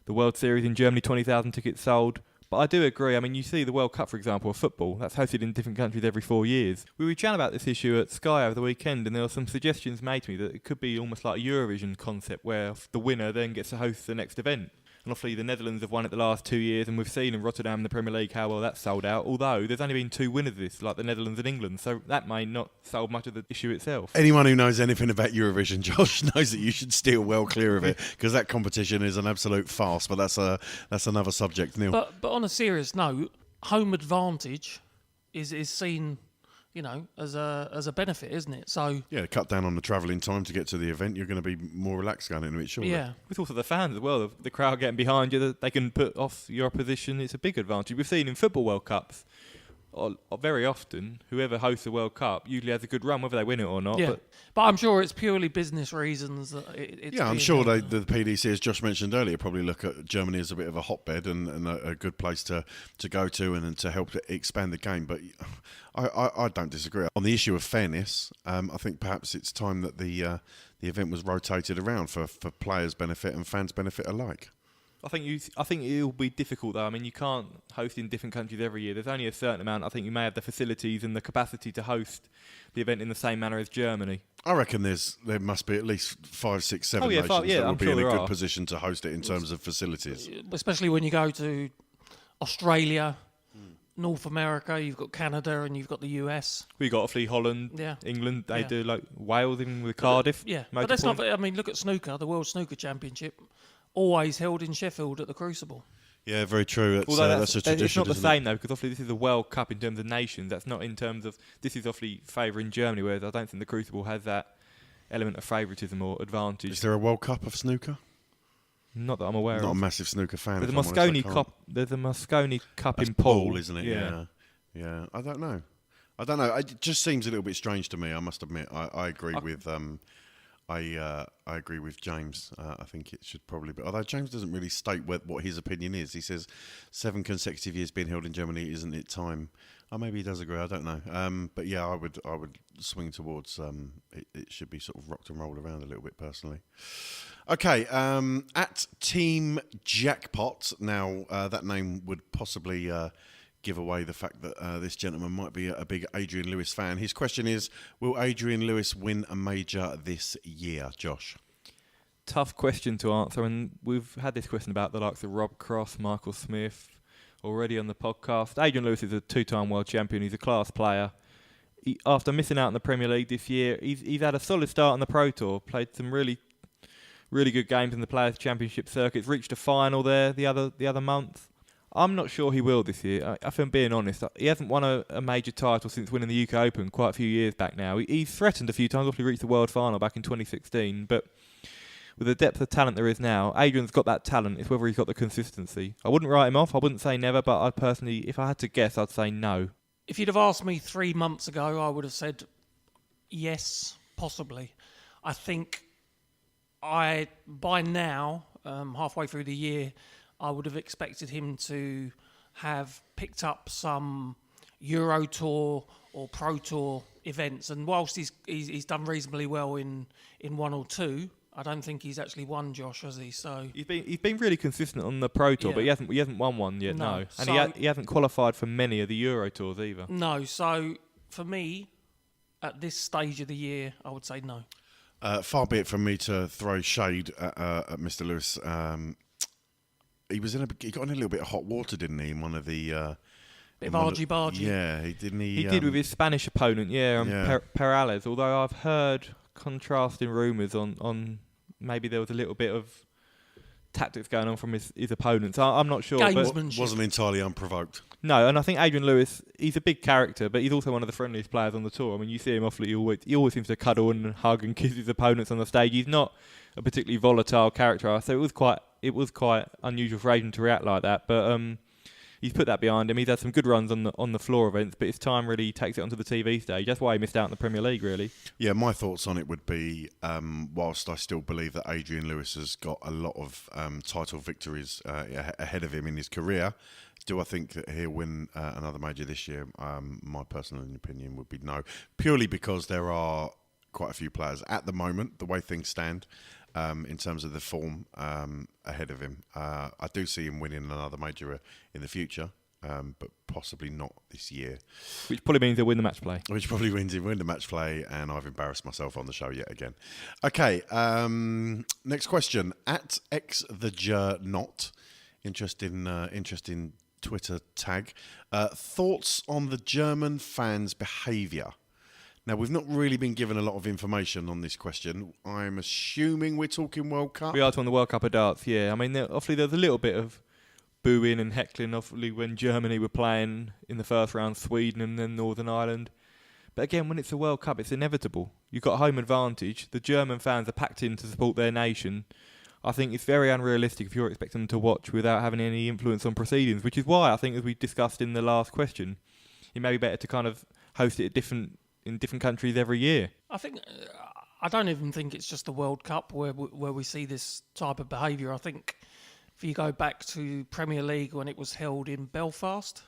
C: the World Series in Germany, 20,000 tickets sold. But I do agree. I mean, you see the World Cup, for example, of football, that's hosted in different countries every 4 years. We were chatting about this issue at Sky over the weekend, and there were some suggestions made to me that it could be almost like a Eurovision concept where the winner then gets to host the next event. And obviously the Netherlands have won it the last 2 years, and we've seen in Rotterdam, the Premier League, how well that's sold out, although there's only been 2 winners of this, like the Netherlands and England, so that may not solve much of the issue itself.
B: Anyone who knows anything about Eurovision, Josh, knows that you should steer well clear of it, because that competition is an absolute farce, but that's another subject, Neil.
D: But on a serious note, home advantage is seen, as a benefit, isn't it? So
B: yeah, cut down on the travelling time to get to the event. You're going to be more relaxed going into it, surely.
D: Yeah.
C: With also the fans as well, the crowd getting behind you, they can put off your opposition. It's a big advantage. We've seen in football World Cups, very often, whoever hosts the World Cup usually has a good run, whether they win it or not.
D: Yeah. But I'm sure it's purely business reasons.
B: I'm sure the PDC, as Josh mentioned earlier, probably look at Germany as a bit of a hotbed and a good place to go to and to help expand the game. But I don't disagree. On the issue of fairness, I think perhaps it's time that the event was rotated around for players' benefit and fans' benefit alike.
C: I think it'll be difficult though. I mean, you can't host in different countries every year. There's only a certain amount. I think you may have the facilities and the capacity to host the event in the same manner as Germany.
B: I reckon there must be at least 5, 6, 7 nations that will be in a good position to host it in terms of facilities.
D: Especially when you go to Australia, North America, you've got Canada and you've got the US.
C: We got obviously Holland, England. They do like Wales, even with Cardiff.
D: But that's not. I mean, look at snooker, the World Snooker Championship. Always held in Sheffield at the Crucible.
B: Yeah, very true. That's a tradition.
C: It's not the same though, because obviously this is a World Cup in terms of nations. That's not in terms of this is obviously favouring Germany, whereas I don't think the Crucible has that element of favouritism or advantage.
B: Is there a World Cup of snooker?
C: Not that I'm aware of.
B: Not a massive snooker fan.
C: There's a Mosconi Cup in Poole,
B: isn't it? Yeah. I don't know. It just seems a little bit strange to me. I must admit. I agree with. I agree with James. I think it should probably be. Although James doesn't really state what his opinion is. He says 7 consecutive years being held in Germany, isn't it time? Oh, maybe he does agree. I don't know. But yeah, I would swing towards it should be sort of rocked and rolled around a little bit personally. Okay, at Team Jackpot. Now that name would possibly give away the fact that this gentleman might be a big Adrian Lewis fan. His question is, will Adrian Lewis win a major this year, Josh?
C: Tough question to answer, and we've had this question about the likes of Rob Cross, Michael Smith already on the podcast. Adrian Lewis is a 2-time world champion. He's a class player. After missing out in the Premier League this year, he's had a solid start on the Pro Tour, played some really good games in the Players' Championship circuits, reached a final there the other month. I'm not sure he will this year. If I'm being honest, he hasn't won a major title since winning the UK Open quite a few years back now. He's threatened a few times. Obviously reached the World Final back in 2016, but with the depth of talent there is now, Adrian's got that talent. It's whether he's got the consistency. I wouldn't write him off. I wouldn't say never, but I'd personally, if I had to guess, I'd say no.
D: If you'd have asked me 3 months ago, I would have said yes, possibly. I think by now, halfway through the year, I would have expected him to have picked up some Euro Tour or Pro Tour events. And whilst he's done reasonably well in one or two, I don't think he's actually won, Josh, has he? So
C: he's been really consistent on the Pro Tour, but he hasn't won one yet. No. And so, he hasn't qualified for many of the Euro Tours either.
D: No. So for me, at this stage of the year, I would say no.
B: Far be it from me to throw shade at Mr. Lewis. He got in a little bit of hot water, didn't he? In one of the
D: bit of argy-bargy.
B: Yeah, he didn't.
C: He did with his Spanish opponent, Perales. Although I've heard contrasting rumours on maybe there was a little bit of tactics going on from his opponents. I'm not sure.
B: But wasn't entirely unprovoked.
C: No, and I think Adrian Lewis, he's a big character, but he's also one of the friendliest players on the tour. I mean, you see him awfully, he always seems to cuddle and hug and kiss his opponents on the stage. He's not a particularly volatile character, so it was quite unusual for Adrian to react like that. But he's put that behind him. He's had some good runs on the floor events, but it's time really he takes it onto the TV stage. That's why he missed out in the Premier League, really. Yeah,
B: my thoughts on it would be, whilst I still believe that Adrian Lewis has got a lot of title victories ahead of him in his career, do I think that he'll win another major this year? My personal opinion would be no, purely because there are quite a few players at the moment, the way things stand, in terms of the form ahead of him. I do see him winning another major in the future, but possibly not this year.
C: Which probably means he'll win the match play.
B: Which probably means he'll win the match play, and I've embarrassed myself on the show yet again. Okay, next question. At XTheJernot, interesting Twitter tag. Thoughts on the German fans' behaviour? Now, we've not really been given a lot of information on this question. I'm assuming we're talking World Cup.
C: We are talking the World Cup of Darts, yeah. I mean, obviously there's a little bit of booing and heckling, obviously, when Germany were playing in the first round, Sweden and then Northern Ireland. But again, when it's a World Cup, it's inevitable. You've got home advantage. The German fans are packed in to support their nation. I think it's very unrealistic if you're expecting them to watch without having any influence on proceedings, which is why I think, as we discussed in the last question, it may be better to kind of host it in different countries every year.
D: I don't even think it's just the World Cup where we see this type of behaviour. I think if you go back to Premier League when it was held in Belfast,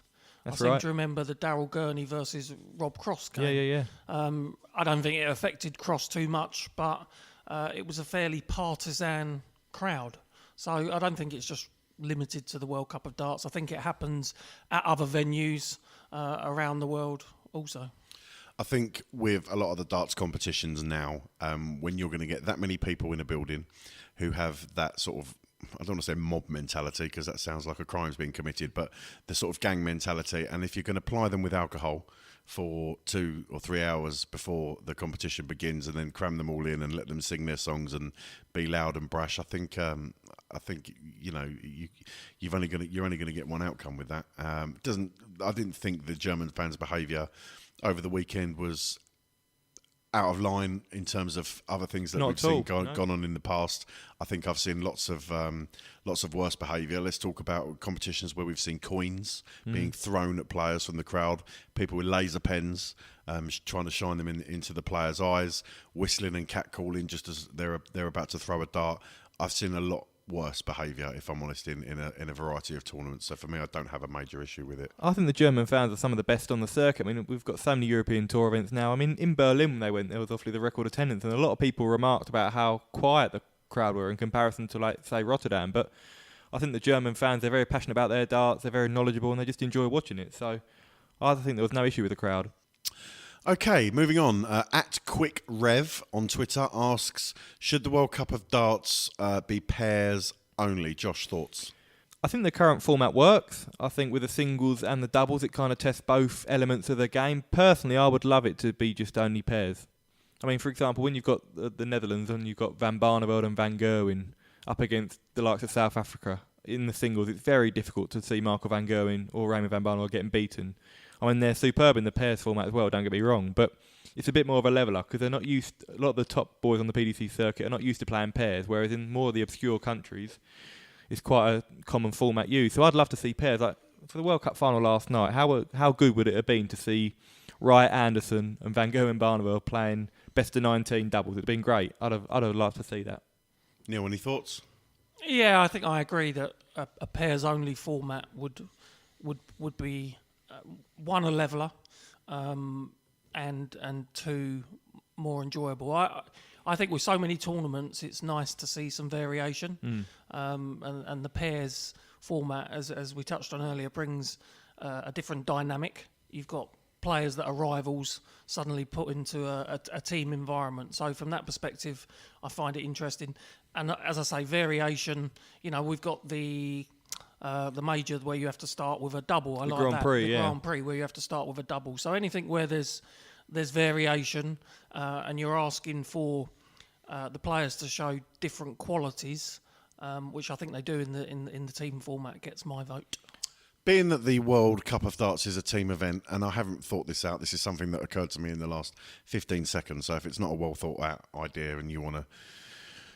D: I seem to remember the Daryl Gurney versus Rob Cross game.
C: Yeah.
D: I don't think it affected Cross too much, but it was a fairly partisan crowd. So I don't think it's just limited to the World Cup of Darts. I think it happens at other venues around the world also.
B: I think with a lot of the darts competitions now, when you're going to get that many people in a building who have that sort of, I don't want to say mob mentality because that sounds like a crime's been committed, but the sort of gang mentality, and if you can apply them with alcohol for 2 or 3 hours before the competition begins and then cram them all in and let them sing their songs and be loud and brash, I think you know you're only going to get one outcome with that. I didn't think the German fans' behaviour over the weekend was out of line in terms of other things that we've seen gone on in the past. I think I've seen lots of worse behaviour. Let's talk about competitions where we've seen coins being thrown at players from the crowd, people with laser pens trying to shine them into the players' eyes, whistling and catcalling just as they're about to throw a dart. I've seen a lot worse behaviour, if I'm honest, in a variety of tournaments. So for me, I don't have a major issue with it.
C: I think the German fans are some of the best on the circuit. I mean, we've got so many European tour events now. I mean, in Berlin when they went, there was obviously the record attendance, and a lot of people remarked about how quiet the crowd were in comparison to, like, say, Rotterdam. But I think the German fans, they're very passionate about their darts, they're very knowledgeable, and they just enjoy watching it. So I think there was no issue with the crowd.
B: Okay, moving on. At Quick Rev on Twitter asks, should the World Cup of Darts be pairs only? Josh, thoughts?
C: I think the current format works. I think with the singles and the doubles, it kind of tests both elements of the game. Personally, I would love it to be just only pairs. I mean, for example, when you've got the Netherlands and you've got Van Barneveld and Van Gerwen up against the likes of South Africa, in the singles, it's very difficult to see Michael van Gerwen or Raymond van Barneveld getting beaten. I mean, they're superb in the pairs format as well, don't get me wrong, but it's a bit more of a leveller because they're not used. A lot of the top boys on the PDC circuit are not used to playing pairs, whereas in more of the obscure countries, it's quite a common format used. So I'd love to see pairs. Like for the World Cup final last night, how good would it have been to see Wright, Anderson and Van Gerwen Barneveld playing best of 19 doubles? It'd been great. I'd have loved to see that.
B: Neil, any thoughts?
D: Yeah, I think I agree that a pairs only format would be one, a leveller, and two, more enjoyable. I think with so many tournaments, it's nice to see some variation, and the pairs format, as we touched on earlier, brings a different dynamic. You've got players that are rivals suddenly put into a team environment. So from that perspective, I find it interesting. And as I say, variation. We've got the major where you have to start with a double. I like
C: Grand
D: that.
C: Prix,
D: the
C: yeah.
D: Grand Prix where you have to start with a double. So anything where there's variation, and you're asking for the players to show different qualities, which I think they do in the team format, gets my vote.
B: Being that the World Cup of Darts is a team event, and I haven't thought this out, this is something that occurred to me in the last 15 seconds, so if it's not a well thought out idea and you want to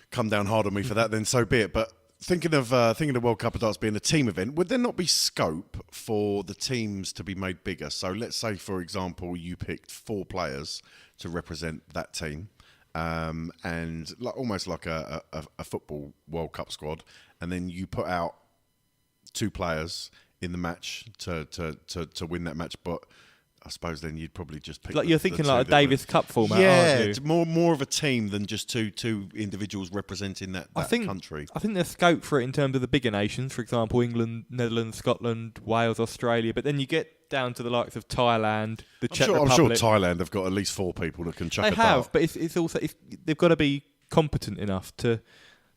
B: come down hard on me for that, then so be it. But thinking of the World Cup of Darts being a team event, would there not be scope for the teams to be made bigger? So let's say, for example, you picked 4 players to represent that team, and almost like a football World Cup squad, and then you put out 2 players in the match to win that match, but I suppose then you'd probably just pick.
C: Like you're thinking like a Davis Cup format, aren't you?
B: It's more of a team than just two individuals representing that country.
C: I think there's scope for it in terms of the bigger nations, for example, England, Netherlands, Scotland, Wales, Australia. But then you get down to the likes of Thailand, the Czech Republic.
B: I'm sure Thailand have got at least 4 people that can chuck a dart.
C: They have, but it's also they've got to be competent enough to.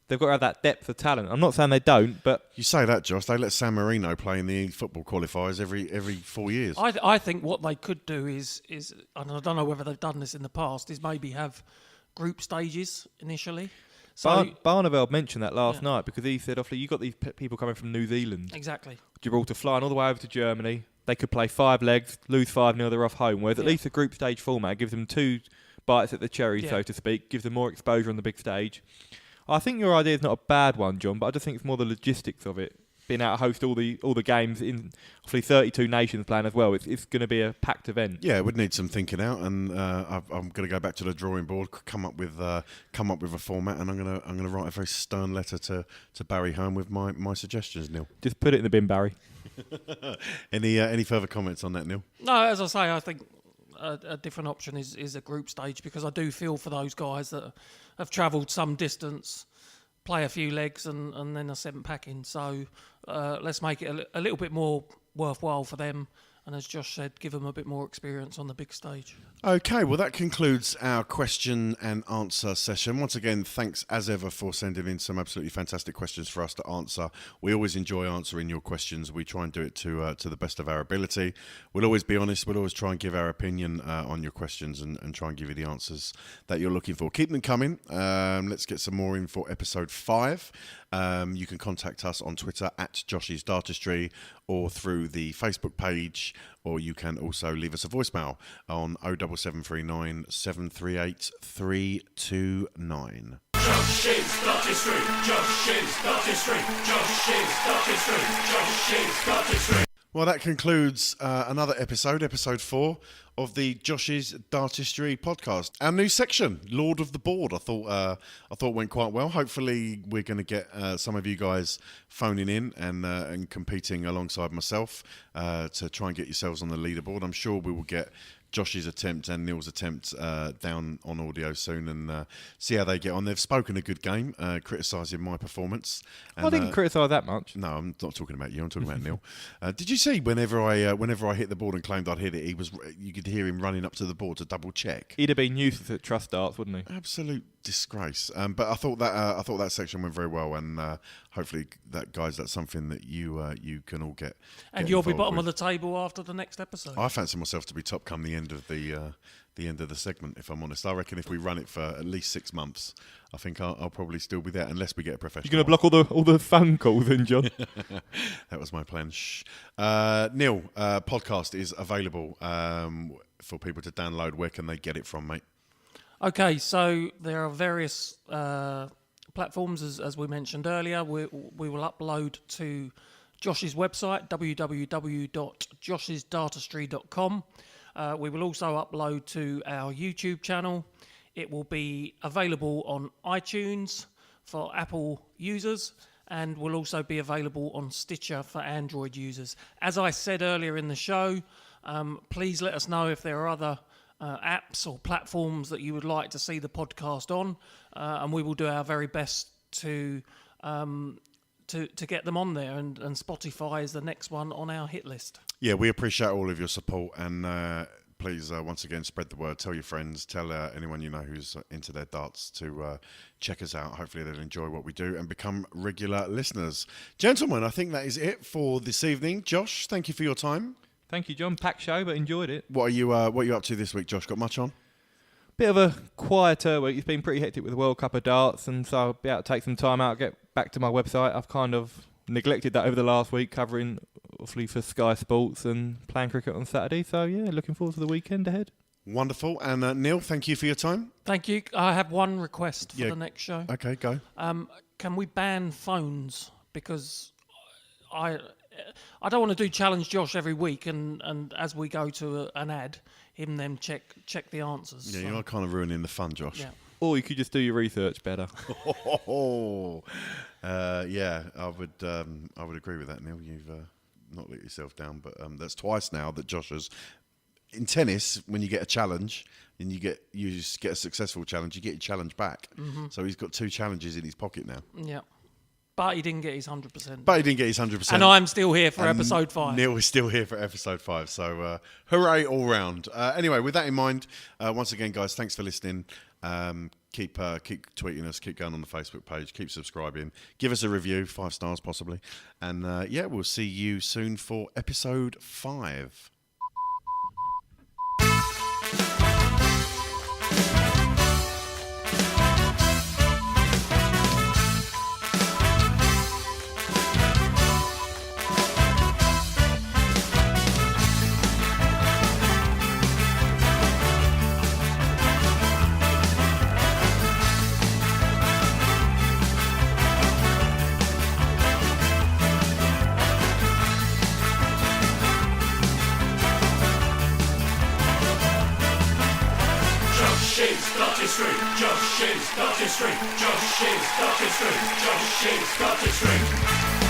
C: They've got to have that depth of talent. I'm not saying they don't, but...
B: You say that, Josh. They let San Marino play in the football qualifiers every 4 years.
D: I think what they could do is, and I don't know whether they've done this in the past, is maybe have group stages initially. So
C: Barneveld mentioned that last night because he said, obviously, you've got these people coming from New Zealand.
D: Exactly.
C: Gibraltar flying all the way over to Germany. They could play 5 legs, lose 5-0, they're off home. Whereas at least the group stage format gives them 2 bites at the cherry, so to speak, gives them more exposure on the big stage. I think your idea is not a bad one, John, but I just think it's more the logistics of it. Being able to host all the games in, obviously 32 nations playing as well. It's going to be a packed event.
B: Yeah, it would need some thinking out, and I'm going to go back to the drawing board, come up with a format, and I'm going to write a very stern letter to Barry Hearn with my suggestions, Neil.
C: Just put it in the bin, Barry.
B: Any further comments on that, Neil?
D: No, as I say, I think a different option is a group stage, because I do feel for those guys that have travelled some distance, play a few legs and then are sent packing. So let's make it a little bit more worthwhile for them. And as Josh said, give them a bit more experience on the big stage.
B: Okay, well, that concludes our question and answer session. Once again, thanks as ever for sending in some absolutely fantastic questions for us to answer. We always enjoy answering your questions. We try and do it to the best of our ability. We'll always be honest. We'll always try and give our opinion on your questions and try and give you the answers that you're looking for. Keep them coming. Let's get some more in for episode 5. You can contact us on Twitter at Josh's Dartistry or through the Facebook page, or you can also leave us a voicemail on 07739 738 329.
A: Josh's Dartistry, Josh's Dartistry, Josh's Dartistry, Josh's Dartistry.
B: Well, that concludes another episode 4 of the Josh's Dartistry podcast. Our new section, Lord of the Board, I thought went quite well. Hopefully, we're going to get some of you guys phoning in and competing alongside myself to try and get yourselves on the leaderboard. I'm sure we will get Josh's attempt and Neil's attempt down on audio soon and see how they get on. They've spoken a good game, criticising my perforance. And,
C: I didn't criticise that much.
B: No, I'm not talking about you. I'm talking about Neil. Did you see whenever I hit the board and claimed I'd hit it, you could hear him running up to the board to double check.
C: He'd have been useless at trust darts, wouldn't he?
B: Absolute disgrace. But I thought that section went very well, and hopefully that's something that you can all get.
D: And you'll be bottom of the table after the next episode.
B: I fancy myself to be top come the end of the segment. If I'm honest, I reckon if we run it for at least 6 months, I think I'll probably still be there unless we get a professional.
C: You're going to block all the phone calls then, John?
B: That was my plan. Shh. Neil, podcast is available for people to download. Where can they get it from, mate?
D: Okay, so there are various platforms, as we mentioned earlier. We will upload to Josh's website, www.joshsdartistry.com. We will also upload to our YouTube channel. It will be available on iTunes for Apple users, and will also be available on Stitcher for Android users. As I said earlier in the show, please let us know if there are other apps or platforms that you would like to see the podcast on, and we will do our very best to get them on there, and Spotify is the next one on our hit list.
B: Yeah, we appreciate all of your support, and please, once again, spread the word. Tell your friends, tell anyone you know who's into their darts to check us out. Hopefully they'll enjoy what we do and become regular listeners. Gentlemen, I think that is it for this evening. Josh, thank you for your time.
C: Thank you, John. Packed show, but enjoyed it.
B: What are you up to this week, Josh? Got much on?
C: Bit of a quieter week. It's been pretty hectic with the World Cup of Darts, and so I'll be able to take some time out, get back to my website. I've kind of neglected that over the last week, covering obviously for Sky Sports and playing cricket on Saturday. So yeah, looking forward to the weekend ahead.
B: Wonderful. And Neil, thank you for your time.
D: Thank you. I have one request for the next show.
B: Okay, go.
D: Can we ban phones? Because I don't want to do Challenge Josh every week, and as we go to an ad, him then check the answers.
B: Yeah, so. You are kind of ruining the fun, Josh.
D: Yeah.
C: Or you could just do your research better.
B: Yeah, I would agree with that, Neil. You've not let yourself down, but that's twice now that Josh has. In tennis, when you get a challenge and you get a successful challenge, you get your challenge back. Mm-hmm. So he's got 2 challenges in his pocket now.
D: Yeah. But he didn't get his 100%.
B: And
D: I'm still here for episode 5.
B: Neil is still here for episode 5. So hooray all round. Anyway, with that in mind, once again, guys, thanks for listening. Keep tweeting us, keep going on the Facebook page, keep subscribing, give us a review, 5 stars possibly. And we'll see you soon for episode 5.
A: Josh's Dartistry, Josh's Dartistry, Josh's Dartistry.